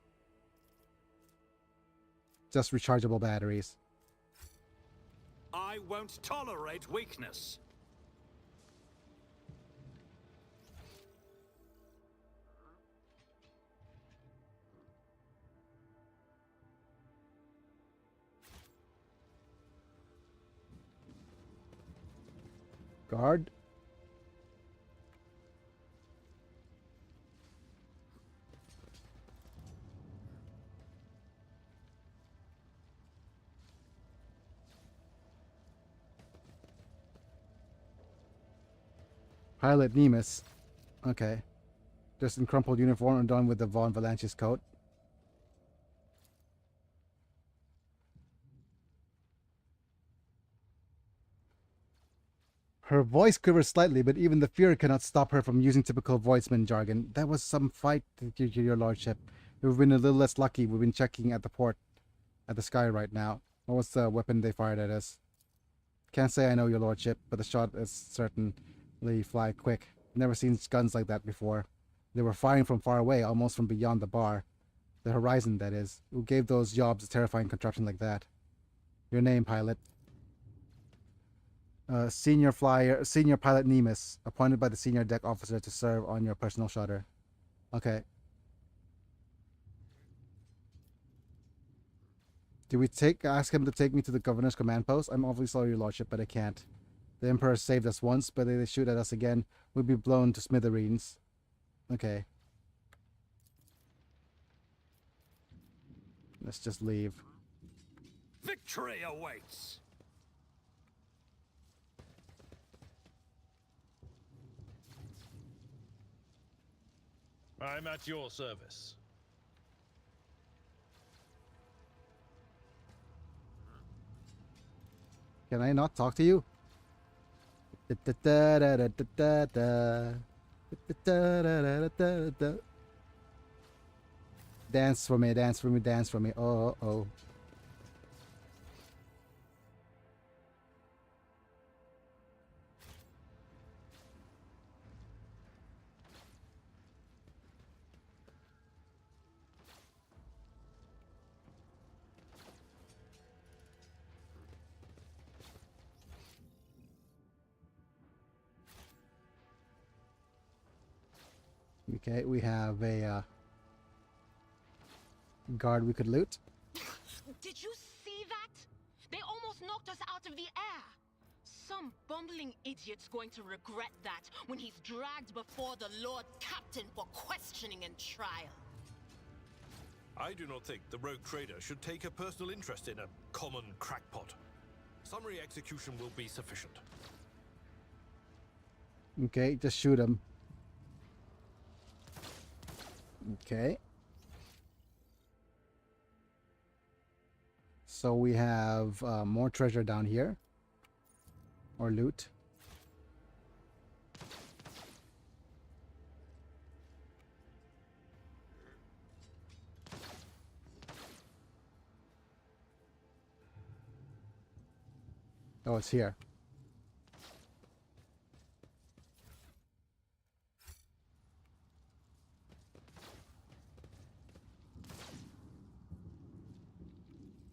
Just rechargeable batteries. I won't tolerate weakness. Guard. Pilot Nemus. Okay. Just in crumpled uniform and done with the Von Valanche's coat. Her voice quivers slightly, but even the fear cannot stop her from using typical voiceman jargon. That was some fight, your lordship. We've been a little less lucky. We've been checking at the port, at the sky right now. What was the weapon they fired at us? Can't say I know, your lordship, but the shot is certainly fly quick. Never seen guns like that before. They were firing from far away, almost from beyond the bar. The horizon, that is. Who gave those jobs a terrifying contraption like that? Your name, pilot. Senior pilot Nemus, appointed by the senior deck officer to serve on your personal shutter. Okay. Do we ask him to take me to the governor's command post? I'm awfully sorry, your lordship, but I can't. The Emperor saved us once, but if they shoot at us again, we'll be blown to smithereens. Okay. Let's just leave. Victory awaits! I'm at your service. Can I not talk to you? Dance for me, dance for me, dance for me. Oh, oh. Okay, we have a guard we could loot. Did you see that? They almost knocked us out of the air. Some bumbling idiot's going to regret that when he's dragged before the Lord Captain for questioning and trial. I do not think the rogue trader should take a personal interest in a common crackpot. Summary execution will be sufficient. Okay, just shoot him. Okay. So we have more treasure down here. Or loot. Oh, it's here.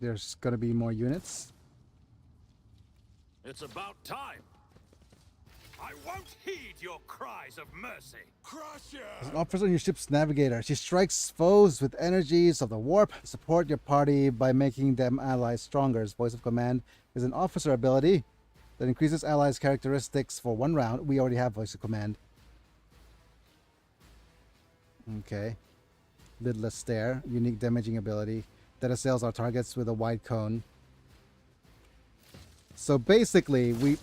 There's gonna be more units. It's about time. I won't heed your cries of mercy. Crusher! As an officer on your ship's navigator, she strikes foes with energies of the warp. Support your party by making them allies stronger. Voice of command is an officer ability that increases allies' characteristics for 1 round. We already have voice of command. Okay. Lidless stare, unique damaging ability that assails our targets with a wide cone. So basically, we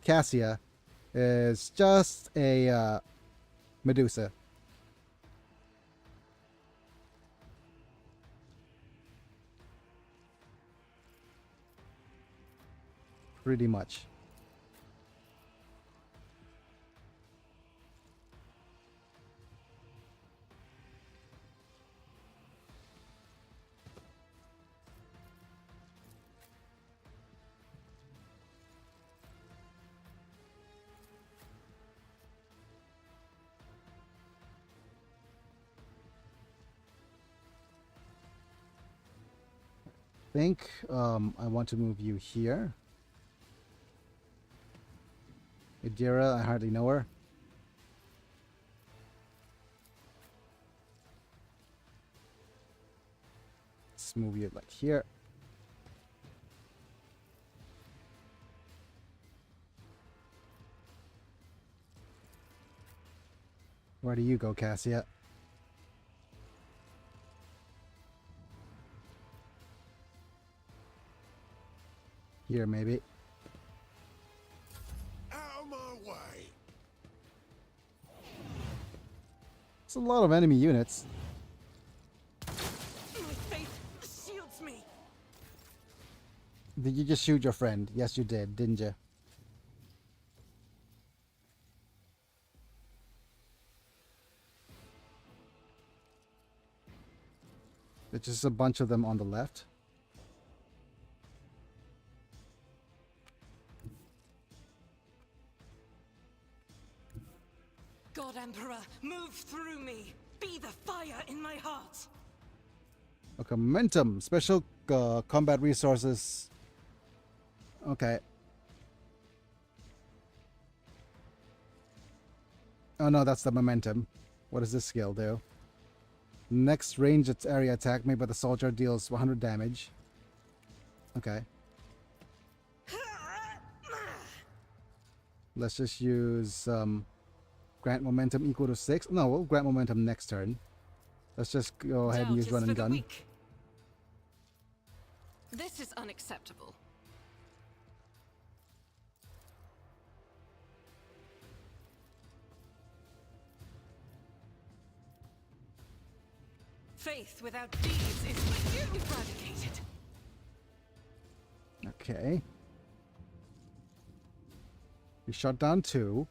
Cassia is just a Medusa. Pretty much. Think I want to move you here. Idira, I hardly know her. Let's move you like here. Where do you go, Cassia? Here, maybe. Out of my way! It's a lot of enemy units. My faith shields me. Did you just shoot your friend? Yes, you did, didn't you? There's just a bunch of them on the left. God Emperor, move through me. Be the fire in my heart. Okay, momentum. Special combat resources. Okay. Oh no, that's the momentum. What does this skill do? Next range area attack made by the soldier deals 100 damage. Okay. Let's just use grant momentum equal to 6. No, we'll grant momentum next turn. Let's just go ahead and Doubt use is run for and the gun. weak. This is unacceptable. Faith without deeds is eradicated. Okay. We shot down 2.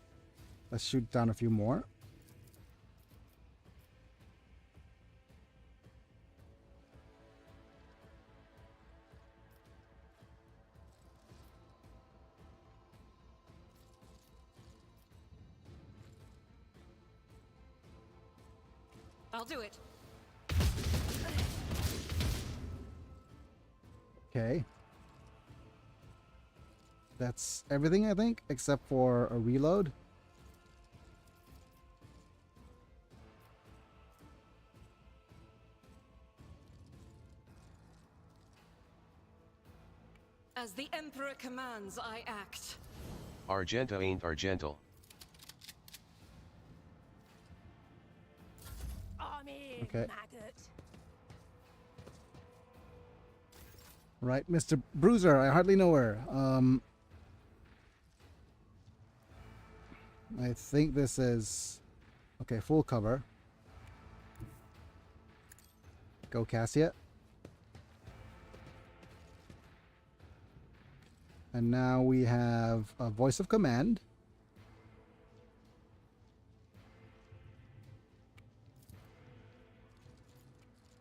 Let's shoot down a few more. I'll do it. Okay. That's everything, I think, except for a reload. As the Emperor commands, I act. Argenta ain't Argental. Okay. Right, Mr. Bruiser, I hardly know her. I think this is... Okay, full cover. Go Cassia. And now we have a voice of command.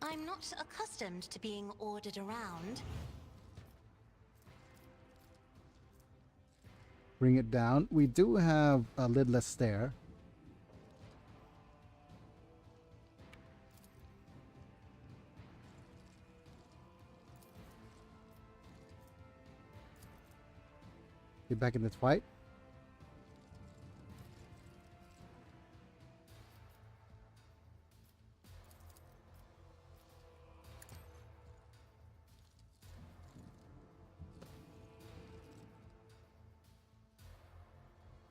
I'm not accustomed to being ordered around. Bring it down. We do have a lidless stair. Get back in this fight.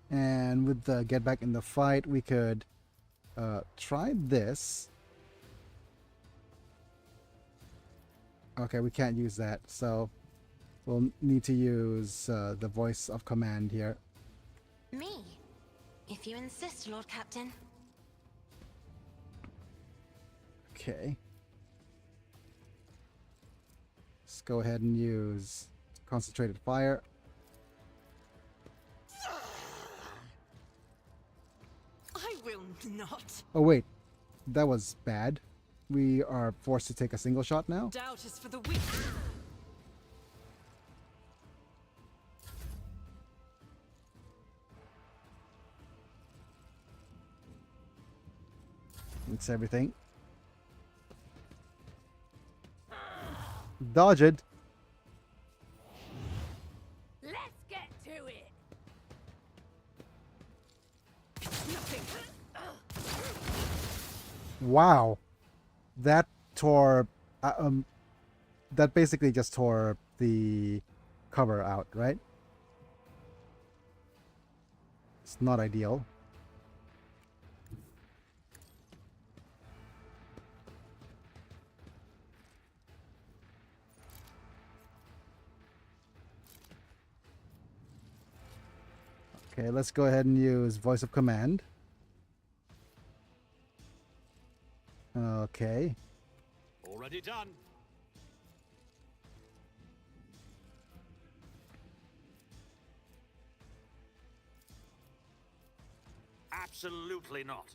And with the get back in the fight, we could try this. Okay, we can't use that, so we'll need to use the voice of command here. Me? If you insist, Lord Captain. Okay. Let's go ahead and use concentrated fire. I will not. Oh wait, that was bad. We are forced to take a single shot now. Doubt is for the weak. It's everything. Dodge it. Let's get to it. Nothing. Wow. That tore... that basically just tore the cover out, right? It's not ideal. Okay, let's go ahead and use voice of command. Okay. Already done. Absolutely not.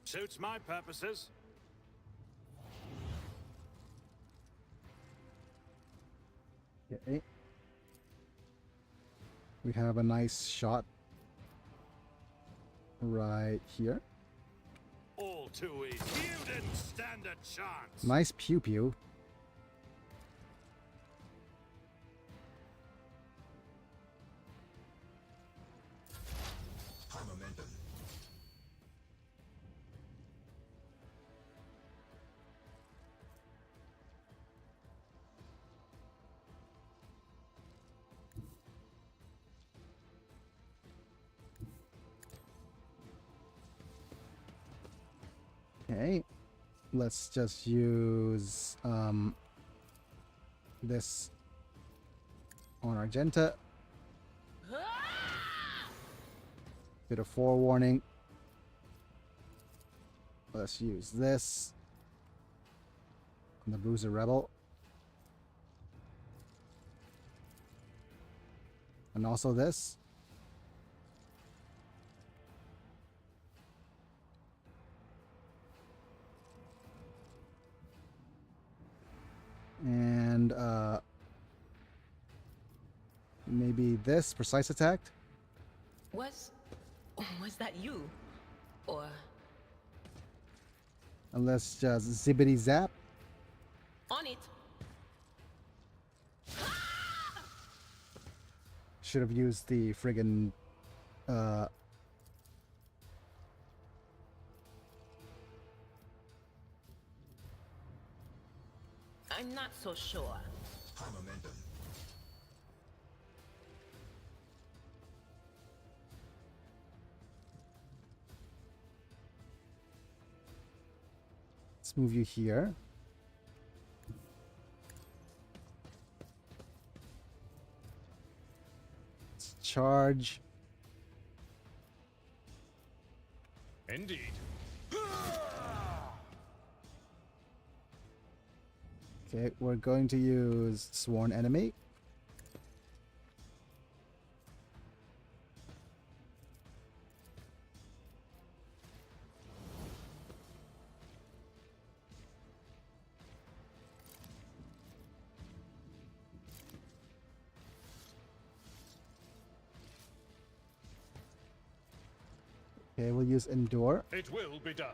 Suits my purposes. Okay. We have a nice shot right here. All too easy. You didn't stand a chance. Nice pew pew. Okay, let's just use this on Argenta. Bit of forewarning. Let's use this on the Bruiser Rebel. And also this. And maybe this precise attack. Was that you? Or And let's just zippity zap. on it? Should have used the friggin' I'm not so sure. let's move you here. Let's charge. Indeed. Okay, we're going to use Sworn Enemy. Okay, we'll use Endure. It will be done.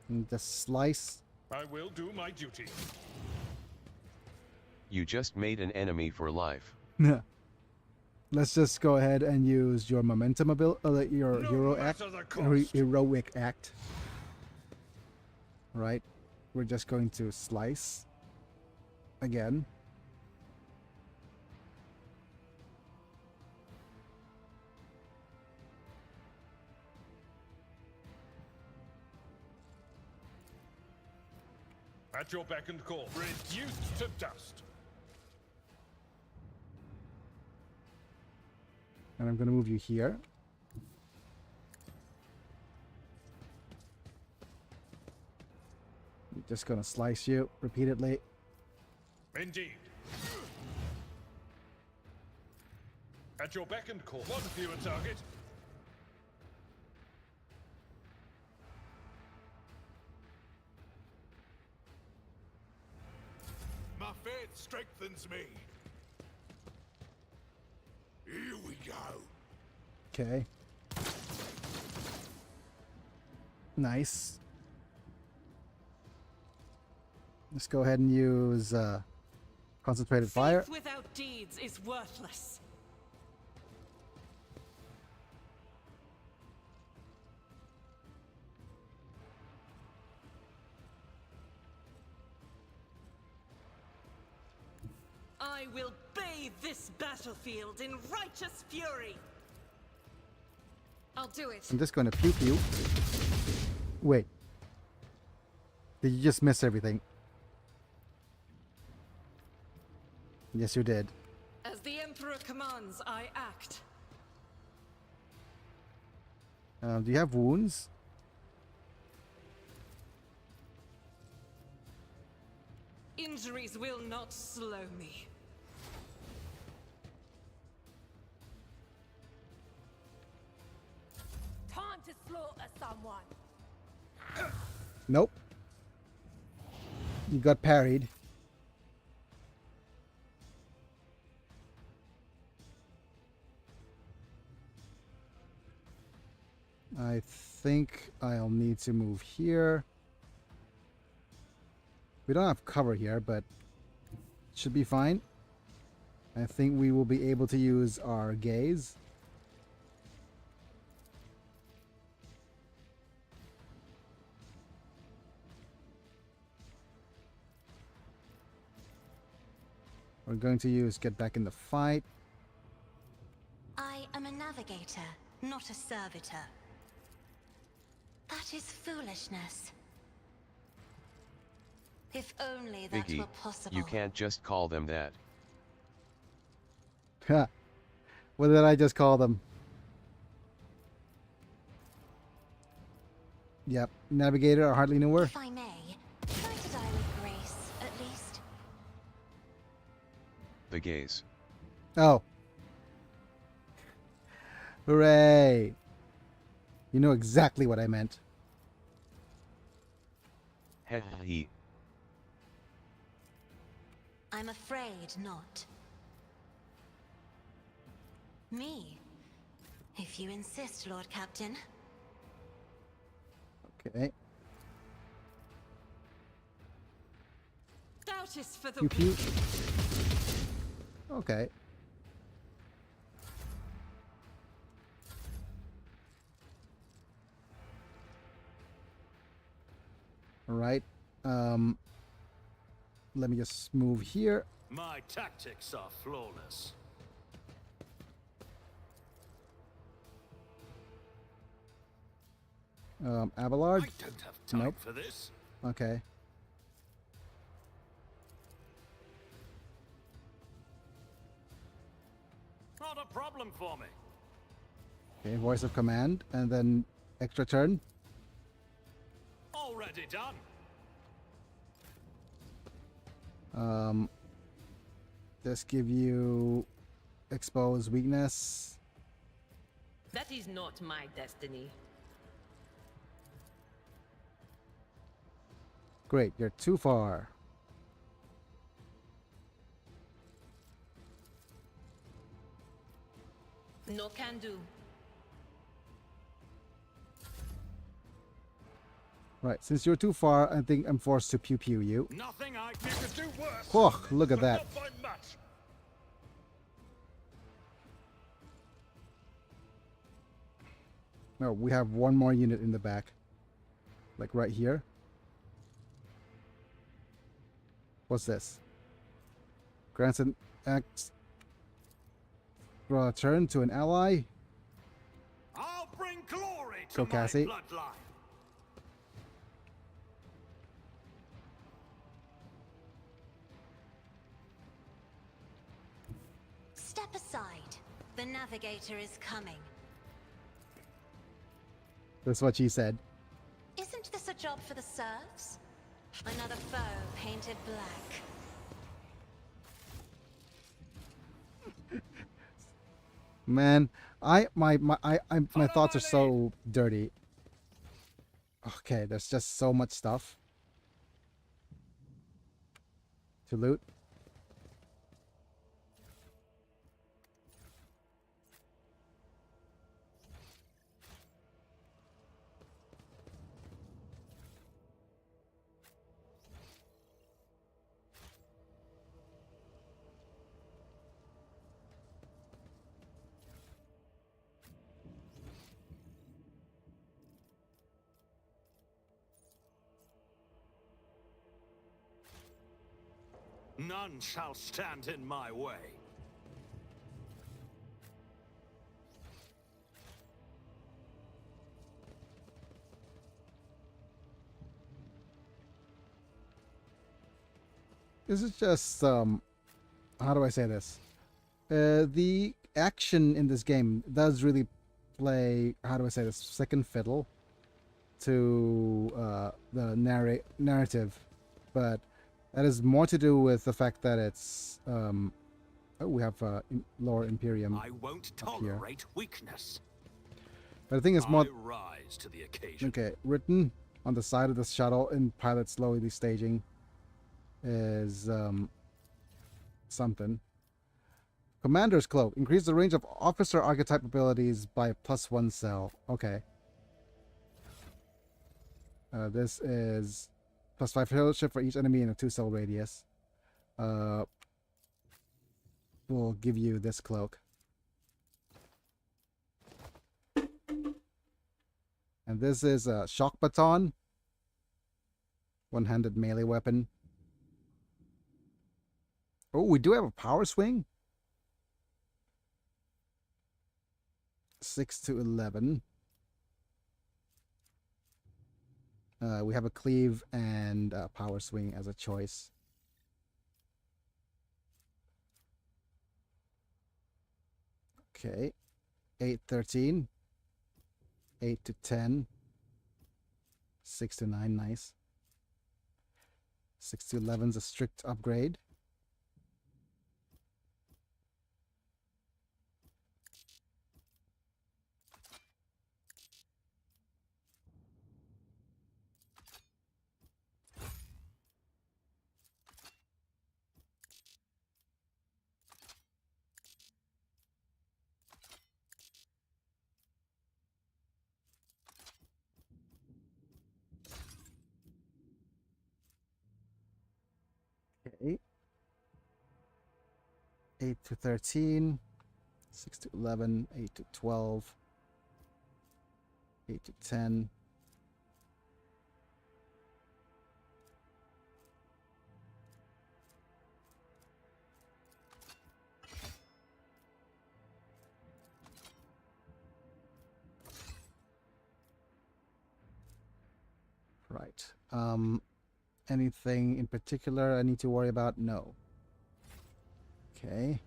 And just slice. I will do my duty. You just made an enemy for life. Let's just go ahead and use your momentum ability, your No hero act, matter the cost. heroic act. Right, we're just going to slice again. At your beck and call. Reduced to dust. And I'm going to move you here. I'm just going to slice you repeatedly. Indeed. At your beck and call. One fewer target. My faith strengthens me. Here we go. Okay. Nice. Let's go ahead and use concentrated fire. Faith without deeds is worthless. I will bathe this battlefield in righteous fury. I'll do it. I'm just going to pew pew. Wait. Did you just miss everything? Yes, you did. As the Emperor commands, I act. Do you have wounds? Injuries will not slow me. Time to slaughter someone. Nope. You got parried. I think I'll need to move here. We don't have cover here, but it should be fine. I think we will be able to use our gaze. We're going to use get back in the fight. I am a navigator, not a servitor. That is foolishness. If only that Vicky, were possible. you can't just call them that. Ha! What did I just call them? Yep, navigator. I hardly knew her. If I may, try to die with grace, at least. The gaze. Oh. Hooray! You know exactly what I meant. He. I'm afraid not. Me? If you insist, Lord Captain. Okay. Doubt is for the Pew pew. weak. Okay. All right. Let me just move here. My tactics are flawless. Abelard. I don't have time Nope. for this. Okay. Not a problem for me. Okay, voice of command, and then extra turn. Already done. Just give you expose weakness. That is not my destiny. Great, you're too far. No can do. Right, since you're too far, I think I'm forced to pew pew you. Nothing I could do worse. Whoa, look at but that. not by much. No, we have one more unit in the back. Like right here. What's this? Grants an extra turn to an ally. I'll bring glory to Go, my Cassie. bloodline. Step aside. The navigator is coming. That's what she said. Isn't this a job for the serfs? Another foe painted black. Man, my thoughts are so dirty. Okay, there's just so much stuff to loot. None shall stand in my way. This is just how do I say this? The action in this game does really play, how do I say this, second fiddle to the narrative, but that is more to do with the fact that it's oh, we have Lore Imperium I won't up here. tolerate weakness. But I think it's more I rise to the occasion. okay. Written on the side of the shuttle in pilot slowly staging is something. Commander's Cloak. Increase the range of officer archetype abilities by +1 cell. Okay. This is +5 fellowship for each enemy in a 2-cell radius. We'll give you this cloak. And this is a shock baton. One-handed melee weapon. Oh, we do have a power swing. 6 to 11. We have a cleave and a power swing as a choice. Okay. 8-13. 8 to 10. 6 to 9, nice. 6 to 11 is a strict upgrade. Okay. 8 to 13, 6 to 11, 8 to 12, 8 to 10. Right. Anything in particular I need to worry about? No. Okay.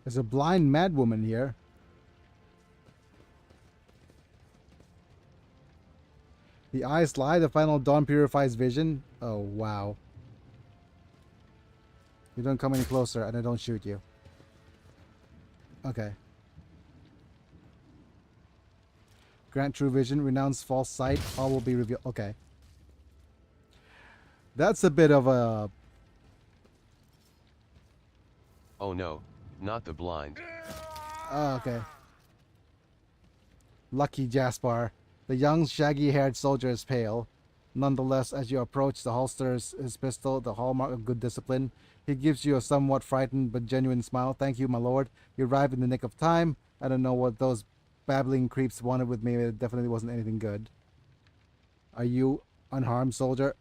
There's a blind madwoman here. The eyes lie, the final dawn purifies vision. Oh, wow. You don't come any closer and I don't shoot you. Okay. Grant true vision, renounce false sight, all will be revealed. Okay. That's a bit of a... Oh no, not the blind. Oh, okay. Lucky Jaspar. The young, shaggy-haired soldier is pale. Nonetheless, as you approach, the holsters his pistol, the hallmark of good discipline. He gives you a somewhat frightened but genuine smile. Thank you, my lord. You arrived in the nick of time. I don't know what those babbling creeps wanted with me. It definitely wasn't anything good. Are you unharmed, soldier?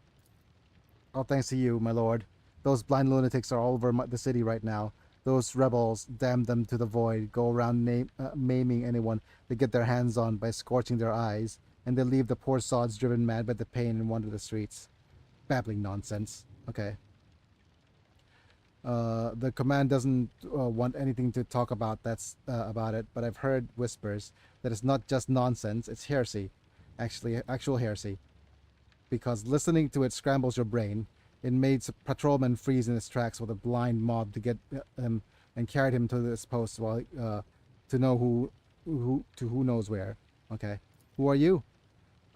Oh, thanks to you, my lord. Those blind lunatics are all over the city right now. Those rebels, damn them to the void, go around maiming anyone they get their hands on by scorching their eyes, and they leave the poor sods driven mad by the pain and wander the streets. Babbling nonsense. Okay. The command doesn't want anything to talk about about it, but I've heard whispers that it's not just nonsense, it's heresy. Actual heresy. Because listening to it scrambles your brain. It made patrolmen freeze in his tracks with a blind mob to get him and carried him to this post while to know who knows where. Okay, who are you?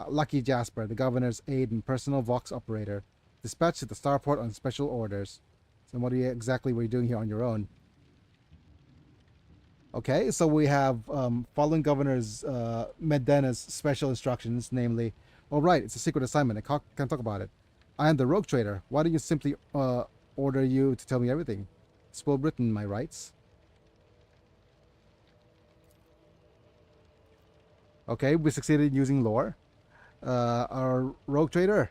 Lucky Jasper, the governor's aide and personal Vox operator, dispatched to the starport on special orders. So what exactly were you doing here on your own? Okay, so we have following Governor's Medena's special instructions, namely, all right, it's a secret assignment. I can't talk about it. I am the rogue trader. Why don't you simply order you to tell me everything? It's well written, my rights. Okay, we succeeded in using lore. Our rogue trader,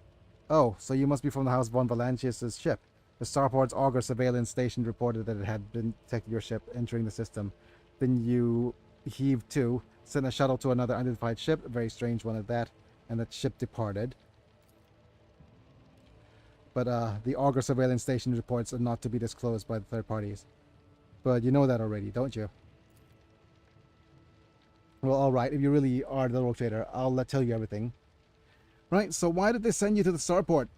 Oh, so you must be from the House von Valancius' ship. The Starport's Augur surveillance station reported that it had been detected your ship entering the system. Then you heaved to, sent a shuttle to another unidentified ship, a very strange one at that, and that ship departed. But the Augur surveillance station reports are not to be disclosed by the third parties. But you know that already, don't you? Well, alright, if you really are the Rogue Trader, I'll tell you everything. Right, so why did they send you to the Starport?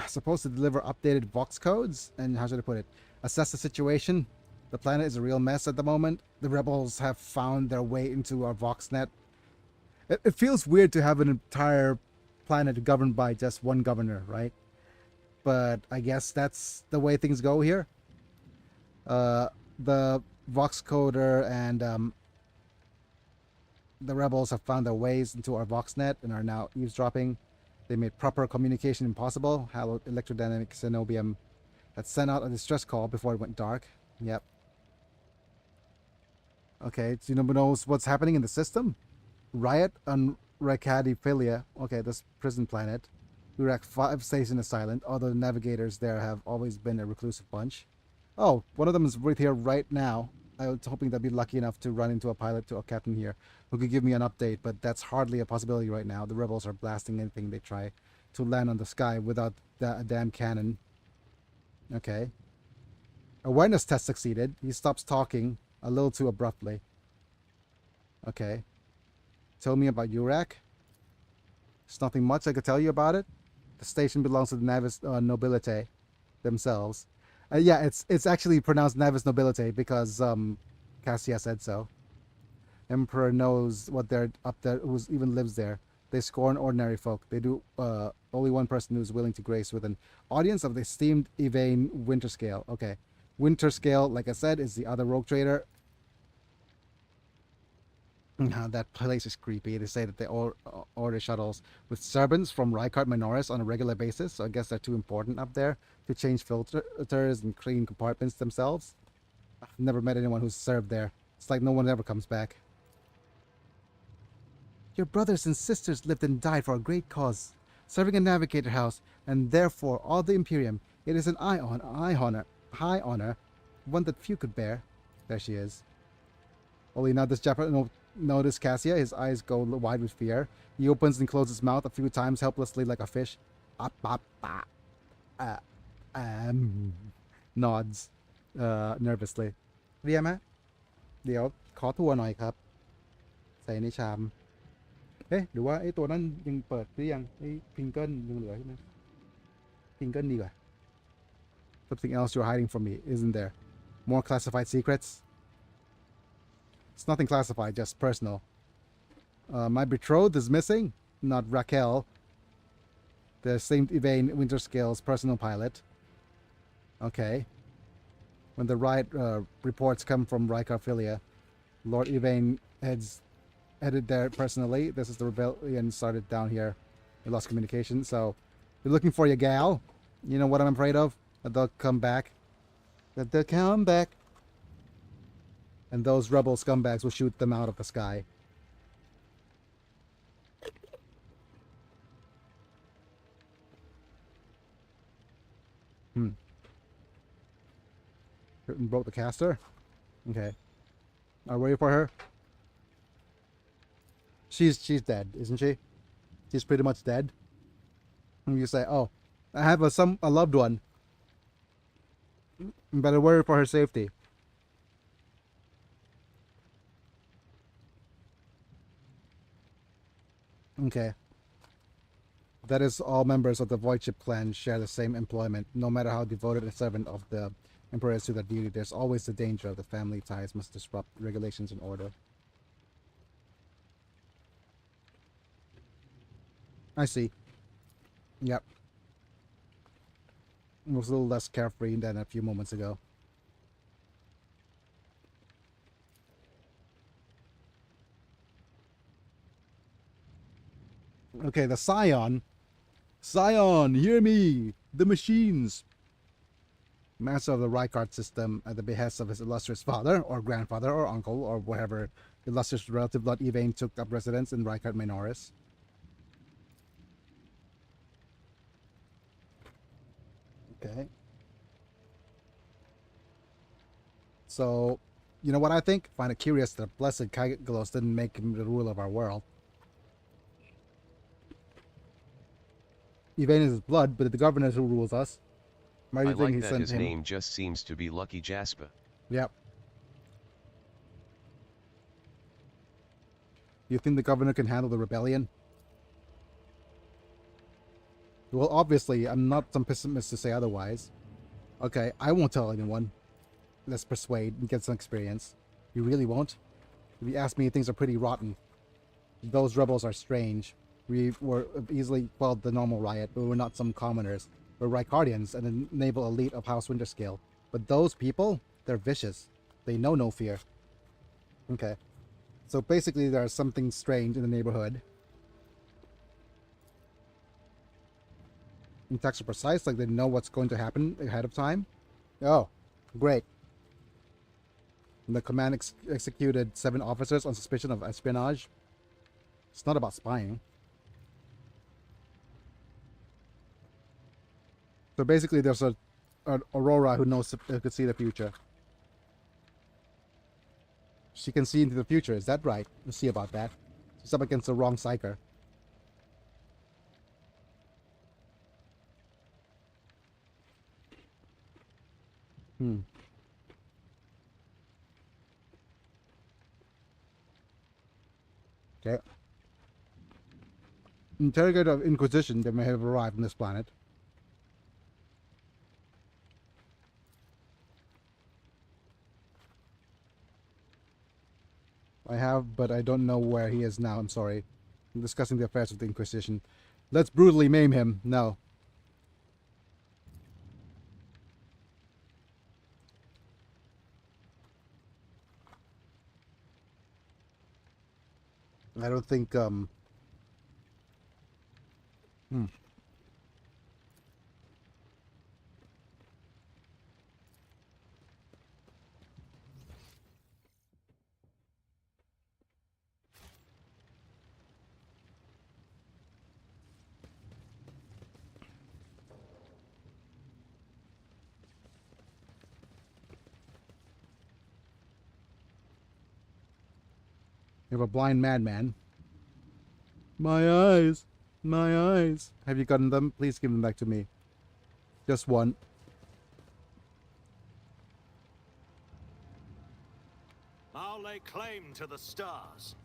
Supposed to deliver updated Vox codes? And how should I put it? Assess the situation. The planet is a real mess at the moment. The rebels have found their way into our VoxNet. It feels weird to have an entire planet governed by just one governor, right? But I guess that's the way things go here. The Vox coder and the rebels have found their ways into our VoxNet and are now eavesdropping. They made proper communication impossible. Hallowed Electrodynamic Xenobium had sent out a distress call before it went dark. Yep. Okay, Xenobium knows what's happening in the system. Riot on Recadiphilia. Okay, this prison planet. Urak 5 station is silent, although the navigators there have always been a reclusive bunch. Oh, one of them is right here right now. I was hoping that I'd be lucky enough to run into a pilot, to a captain here, who could give me an update, but that's hardly a possibility right now. The rebels are blasting anything they try to land on the sky without a damn cannon. Okay. Awareness test succeeded. He stops talking a little too abruptly. Okay. Tell me about Urak. There's nothing much I could tell you about it. The station belongs to the Navis Nobilite themselves. Yeah, it's actually pronounced Navis Nobilite because Cassia said so. Emperor knows what they're up there, who even lives there. They scorn ordinary folk. They do only one person who's willing to grace with an audience of the esteemed Yvain Winterscale. Okay, Winterscale, like I said, is the other rogue trader. That place is creepy. They say that they order shuttles with servants from Rykard Minoris on a regular basis, so I guess they're too important up there to change filters and clean compartments themselves. I've never met anyone who's served there. It's like no one ever comes back. Your brothers and sisters lived and died for a great cause, serving a navigator house, and therefore all the Imperium. It is an high honor, one that few could bear. There she is. Only now this Japanese. Notice Cassia, his eyes go wide with fear. He opens and closes his mouth a few times helplessly like a fish. Nods nervously. เรียกไหมเดี๋ยวขอตัวหน่อยครับใส่ในชามเอ๊ะหรือว่าไอ้ตัวนั้นยังเปิดหรือยังไอ้พิงเกิลยังเหลือใช่ไหมพิงเกิลดีกว่า Something else you're hiding from me, isn't there? More classified secrets? It's nothing classified, just personal. My betrothed is missing. Not Raquel. The same Yvain Winterscale's personal pilot. Okay. When the riot reports come from Rykard, Lord Yvain headed there personally. This is the rebellion started down here. We lost communication, so you're looking for your gal. You know what I'm afraid of? That they'll come back. That they'll come back. And those rebel scumbags will shoot them out of the sky. Broke the caster? Okay. Are we ready for her? She's dead, isn't she? She's pretty much dead. And you say, oh, I have a loved one. Better worry for her safety. Okay. That is, all members of the Voidship clan share the same employment. No matter how devoted a servant of the Emperor is to their duty, there's always the danger of the family ties must disrupt regulations and order. I see. Yep. It was a little less carefree than a few moments ago. Okay, the Scion. Scion, hear me! The machines! Master of the Rykard system at the behest of his illustrious father, or grandfather, or uncle, or whatever illustrious relative Lord Yvain took up residence in Rykard Minoris. Okay. So, you know what I think? Find it curious that Blessed Kygalos didn't make him the ruler of our world. Yvain is his blood, but the governor who rules us. Why do I you think like he that sent his him? name just seems to be Lucky Jasper. Yep. You think the governor can handle the rebellion? Well, obviously, I'm not some pessimist to say otherwise. Okay, I won't tell anyone. Let's persuade and get some experience. You really won't? If you ask me, things are pretty rotten. Those rebels are strange. We were easily quelled the normal riot, but we're not some commoners. We're Rykardians and a naval elite of House Winterscale. But those people, they're vicious. They know no fear. Okay. So basically there's something strange in the neighborhood. In text are precise, like they know what's going to happen ahead of time. Oh, great. The command executed 7 officers on suspicion of espionage. It's not about spying. So basically there's an Aurora who knows could see the future. She can see into the future, is that right? We'll see about that. She's up against the wrong psyker. Okay. Interrogator of Inquisition that may have arrived on this planet. I have, but I don't know where he is now. I'm sorry. I'm discussing the affairs of the Inquisition. Let's brutally maim him. No. I don't think, You have a blind madman. My eyes. My eyes. Have you gotten them? Please give them back to me. Just one. I'll lay claim to the stars.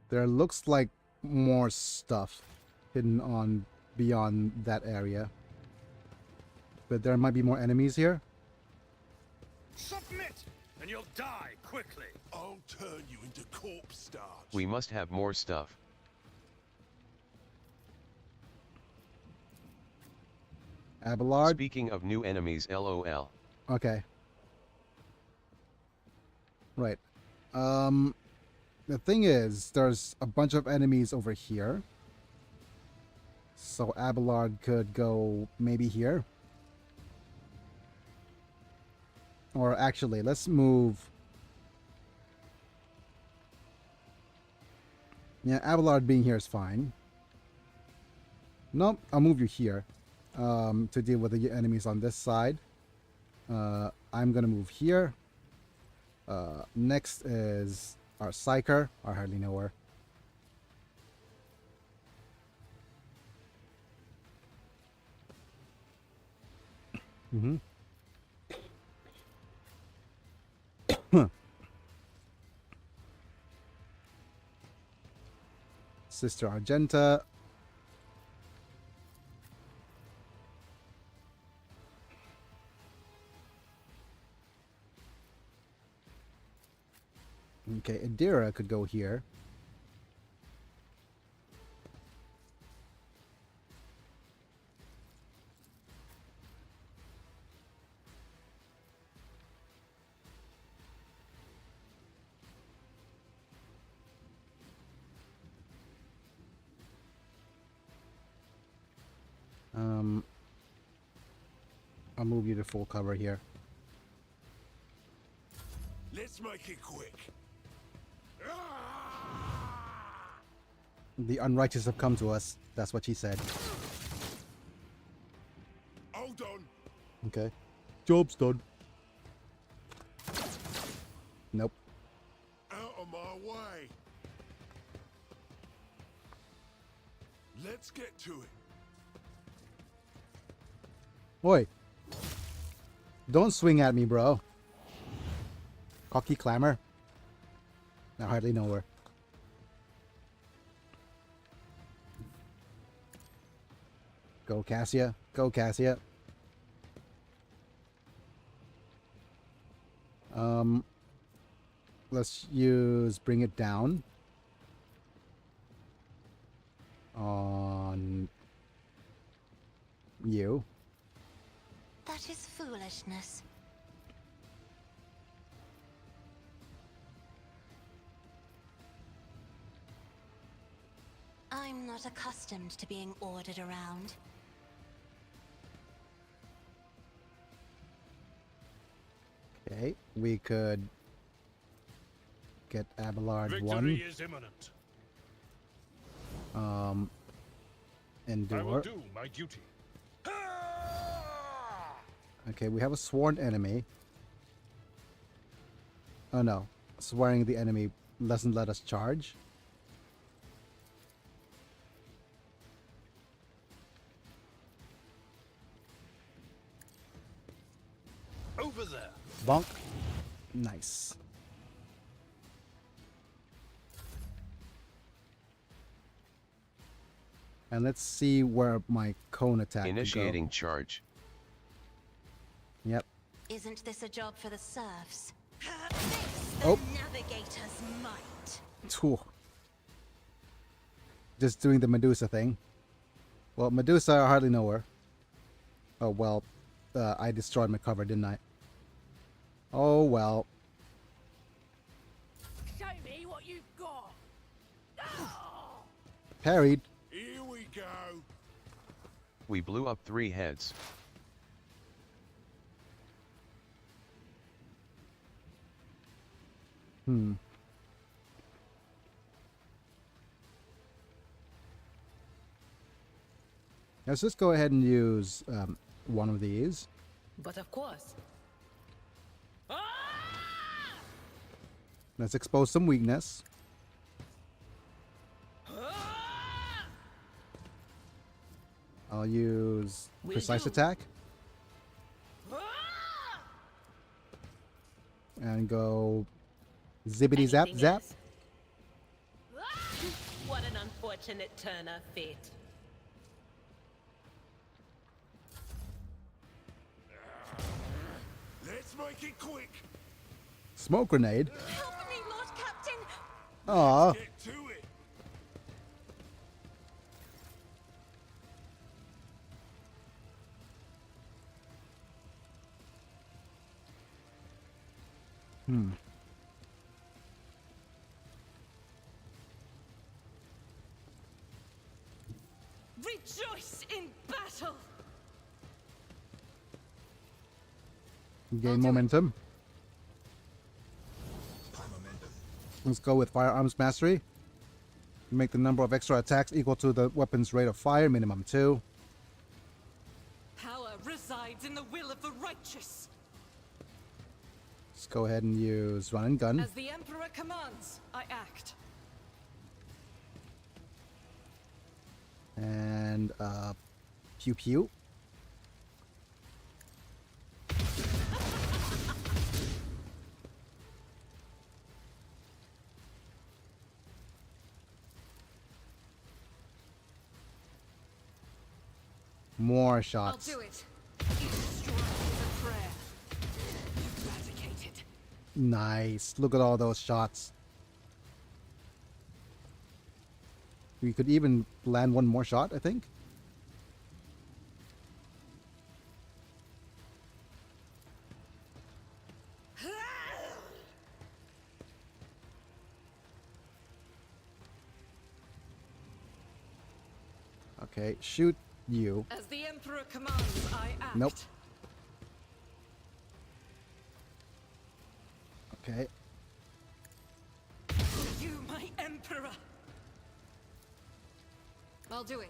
There looks like more stuff hidden on beyond that area. But there might be more enemies here. Submit, and you'll die quickly. I'll turn you into corpse starch. We must have more stuff. Abelard. Speaking of new enemies, LOL. Okay. Right. The thing is, there's a bunch of enemies over here. So Abelard could go maybe here. Or actually, let's move. Yeah, Abelard being here is fine. Nope, I'll move you here. To deal with the enemies on this side. I'm gonna move here. Next is our Psyker. I hardly know her. Sister Argenta. Okay, Adira could go here. I'll move you to full cover here. Let's make it quick. The unrighteous have come to us. That's what she said. Hold on. Okay. Job's done. Nope. Out of my way. Let's get to it. Oi. Don't swing at me, bro. Cocky clamor. I hardly know her. Go, Cassia. Go, Cassia. Let's use bring it down on you. That is foolishness. I'm not accustomed to being ordered around. Okay, we could get Abelard Victory 1. is imminent. I will Endure. do my duty. Okay, we have a sworn enemy. Oh no, swearing the enemy doesn't let us charge. Over there. Bonk. Nice. And let's see where my cone attack could go. Initiating charge. Yep. Isn't this a job for the serfs? Oh. Navigator's might. Phew. Just doing the Medusa thing. Well, Medusa, I hardly know her. Oh, well, I destroyed my cover, didn't I? Oh, well. Show me what you've got. Parried. Here we go. We blew up 3 heads. Let's just go ahead and use one of these. But of course. Let's expose some weakness. I'll use Will precise do. attack. And go zippity zap Anything zap. else? What an unfortunate turn of fate. Let's make it quick. Smoke grenade. Help me, Lord Captain! Aw. Get to it. Rejoice in battle! Gain momentum. Let's go with firearms mastery. Make the number of extra attacks equal to the weapon's rate of fire, minimum 2. Power resides in the will of the righteous. Let's go ahead and use run and gun. As the Emperor commands, I act. And pew pew. More I'll shots. do it. Each strike is a prayer. Eradicated. Nice. Look at all those shots. We could even land one more shot, I think. Okay, shoot you. As the Emperor commands, I act. Nope. Okay. You, my Emperor. I'll do it.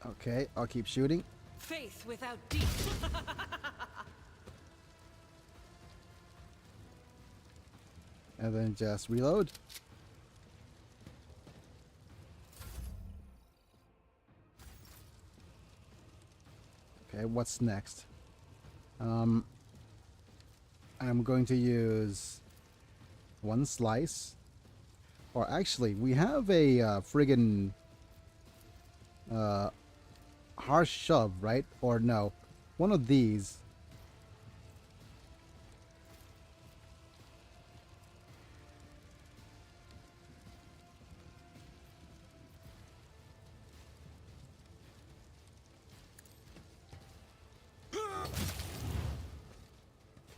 Okay, I'll keep shooting. Faith without deeds. And then just reload. Okay, what's next? I'm going to use one slice. Or actually, we have a friggin' harsh shove, right? Or no, one of these.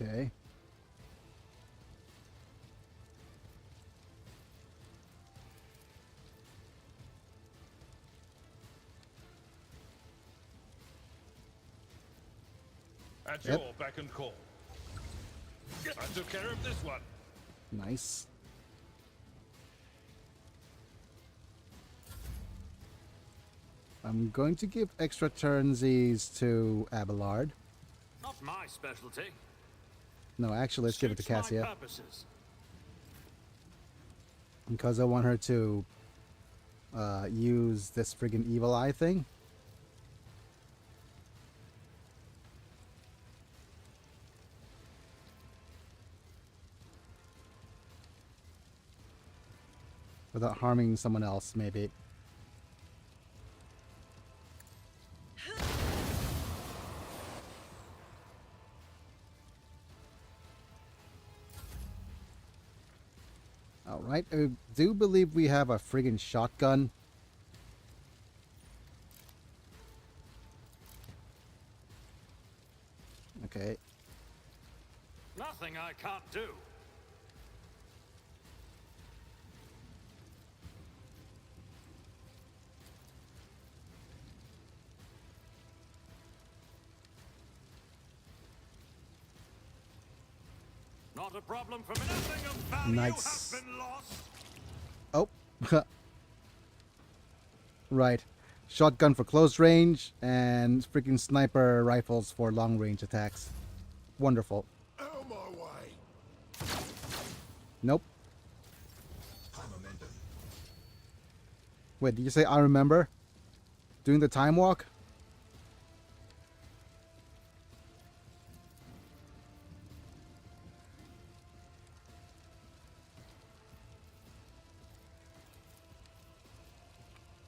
Okay. At Yep. your beck and call. I took care of this one. Nice. I'm going to give extra turnsies to Abelard. Not my specialty. No, actually, let's give it to Suits my Cassia. purposes. Because I want her to use this friggin' evil eye thing. Without harming someone else, maybe. Alright, I do believe we have a friggin' shotgun. Okay. Nothing I can't do. Not a problem for me. Nothing of value Nice. has been lost. Oh. Right. Shotgun for close range and freaking sniper rifles for long range attacks. Wonderful. Out of my way. Nope. Wait, did you say I remember? Doing the time walk?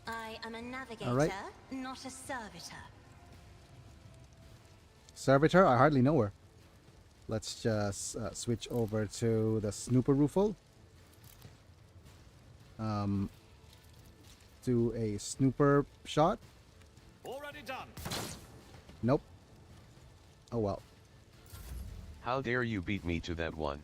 I am a navigator, All right. not a servitor. Servitor? I hardly know her. Let's just switch over to the Snooper Rufle. Do a Snooper shot. Already done. Nope. Oh well. How dare you beat me to that one?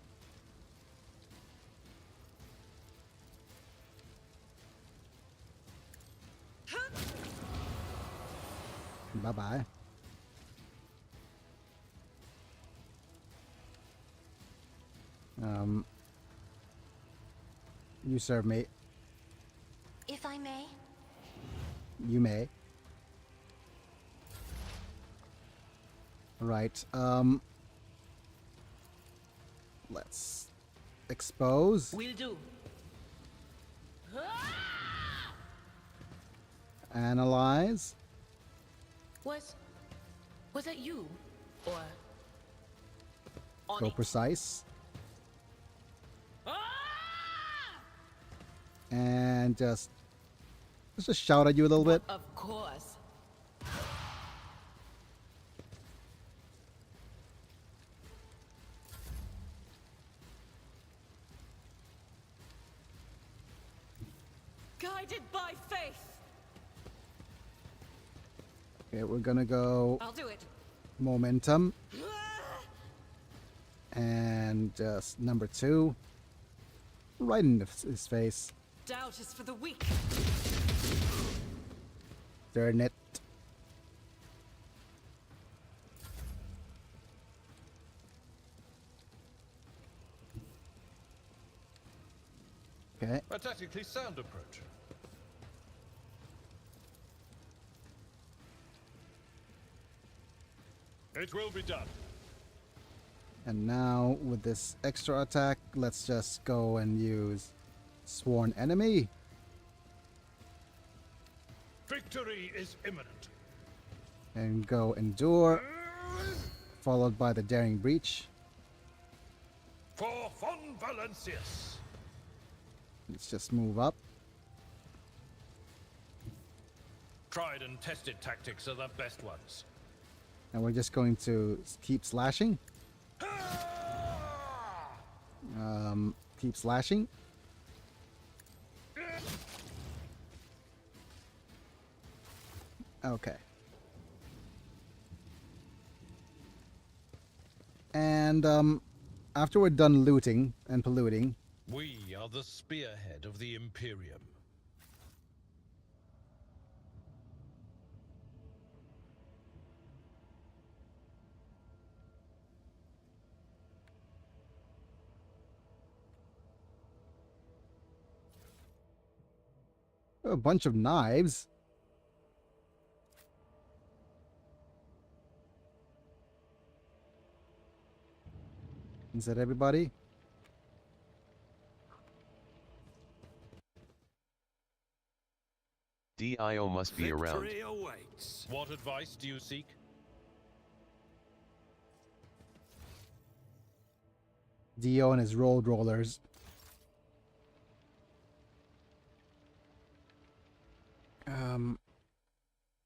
Bye-bye. You serve me. If I may, You may. Right. Let's expose. Will do. Analyze. Was that you? Or Go Onyx? precise. Ah! And just let's just shout at you a little bit. Of course. Guided by faith. Okay, we're gonna go I'll do it. momentum. And just number 2. Right in his face. Doubt is for the weak. Darn it. Okay. A tactically sound approach. It will be done. And now with this extra attack, let's just go and use Sworn Enemy. Victory is imminent. And go Endure, followed by the Daring Breach. For Von Valancius. Let's just move up. Tried and tested tactics are the best ones. And we're just going to keep slashing. Keep slashing. Okay. And after we're done looting and polluting, We are the spearhead of the Imperium. a bunch of knives. Is that everybody? Dio must be around. Victory awaits. What advice do you seek? Dio and his road rollers.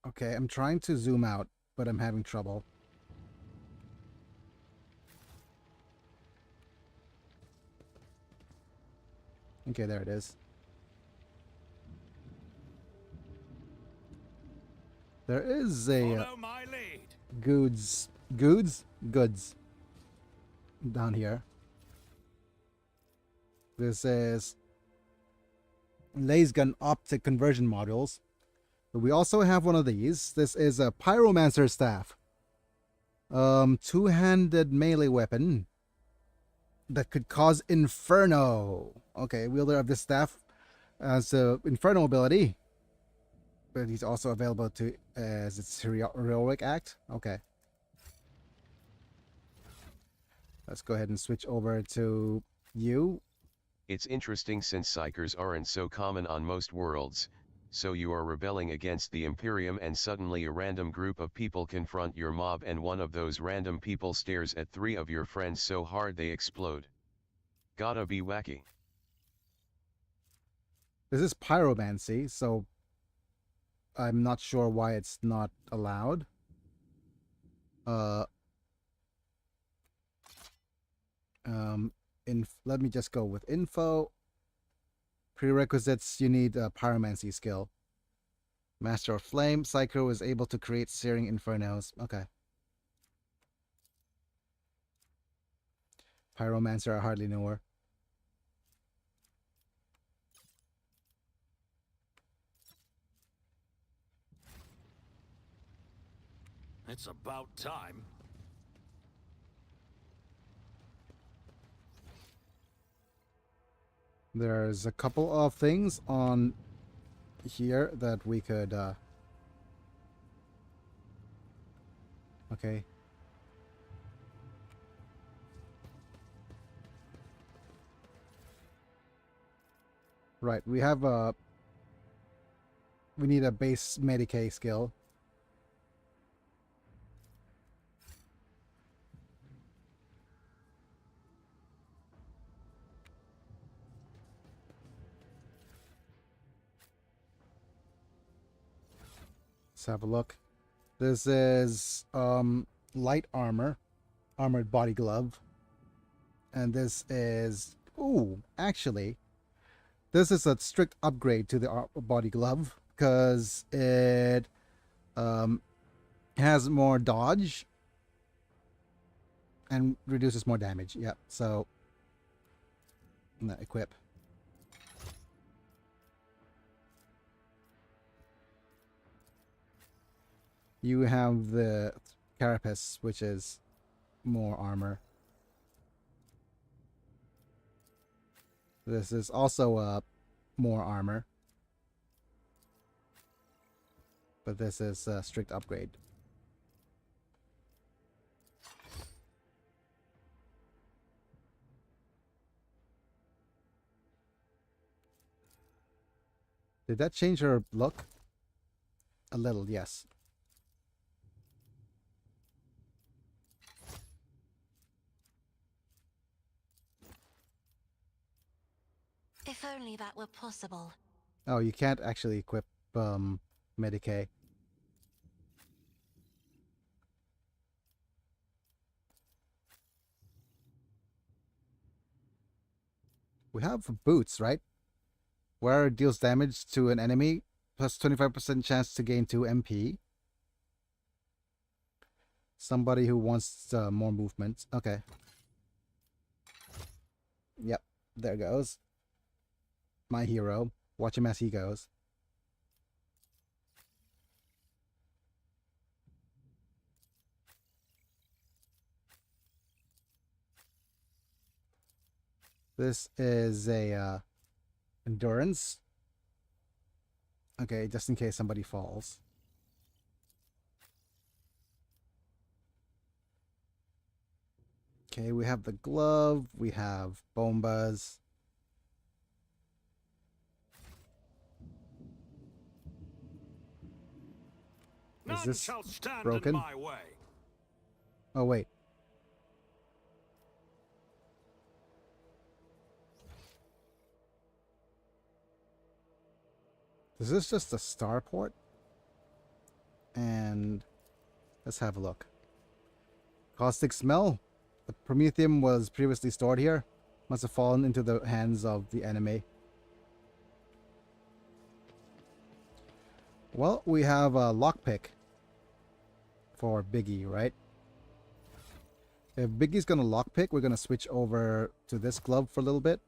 Okay, I'm trying to zoom out, but I'm having trouble. Okay, there it is. There is a Follow my lead. goods down here. This is laser gun optic conversion modules. But we also have one of these. This is a pyromancer staff. Two-handed melee weapon that could cause inferno. Okay, wielder of this staff has inferno ability, but he's also available to as its heroic act. Okay. Let's go ahead and switch over to you. It's interesting since psychers aren't so common on most worlds, so you are rebelling against the Imperium and suddenly a random group of people confront your mob and one of those random people stares at 3 of your friends so hard they explode. Gotta be wacky. This is pyromancy, so I'm not sure why it's not allowed. Let me just go with info. Prerequisites, you need a pyromancy skill. Master of Flame, Psycho is able to create searing infernos. Okay. Pyromancer, I hardly know her. It's about time. There's a couple of things on here that we could okay. Right, we have we need a base Medicae skill. Let's have a look. This is light armor, armored body glove. And this is, ooh, actually, this is a strict upgrade to the body glove because it has more dodge and reduces more damage. Yep, so equip. You have the carapace, which is more armor. This is also more armor. But this is a strict upgrade. Did that change her look? A little, yes. If only that were possible. Oh, you can't actually equip Medicae. We have boots, right? Wearer deals damage to an enemy, plus 25% chance to gain 2 MP. Somebody who wants more movement. Okay. Yep, there goes. My hero. Watch him as he goes. This is a endurance. Okay, just in case somebody falls. Okay, we have the glove, we have bombas. None Is this shall stand broken? in my way. Oh, wait. Is this just a starport? And let's have a look. Caustic smell. The Promethium was previously stored here. Must have fallen into the hands of the enemy. Well, we have a lockpick for Biggie, right? If Biggie's gonna lockpick, we're gonna switch over to this glove for a little bit.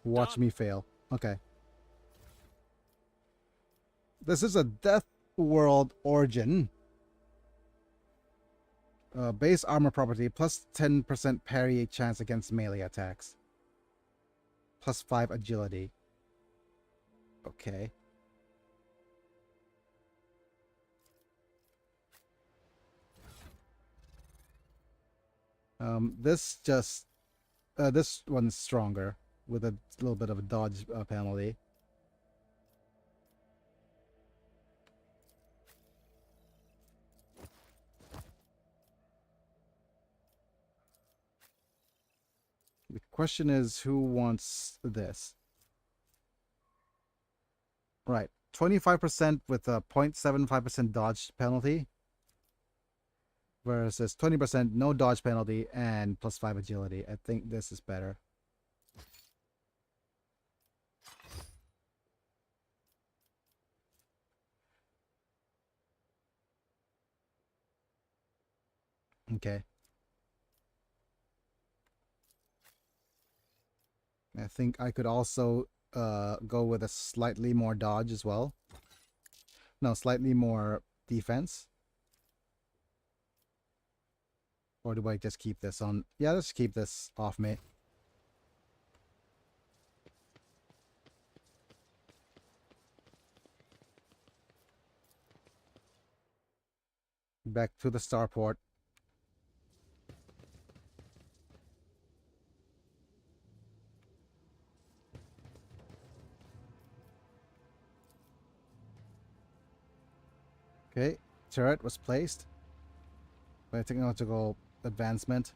Watch me fail. Okay. This is a Death World Origin. Base armor property, plus 10% parry chance against melee attacks. Plus 5 agility. Okay. This one's stronger with a little bit of a dodge penalty. The question is, who wants this? Right, 25% with a 0.75% dodge penalty versus 20% no dodge penalty and plus 5 agility. I think this is better. Okay. I think I could also go with a slightly more dodge as well. No, slightly more defense. Or do I just keep this on? Yeah, let's keep this off me. Back to the starport. Okay, turret was placed by technological advancement.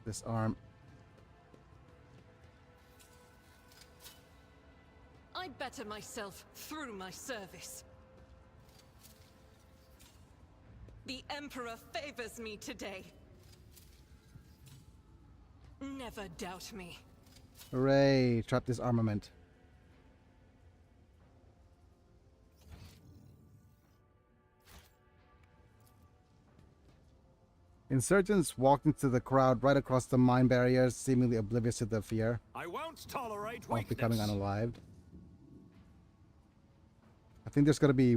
Disarm. I better myself through my service. The Emperor favors me today. Never doubt me. Hooray! Trap disarmament. Insurgents walked into the crowd right across the mine barriers, seemingly oblivious to the fear I won't tolerate of weakness. becoming unalived. I think there's going to be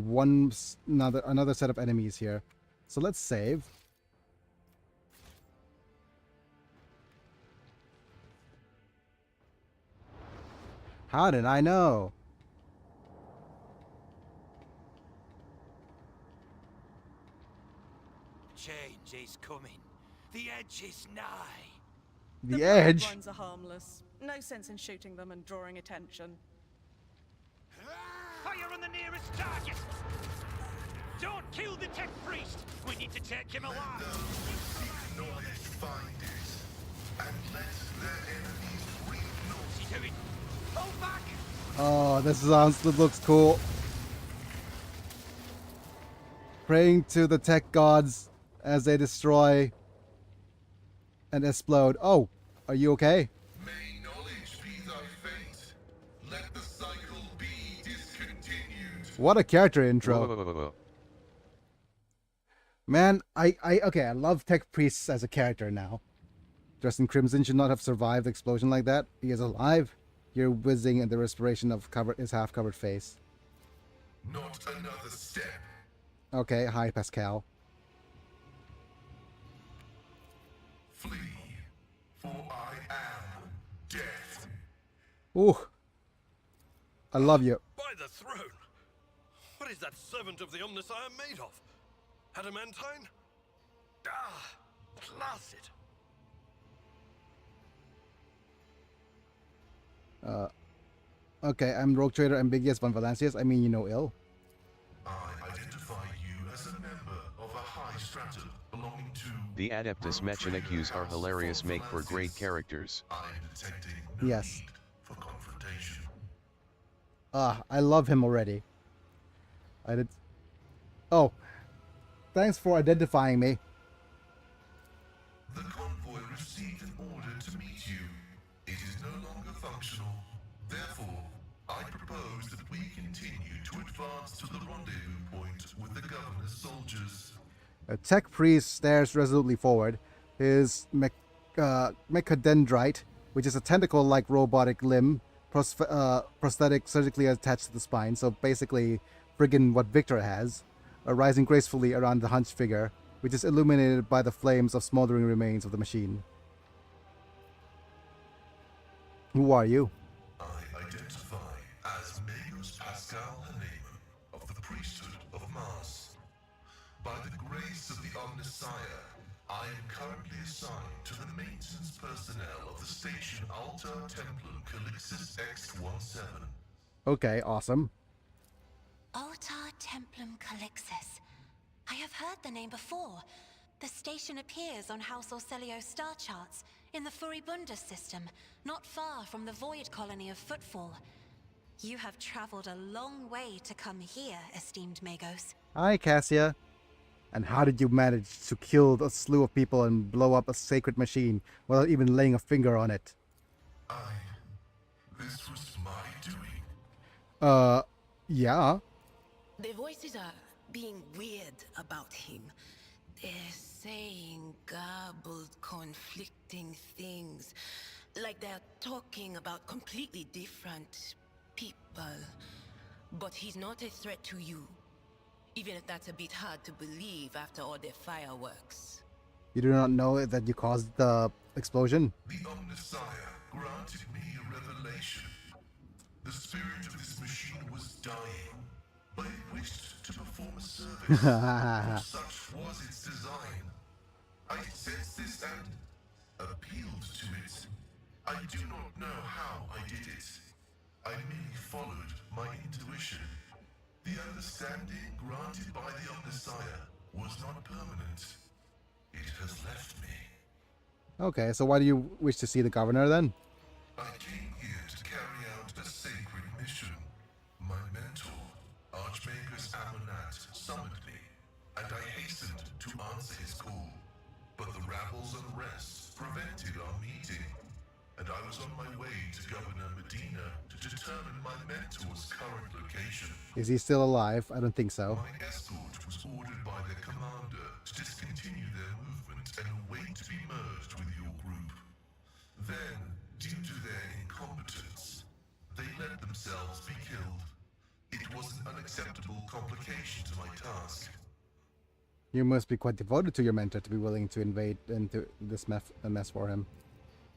another set of enemies here. So let's save. How did I know? change is coming. The edge is nigh. The edge. Ones are harmless. No sense in shooting them and drawing attention. Fire on the nearest target! Don't kill the tech priest! We need to take him alive! Knowledge find it, and let their enemies reap What's he doing? Hold back! Oh, this looks cool. Praying to the tech gods as they destroy and explode. Oh, are you okay? May knowledge be thy fate. Let the cycle be discontinued. What a character intro. Whoa. Man, okay, I love Tech Priests as a character now. Justin Crimson should not have survived the explosion like that. He is alive. You're whizzing in the respiration of his half-covered face. Not another step. Okay, hi Pascal. Flee, for I am death. Ooh. I love you. By the throne! What is that servant of the Omnissiah made of? Adamantine? Ah, placid. Okay, I'm Rogue Trader Ambiguous von Valancius. I mean, you know ill. I identify you as a member of a high stratum belonging to... The Adeptus Mechanicus are hilarious, make for great characters. I am detecting no Yes. need for confrontation. I love him already. I did. Oh, thanks for identifying me. The convoy received an order to meet you. It is no longer functional. Therefore, I propose that we continue to advance to the rendezvous point with the governor's soldiers. A tech priest stares resolutely forward. His mechadendrite, which is a tentacle-like robotic limb, prosthetic surgically attached to the spine, so basically friggin' what Victor has, rising gracefully around the hunched figure, which is illuminated by the flames of smoldering remains of the machine. Who are you? I identify as Magus Pascal Haneman of the priesthood of Mars. By the grace of the Omnissiah, I am currently assigned to the maintenance personnel of the station Altar Templum Calixis X-17. Okay, awesome. Altar Templum Calixis. I have heard the name before. The station appears on House Orcelio star charts in the Furibundus system, not far from the Void colony of Footfall. You have traveled a long way to come here, esteemed Magos. Hi, Cassia. And how did you manage to kill a slew of people and blow up a sacred machine without even laying a finger on it? This was my doing. Yeah. The voices are being weird about him. They're saying garbled, conflicting things. Like they're talking about completely different people. But he's not a threat to you. Even if that's a bit hard to believe after all the fireworks. You do not know that you caused the explosion? The Omnissiah granted me a revelation. The spirit of this machine was dying, but it wished to perform a service. For such was its design. I sensed this and appealed to it. I do not know how I did it. I merely followed my intuition. The understanding granted by the Omnissiah was not permanent. It has left me. Okay, so why do you wish to see the governor then? I came here to carry out a sacred mission. My mentor, Archmagus Amonat, summoned me, and I hastened to answer his call. But the rabble's unrest prevented our meeting, and I was on my way to Governor Medina to determine my mentor's current location. Is he still alive? I don't think so. My escort was ordered by their commander to discontinue their movement and await to be merged with your group. Then, due to their incompetence, they let themselves be killed. It was an unacceptable complication to my task. You must be quite devoted to your mentor to be willing to invade into this mess for him.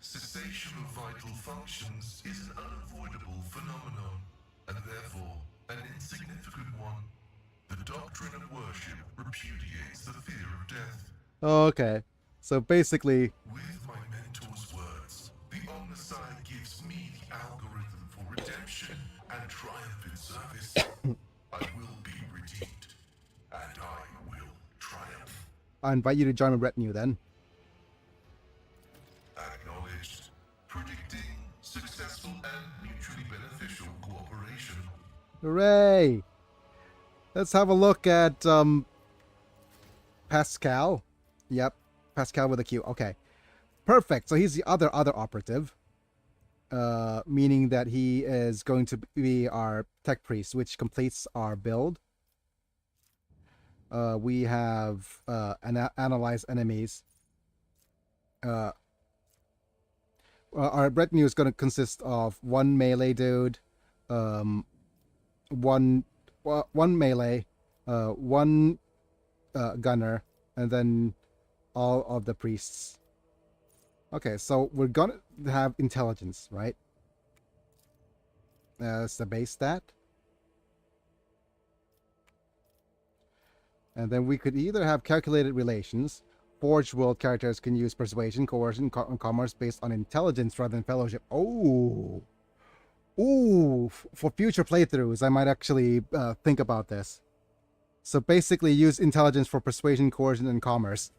Cessation of vital functions is an unavoidable phenomenon, and therefore an insignificant one. The doctrine of worship repudiates the fear of death. Okay. So basically, With my mentor's words, the Omnicide gives me the algorithm for redemption and triumph in service. I will be redeemed, and I will triumph. I invite you to join my retinue then. Acknowledged. Predicting successful and mutually beneficial cooperation. Hooray! Let's have a look at Pascal. Yep, Pascal with a Q. Okay, perfect. So he's the other operative, meaning that he is going to be our tech priest, which completes our build. We have analyze enemies. Our retinue is going to consist of one melee dude, one melee, one gunner, and then all of the priests. Okay, so we're gonna have intelligence, right? That's the base stat. And then we could either have calculated relations. Forged world characters can use persuasion, coercion, and commerce based on intelligence rather than fellowship. Oh! Ooh! For future playthroughs, I might actually think about this. So basically use intelligence for persuasion, coercion, and commerce.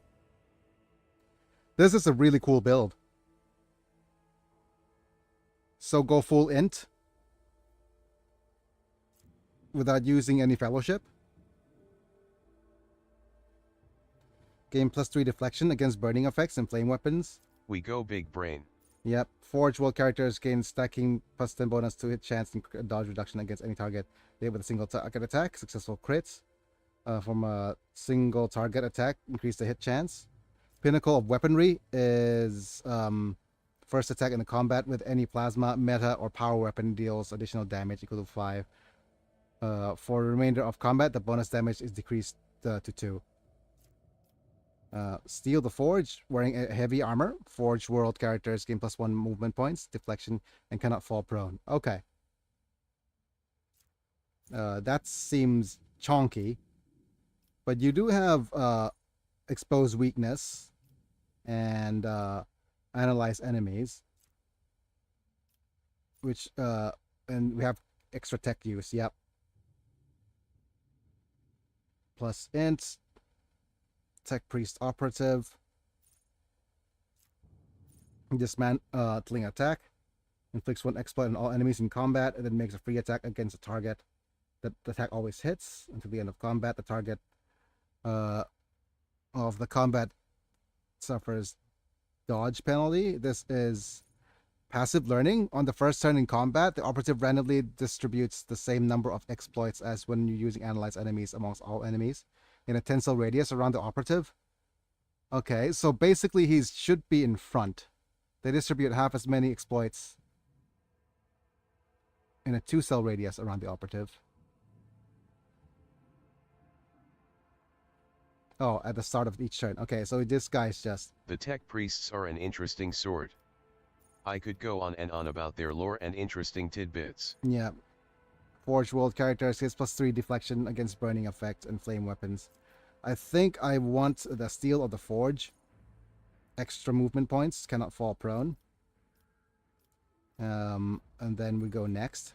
This is a really cool build. So go full int without using any fellowship. Gain +3 deflection against burning effects and flame weapons. We go big brain. Yep. Forge world characters gain stacking +10 bonus to hit chance and dodge reduction against any target they hit with a single target attack. Successful crits from a single target attack increase the hit chance. Pinnacle of weaponry is first attack in the combat with any plasma, meta, or power weapon deals additional damage equal to 5. For the remainder of combat, the bonus damage is decreased to 2. Steel the Forge, wearing a heavy armor. Forge world characters gain +1 movement points, deflection, and cannot fall prone. Okay. That seems chonky. But you do have exposed weakness and analyze enemies. Which, and we have extra tech use, yep. Plus int. Tech priest operative. Dismantling attack. Inflicts 1 exploit on all enemies in combat and then makes a free attack against a target. The attack always hits until the end of combat. The target of the combat suffers dodge penalty. This is passive learning. On the first turn in combat, the operative randomly distributes the same number of exploits as when you're using analyze enemies amongst all enemies in a 10 cell radius around the operative. Okay, so basically he should be in front. They distribute half as many exploits in a 2 cell radius around the operative. Oh, at the start of each turn. Okay, so this guy's just... The tech priests are an interesting sort. I could go on and on about their lore and interesting tidbits. Yeah. Forge world characters hits +3 deflection against burning effect and flame weapons. I think I want the Steel of the Forge. Extra movement points, cannot fall prone. And then we go next.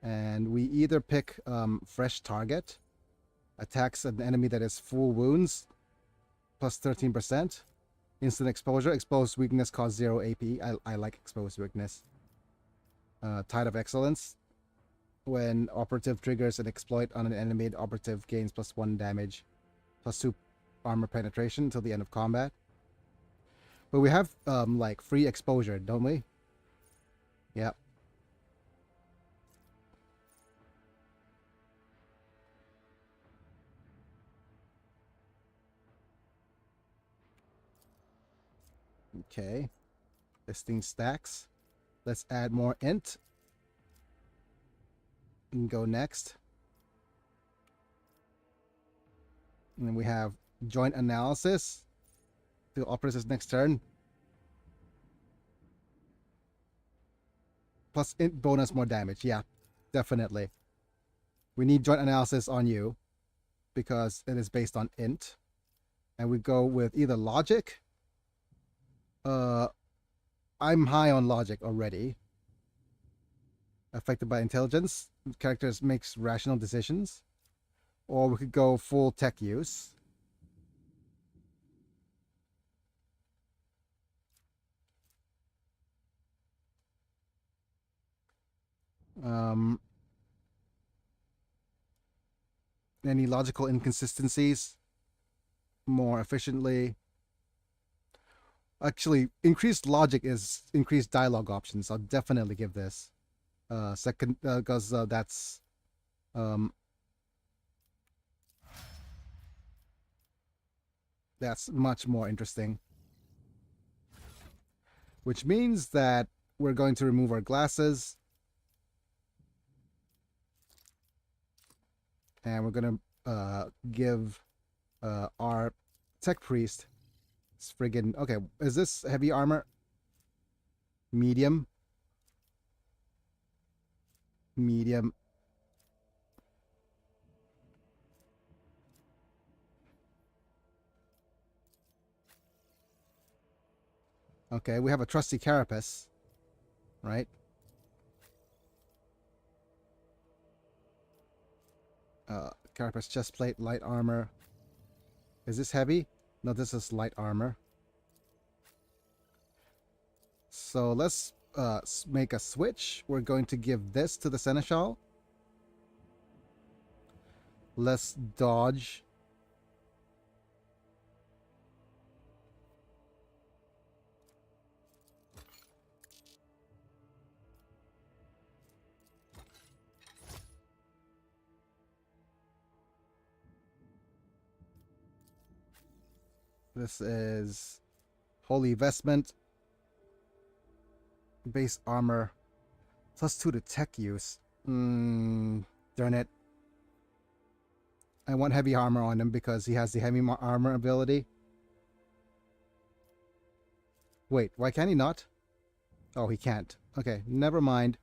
And we either pick fresh target. Attacks an enemy that is full wounds. Plus 13%. Instant exposure. Exposed weakness cause 0 AP. I like exposed weakness. Tide of Excellence. When operative triggers an exploit on an enemy, the operative gains +1 damage. +2 armor penetration until the end of combat. But we have like free exposure, don't we? Yep. Okay. This thing stacks. Let's add more int. And go next. And then we have joint analysis. The operative's next turn. Plus int bonus more damage. Yeah, definitely. We need joint analysis on you because it is based on int. and we go with either logic. I'm high on logic already. Affected by intelligence, characters makes rational decisions. Or we could go full tech use. Any logical inconsistencies more efficiently. Actually, increased logic is increased dialogue options. I'll definitely give this second, because that's much more interesting. Which means that we're going to remove our glasses. And we're going to give our tech priest friggin'... Okay, is this heavy armor? Medium. Medium. Okay, we have a trusty carapace, right? Carapace, chestplate, light armor. Is this heavy? No, this is light armor. So let's make a switch. We're going to give this to the Seneschal. Let's dodge. This is Holy Vestment. Base armor. +2 to tech use. Darn it. I want heavy armor on him because he has the heavy armor ability. Wait, why can he not? Oh, he can't. Okay, never mind.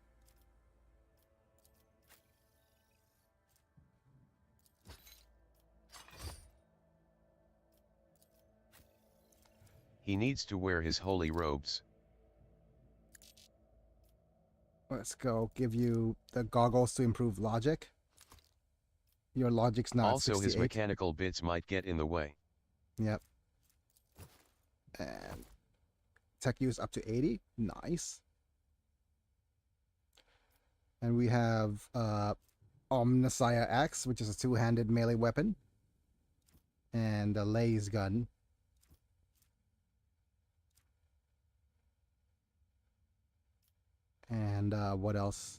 He needs to wear his holy robes. Let's go give you the goggles to improve logic. Your logic's not Also, 68. his mechanical bits might get in the way. Yep. And tech use up to 80. Nice. And we have Omnissiah Axe, which is a two-handed melee weapon. And a laser gun. And what else?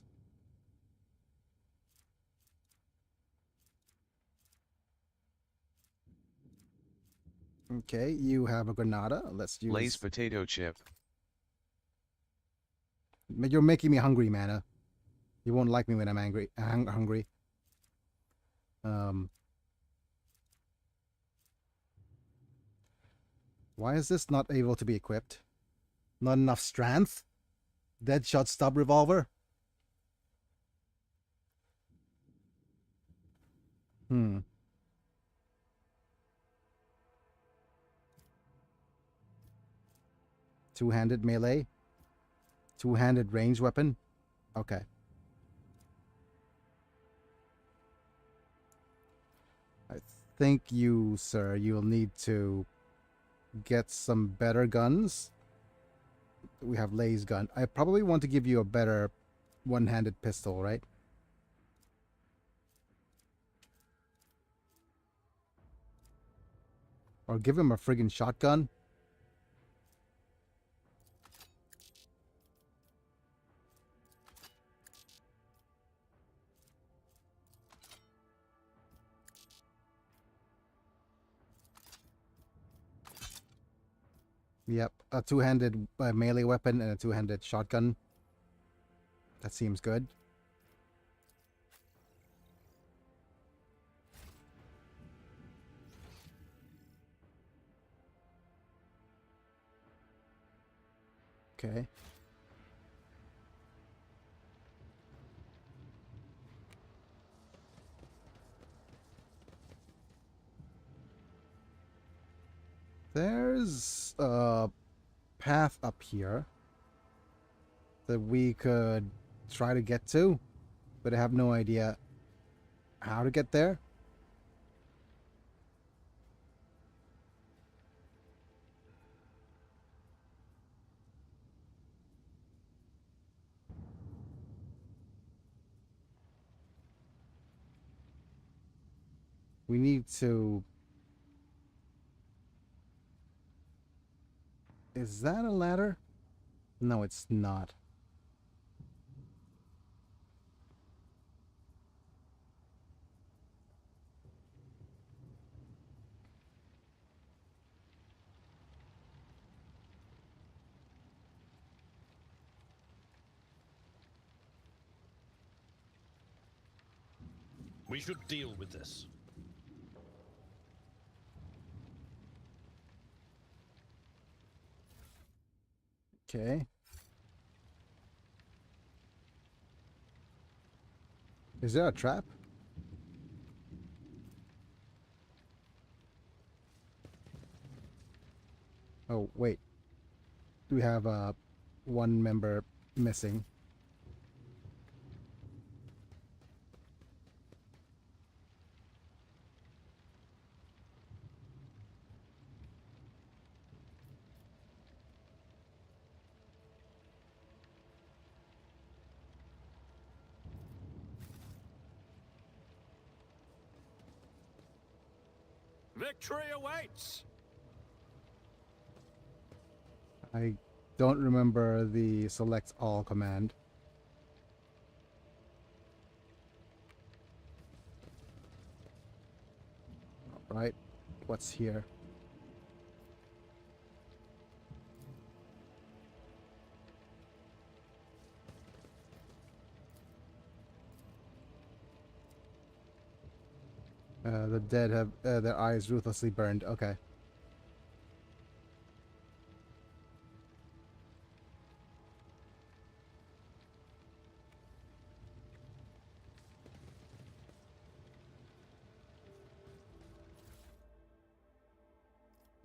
Okay, you have a Granada. Let's use... Lay's potato chip. You're making me hungry, Mana. You won't like me when I'm angry. Hungry. Why is this not able to be equipped? Not enough strength? Deadshot stub revolver? Two-handed melee? Two-handed range weapon? Okay. I think you, sir, you'll need to get some better guns. We have Lay's gun. I probably want to give you a better one-handed pistol, right? Or give him a friggin' shotgun. Yep, a two-handed melee weapon and a two-handed shotgun. That seems good. Okay. There's a path up here that we could try to get to, but I have no idea how to get there. We need to... Is that a ladder? No, it's not. We should deal with this. Okay. Is there a trap? Oh, wait. We have one member missing. Victory awaits! I don't remember the select all command. Alright, what's here? The dead have their eyes ruthlessly burned. Okay.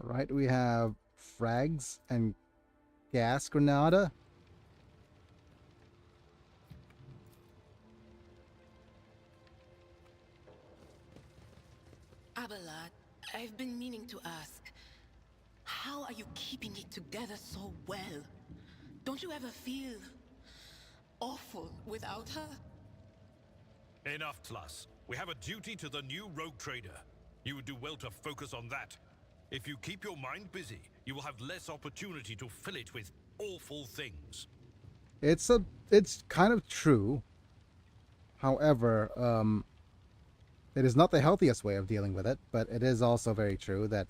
Alright, we have frags and gas granada. Abelard, I've been meaning to ask, how are you keeping it together so well? Don't you ever feel awful without her? Enough, Tlas. We have a duty to the new rogue trader. You would do well to focus on that. If you keep your mind busy, you will have less opportunity to fill it with awful things. It's kind of true. However, it is not the healthiest way of dealing with it, but it is also very true that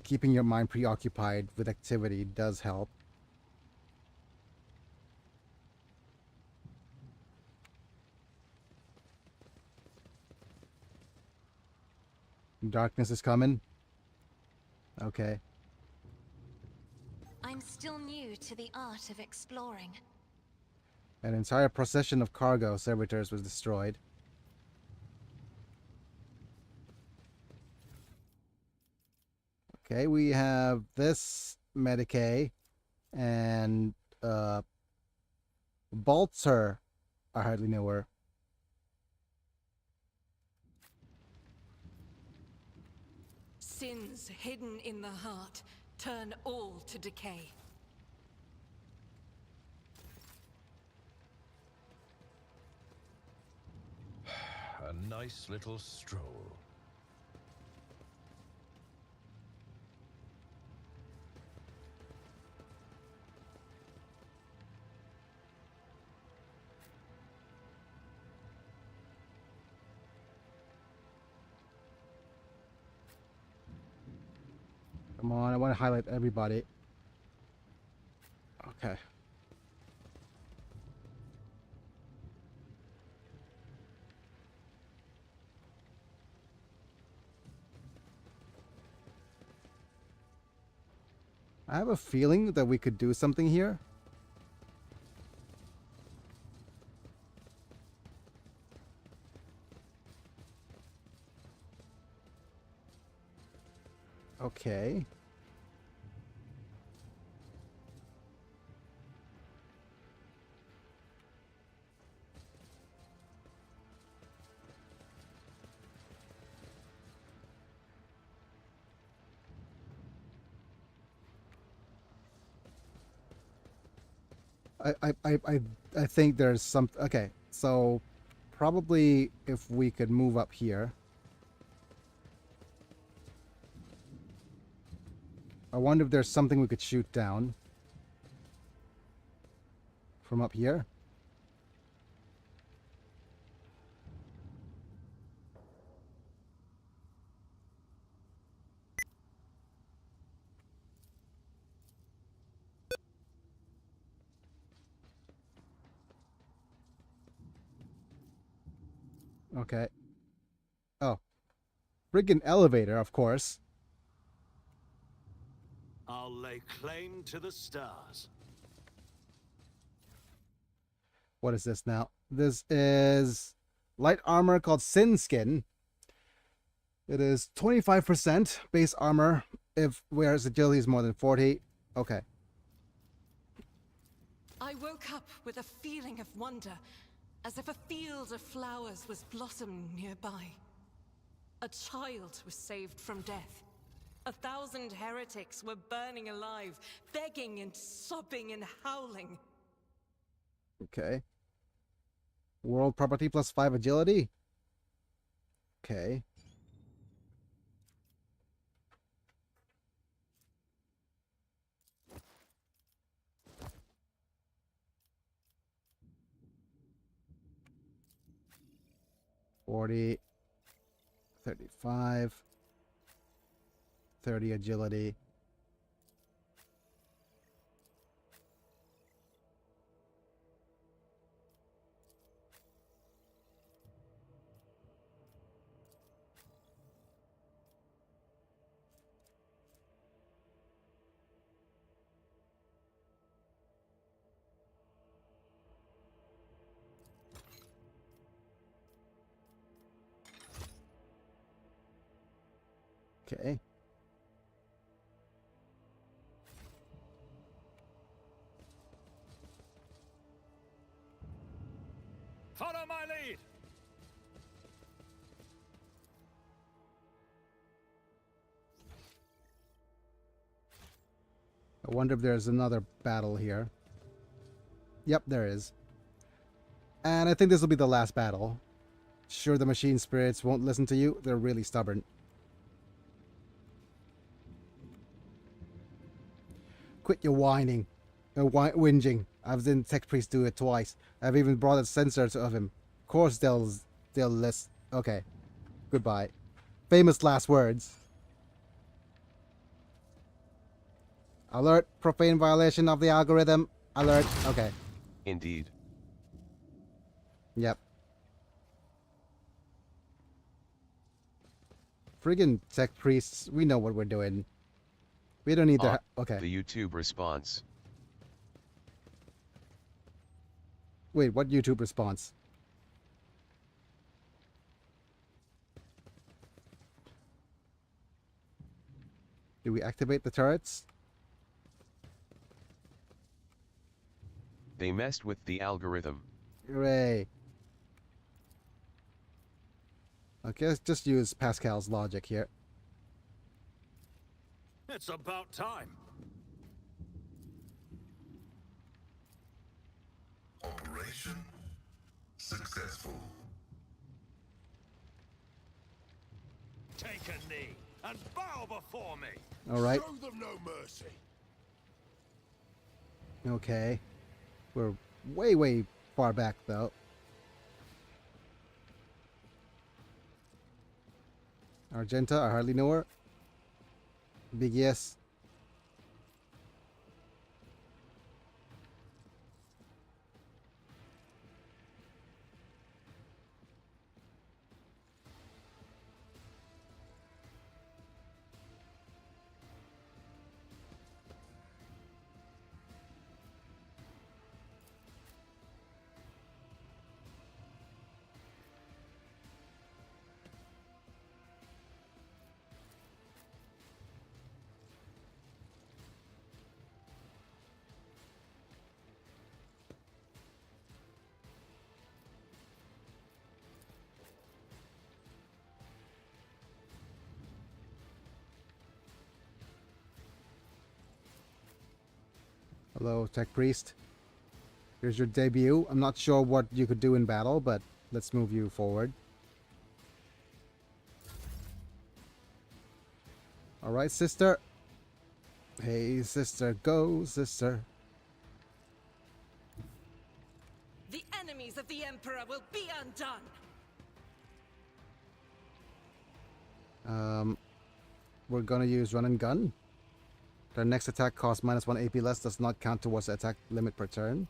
keeping your mind preoccupied with activity does help. Darkness is coming. Okay. I'm still new to the art of exploring. An entire procession of cargo servitors was destroyed. Okay, we have this Medicae and Balzer. I hardly know her. Sins hidden in the heart turn all to decay. A nice little stroll. Come on, I want to highlight everybody. Okay. I have a feeling that we could do something here. Okay. I think there's some. Okay, so probably if we could move up here. I wonder if there's something we could shoot down from up here. Okay. Oh. Friggin' elevator, of course. I'll lay claim to the stars. What is this now? This is light armor called Sin Skin. It is 25% base armor if whereas agility is more than 40. Okay. I woke up with a feeling of wonder, as if a field of flowers was blossoming nearby. A child was saved from death. 1,000 heretics were burning alive, begging and sobbing and howling. Okay. World property plus 5 agility. Okay. $40, 35, 30 agility. Okay. Follow my lead! I wonder if there's another battle here. Yep, there is. And I think this will be the last battle. Sure, the machine spirits won't listen to you. They're really stubborn. Quit your whining. Whinging. I've seen Tech Priest do it twice. I've even brought a sensor of him. Of course they'll list. Okay. Goodbye. Famous last words. Alert. Profane violation of the algorithm. Alert. Okay. Indeed. Yep. Friggin' Tech Priests. We know what we're doing. We don't need their... Okay. The YouTube response. Wait, what YouTube response? Do we activate the turrets? They messed with the algorithm. Hooray. Okay, let's just use Pascal's logic here. It's about time. Operation successful. Take a knee and bow before me. All right. Show them no mercy. Okay. We're way, way far back, though. Argenta, I hardly know her. Big yes. Hello, Tech Priest. Here's your debut. I'm not sure what you could do in battle, but let's move you forward. Alright, sister. Hey, sister. Go, sister. The enemies of the Emperor will be undone! We're gonna use run and gun. Their next attack costs -1 AP less, does not count towards the attack limit per turn.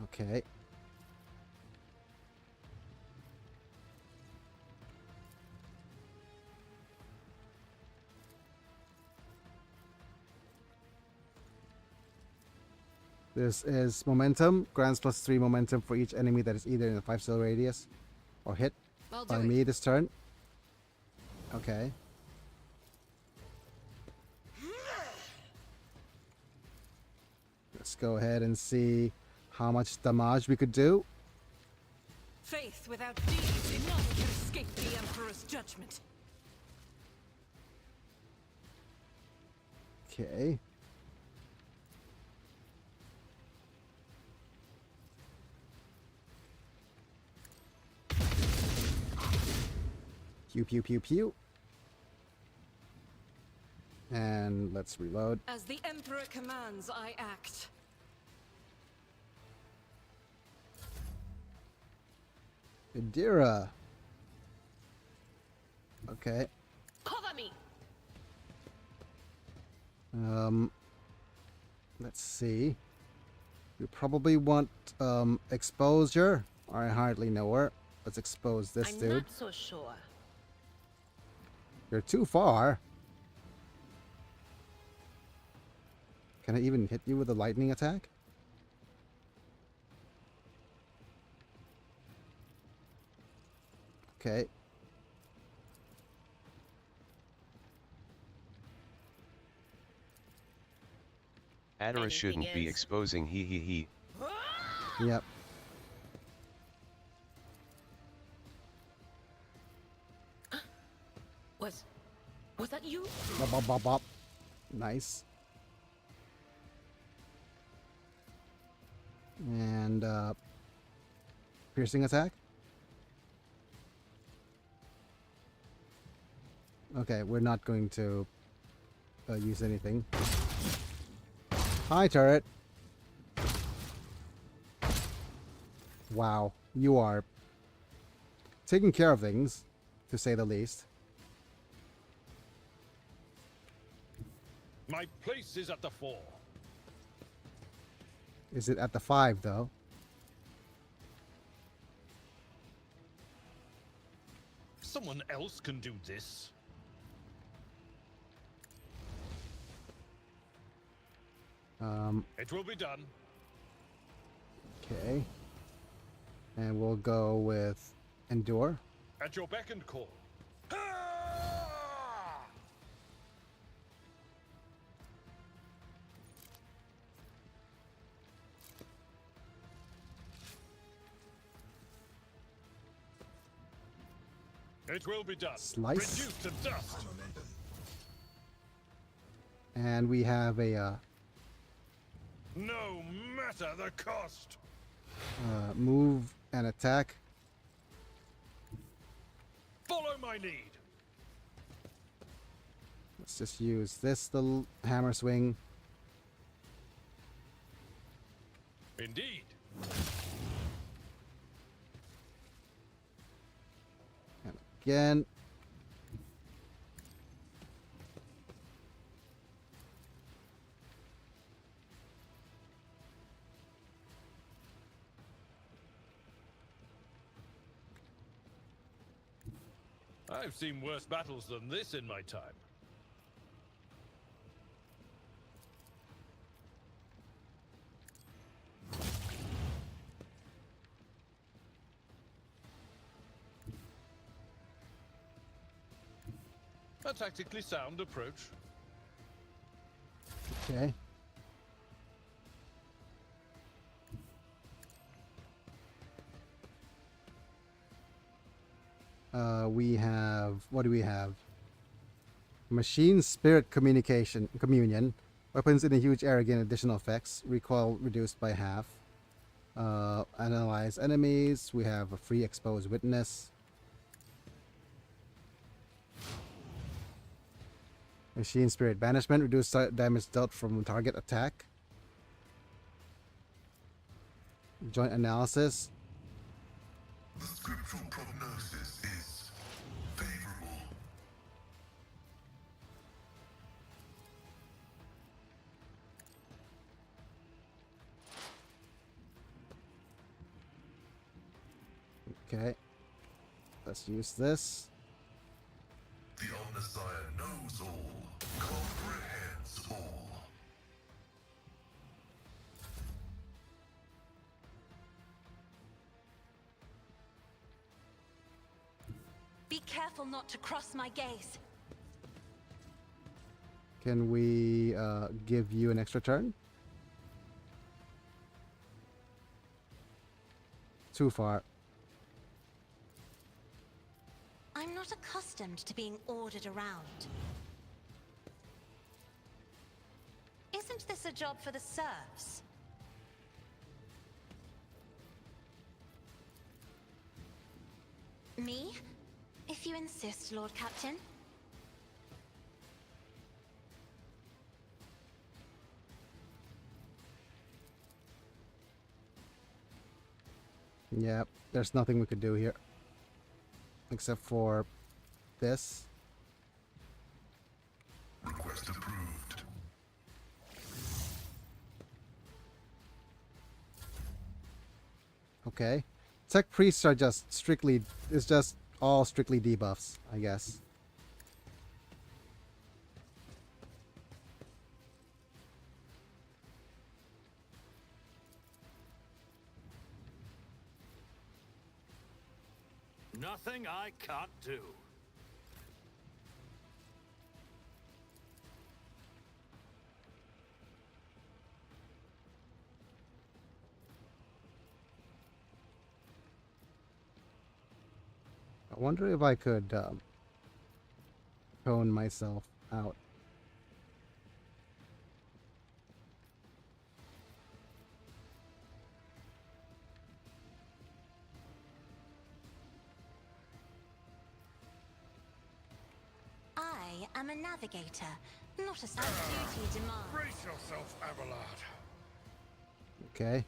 Okay. This is momentum. Grants +3 momentum for each enemy that is either in a 5 cell radius or hit by me this turn. Okay. Let's go ahead and see how much damage we could do. Faith without deeds, none can escape the Emperor's judgment. Okay. Pew pew pew pew. And let's reload. As the Emperor commands, I act. Idira. Okay. Cover me. Let's see. We probably want exposure. I hardly know her. Let's expose this I'm dude. not so sure. You're too far. Can I even hit you with a lightning attack? Okay. Adara shouldn't be exposing he. Yep. Was that you? Bop, bop, bop, bop. Nice. And piercing attack. Okay, we're not going to use anything. Hi, turret. Wow, you are taking care of things, to say the least. My place is at the 4. Is it at the 5, though? Someone else can do this. It will be done. Okay. And we'll go with Endure. At your beck and call. It will be done. Slice. Reduced to dust. And we have a No matter the cost. move and attack. Follow my lead. Let's just use this little hammer swing. Indeed. And again. I've seen worse battles than this in my time. A tactically sound approach. Okay. We have, what do we have? Machine Spirit Communion. Weapons in a huge area gain additional effects. Recoil reduced by half. Analyze enemies. We have a free exposed witness. Machine Spirit Banishment. Reduce damage dealt from target attack. Joint Analysis. The scriptural prognosis is favorable. Okay. Let's use this. The Omnissiah knows all, comprehends all. Be careful not to cross my gaze. Can we give you an extra turn? Too far. I'm not accustomed to being ordered around. Isn't this a job for the serfs? Me? If you insist, Lord Captain. Yep, there's nothing we could do here. Except for this. Request approved. Okay. Tech priests are just strictly, it's just all strictly debuffs, I guess. Nothing I can't do. I wonder if I could tone myself out. I am a navigator, not a duty demand. Brace yourself, Abelard. Okay.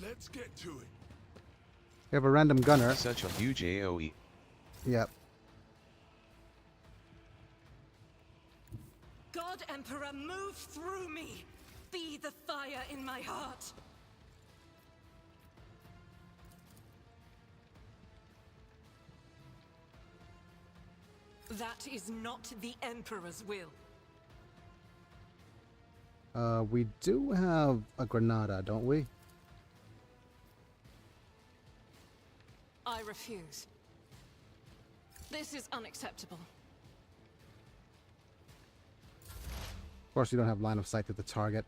Let's get to it. We have a random gunner. Such a huge AoE. Yep. God Emperor, move through me! Be the fire in my heart! That is not the Emperor's will. We do have a Granada, don't we? I refuse. This is unacceptable. Of course, we don't have line of sight to the target.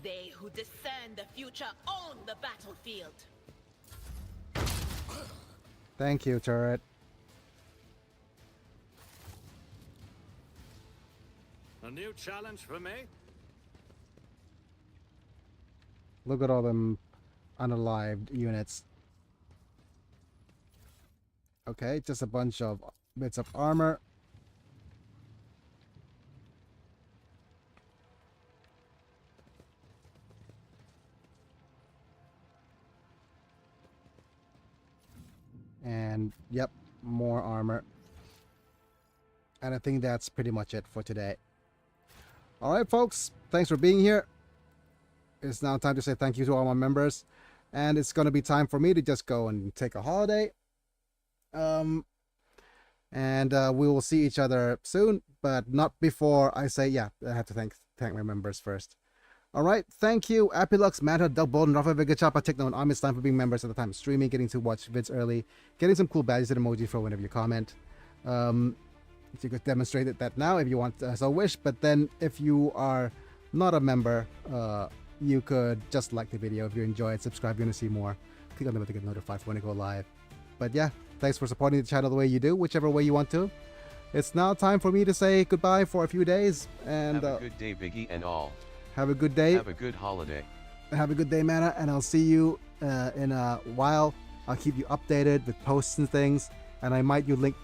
They who discern the future own the battlefield. Thank you, turret. A new challenge for me? Look at all them unalived units. Okay, just a bunch of bits of armor. And yep, more armor. And I think that's pretty much it for today. Alright folks, thanks for being here. It's now time to say thank you to all my members. And it's going to be time for me to just go and take a holiday. And we will see each other soon, but not before I say, yeah, I have to thank my members first. Alright, thank you, Apilux, Manta, Doug Bolden, Rafa Vega Chapa, Techno, and Amit Stein for being members at the time of streaming, getting to watch vids early, getting some cool badges and emoji for whenever you comment. You could demonstrate that now if you want, so wish, but then if you are not a member, you could just like the video if you enjoy it, subscribe if you want to see more, click on the bell to get notified for when I go live. But yeah, thanks for supporting the channel the way you do, whichever way you want to. It's now time for me to say goodbye for a few days, and Have a good day, Biggie, and all. have a good day. Have a good holiday. Have a good day, Mana, and I'll see you in a while. I'll keep you updated with posts and things, and I might link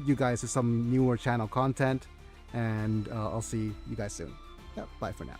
you guys to some newer channel content, and I'll see you guys soon. Yeah, bye for now.